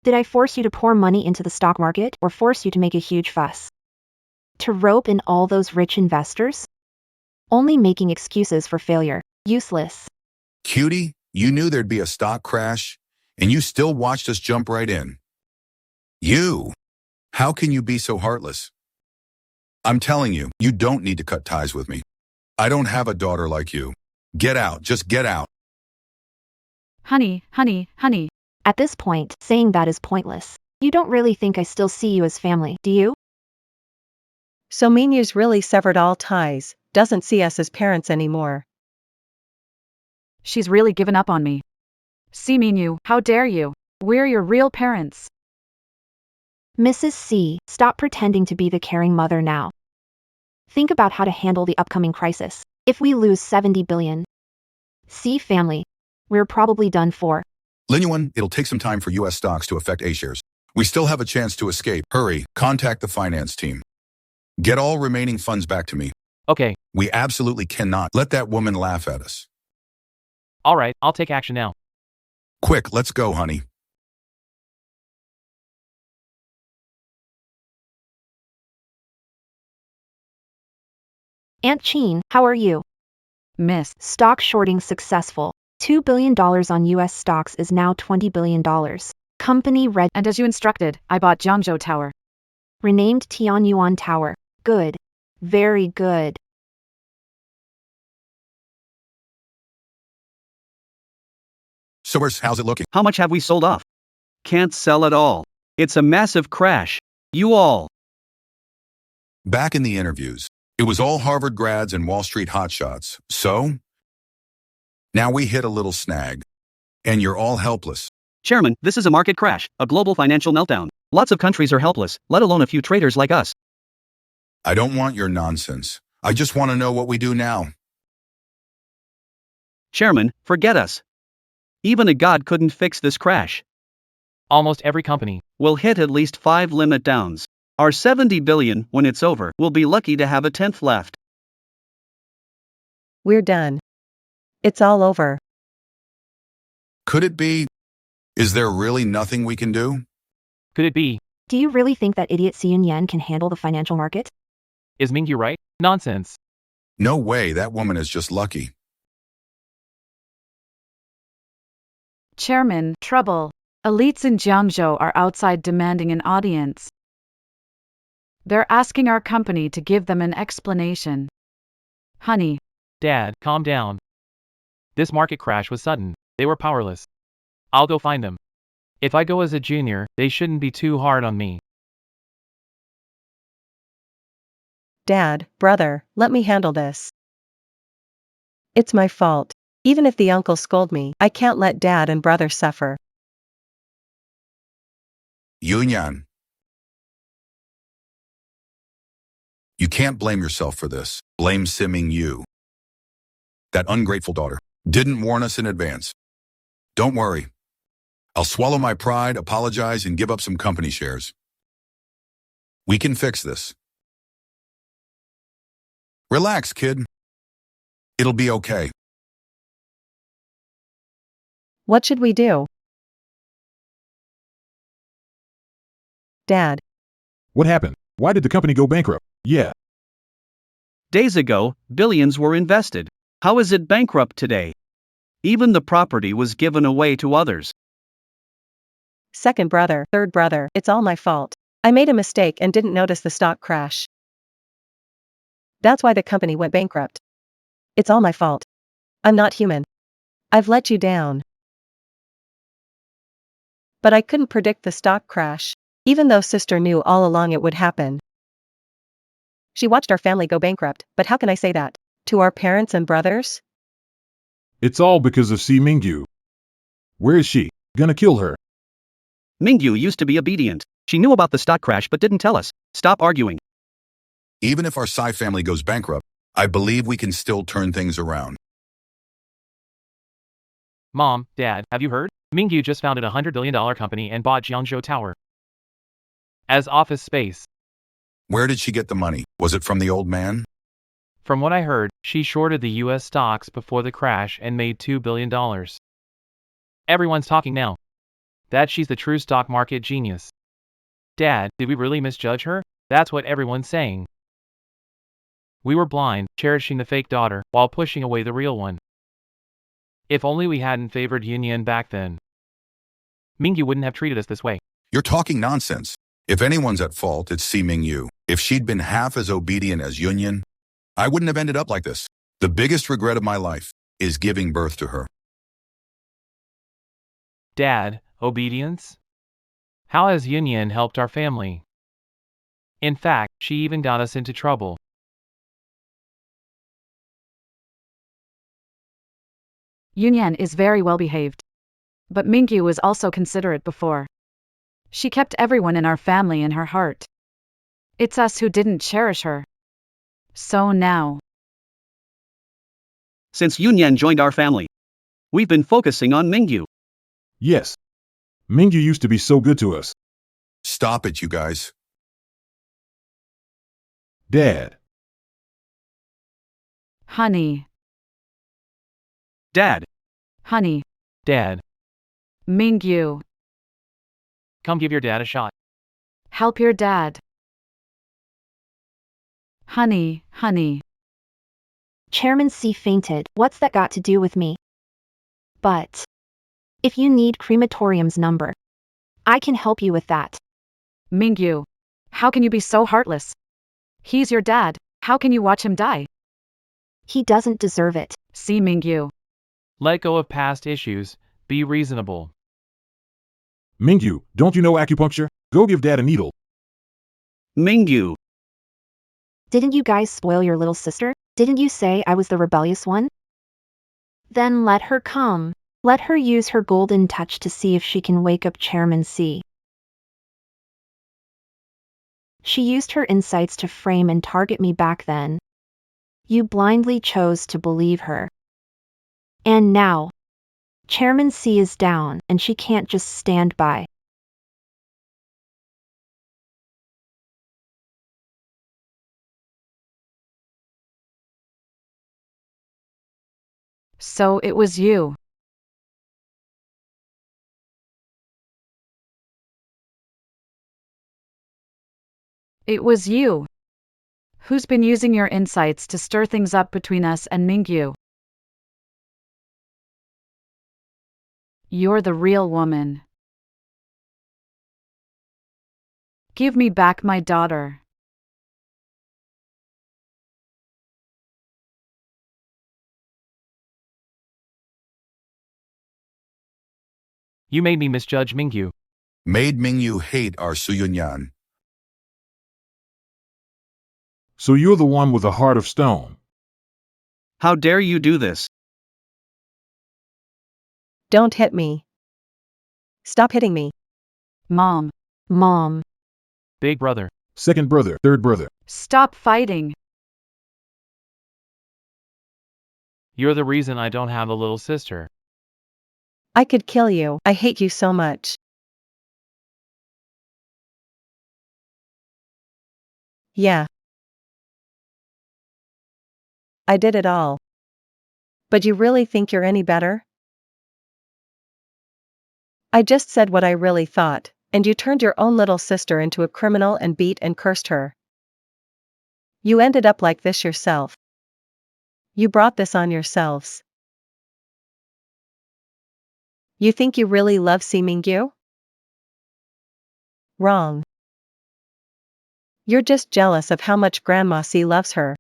Did I force you to pour money into the stock market or force you to make a huge fuss? To rope in all those rich investors? Only making excuses for failure. Useless. Cutie, you knew there'd be a stock crash, and you still watched us jump right in. You! How can you be so heartless? I'm telling you, you don't need to cut ties with me. I don't have a daughter like you. Get out, just get out. Honey. At this point, saying that is pointless. You don't really think I still see you as family, do you? So Mingyu's really severed all ties, doesn't see us as parents anymore. She's really given up on me. See Mingyu, how dare you? We're your real parents. Mrs. C, stop pretending to be the caring mother now. Think about how to handle the upcoming crisis. If we lose 70 billion. C family. We're probably done for. Linyuan, it'll take some time for US stocks to affect A shares. We still have a chance to escape. Hurry, contact the finance team. Get all remaining funds back to me. Okay, We absolutely cannot let that woman laugh at us. alright, I'll take action now. Quick, let's go, honey. Aunt Chen, how are you? Miss, Stock shorting successful. $2 billion on US stocks is now $20 billion. Company red and as you instructed, I bought Jiangzhou Tower. renamed Tianyuan Tower. Good. Very good. So how's it looking? How much have we sold off? Can't sell at all. It's a massive crash. You all. Back in the interviews, it was all Harvard grads and Wall Street hotshots. So? Now we hit a little snag. And you're all helpless. Chairman, this is a market crash, a global financial meltdown. Lots of countries are helpless, let alone a few traders like us. I don't want your nonsense. I just want to know what we do now. Chairman, forget us. Even a god couldn't fix this crash. Almost every company. We'll hit at least 5 limit downs. Our 70 billion, when it's over, we'll be lucky to have a tenth left. We're done. It's all over. Could it be? Is there really nothing we can do? Could it be? Do you really think that idiot Xiyun Yan can handle the financial market? Is Mingyu right? Nonsense. No way, that woman is just lucky. Chairman, trouble. Elites in Jiangzhou are outside demanding an audience. They're asking our company to give them an explanation. Honey. Dad, calm down. This market crash was sudden. They were powerless. I'll go find them. If I go as a junior, they shouldn't be too hard on me. Dad, brother, let me handle this. It's my fault. Even if the uncles scold me, I can't let dad and brother suffer. Yunyan. You can't blame yourself for this. Blame Mingyu. That ungrateful daughter didn't warn us in advance. Don't worry. I'll swallow my pride, apologize, and give up some company shares. We can fix this. Relax, kid. It'll be okay. What should we do? Dad. What happened? Why did the company go bankrupt? Yeah. Days ago, billions were invested. How is it bankrupt today? Even the property was given away to others. Second brother, third brother, it's all my fault. I made a mistake and didn't notice the stock crash. That's why the company went bankrupt. It's all my fault. I'm not human. I've let you down. But I couldn't predict the stock crash, even though sister knew all along it would happen. She watched our family go bankrupt, but how can I say that to our parents and brothers? It's all because of Mingyu. Where is she? Gonna kill her. Mingyu used to be obedient. She knew about the stock crash but didn't tell us. Stop arguing. Even if our Psy family goes bankrupt, I believe we can still turn things around. Mom, Dad, have you heard? Mingyu just founded a $100 billion company and bought Jiangzhou Tower as office space. Where did she get the money? Was it from the old man? From what I heard, she shorted the US stocks before the crash and made $2 billion. Everyone's talking now that she's the true stock market genius. Dad, did we really misjudge her? That's what everyone's saying. We were blind, cherishing the fake daughter, while pushing away the real one. If only we hadn't favored Yunyan back then. Mingyu wouldn't have treated us this way. You're talking nonsense. If anyone's at fault, it's Mingyu. If she'd been half as obedient as Yunyan, I wouldn't have ended up like this. The biggest regret of my life is giving birth to her. Dad, obedience? How has Yunyan helped our family? In fact, she even got us into trouble. Yunyan is very well behaved. But Mingyu was also considerate before. She kept everyone in our family in her heart. It's us who didn't cherish her. So now, Since Yunyan joined our family, we've been focusing on Mingyu. Yes. Mingyu used to be so good to us. Stop it, you guys. Dad. honey, Dad, honey, Dad, Mingyu, come give your dad a shot. help your dad. Honey, honey, Chairman C fainted. What's that got to do with me? But if you need crematorium's number, I can help you with that. Mingyu. How can you be so heartless? He's your dad. How can you watch him die? He doesn't deserve it. See Mingyu. Let go of past issues, be reasonable. Mingyu, don't you know acupuncture? Go give dad a needle. Mingyu, Didn't you guys spoil your little sister? Didn't you say I was the rebellious one? Then let her come. Let her use her golden touch to see if she can wake up Chairman C. She used her insights to frame and target me back then. You blindly chose to believe her. And now, Chairman C is down and she can't just stand by. So it was you. It was you. Who's been using your insights to stir things up between us and Mingyu? You're the real woman. Give me back my daughter. You made me misjudge Mingyu. Made Mingyu hate our Suyunyan. So you're the one with a heart of stone. How dare you do this? Don't hit me. Stop hitting me. Mom. Mom. Big brother. Second brother, third brother. Stop fighting. You're the reason I don't have a little sister. I could kill you. I hate you so much. Yeah. I did it all. But you really think you're any better? I just said what I really thought, and you turned your own little sister into a criminal and beat and cursed her. You ended up like this yourself. You brought this on yourselves. You think you really love Mingyu? Wrong. You're just jealous of how much Grandma C loves her.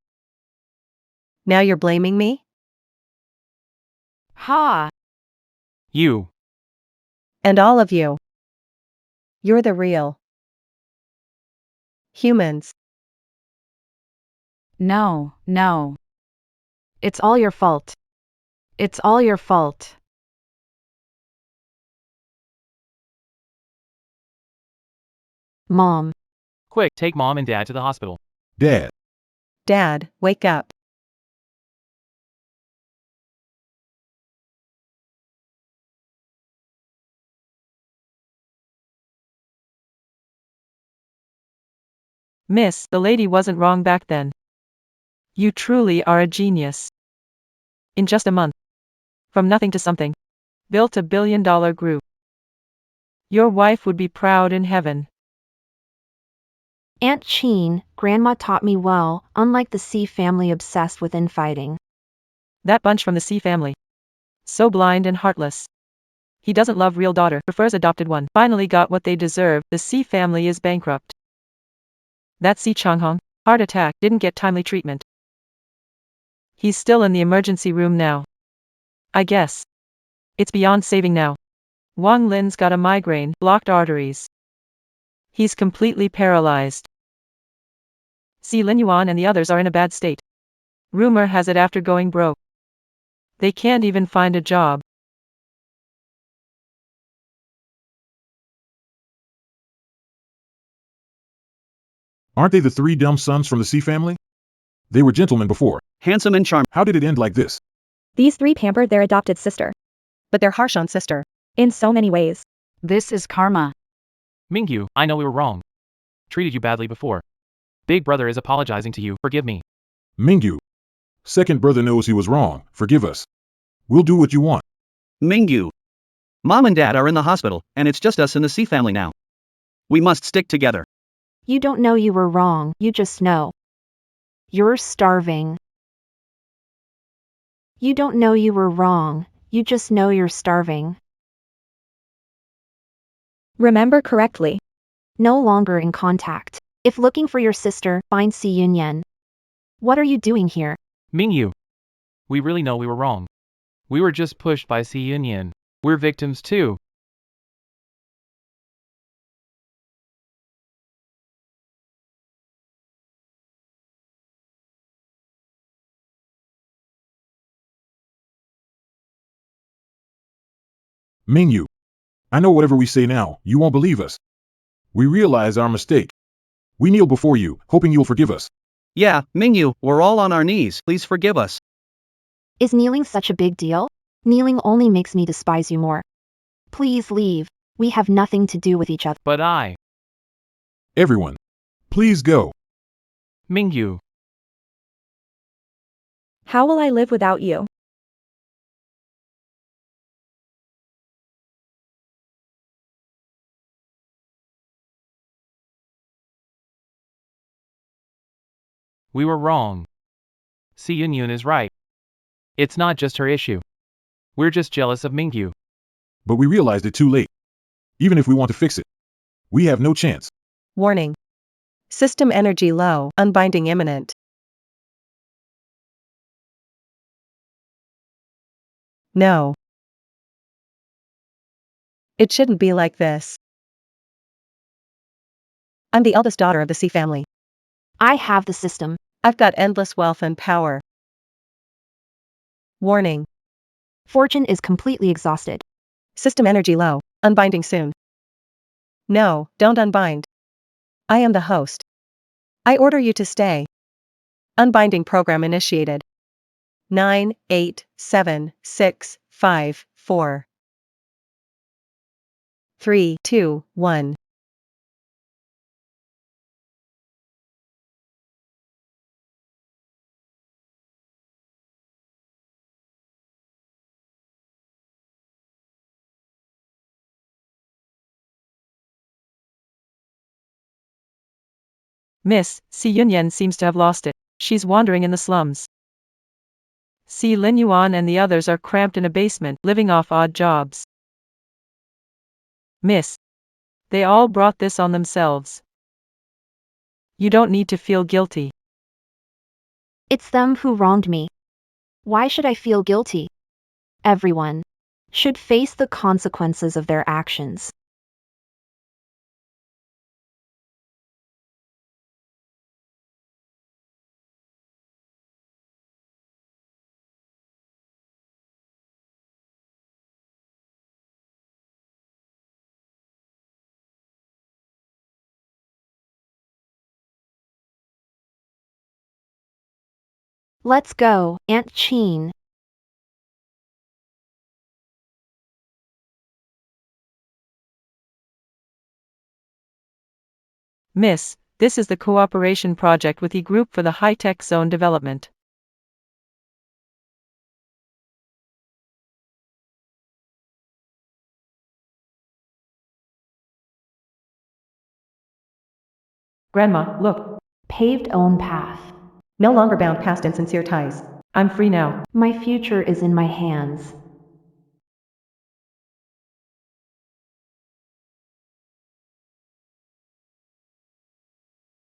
Now you're blaming me? Ha! You. And all of you. You're the real humans. No, no. It's all your fault. It's all your fault. Mom. Quick, take mom and dad to the hospital. Dad. Dad, wake up. Miss, the lady wasn't wrong back then. You truly are a genius. In just a month. From nothing to something. Built a billion-dollar group. Your wife would be proud in heaven. Aunt Chen, Grandma taught me well, unlike the C family obsessed with infighting. That bunch from the C family. So blind and heartless. He doesn't love real daughter, prefers adopted one. Finally got what they deserve, the C family is bankrupt. That C Changhong, heart attack, didn't get timely treatment. He's still in the emergency room now. I guess. It's beyond saving now. Wang Lin's got a migraine, blocked arteries. He's completely paralyzed. C Lin Yuan and the others are in a bad state. Rumor has it after going broke. They can't even find a job. Aren't they the three dumb sons from the C family? They were gentlemen before. Handsome and charming. How did it end like this? These three pampered their adopted sister. But they're harsh on sister. In so many ways. This is karma. Mingyu, I know we were wrong. Treated you badly before. Big brother is apologizing to you, forgive me. Mingyu. Second brother knows he was wrong, forgive us. We'll do what you want. Mingyu. Mom and dad are in the hospital, and it's just us in the C family now. We must stick together. You don't know you were wrong, you just know. You're starving. You don't know you were wrong, you just know you're starving. Remember correctly. No longer in contact. If looking for your sister, find Si Yunyan. What are you doing here? Mingyu. We really know we were wrong. We were just pushed by Si Yunyan. We're victims too. Mingyu. I know whatever we say now, you won't believe us. We realize our mistake. We kneel before you, hoping you'll forgive us. Yeah, Mingyu, we're all on our knees, please forgive us. Is kneeling such a big deal? Kneeling only makes me despise you more. Please leave. We have nothing to do with each other. But I. Everyone. Please go. Mingyu. How will I live without you? We were wrong. Si Yun is right. It's not just her issue. We're just jealous of Mingyu. But we realized it too late. Even if we want to fix it, we have no chance. Warning. System energy low, unbinding imminent. No. It shouldn't be like this. I'm the eldest daughter of the C family. I have the system. I've got endless wealth and power. Warning. Fortune is completely exhausted. System energy low, unbinding soon. No, don't unbind. I am the host. I order you to stay. Unbinding program initiated. 9, 8, 7, 6, 5, 4, 3, 2, 1. Miss, Si Yunyan seems to have lost it. She's wandering in the slums. Si Lin Yuan and the others are cramped in a basement, living off odd jobs. Miss, they all brought this on themselves. You don't need to feel guilty. It's them who wronged me. Why should I feel guilty? Everyone should face the consequences of their actions. Let's go, Aunt Chen. Miss, this is the cooperation project with the group for the high-tech zone development. Grandma, look. Paved own path. No longer bound past insincere ties. I'm free now. My future is in my hands.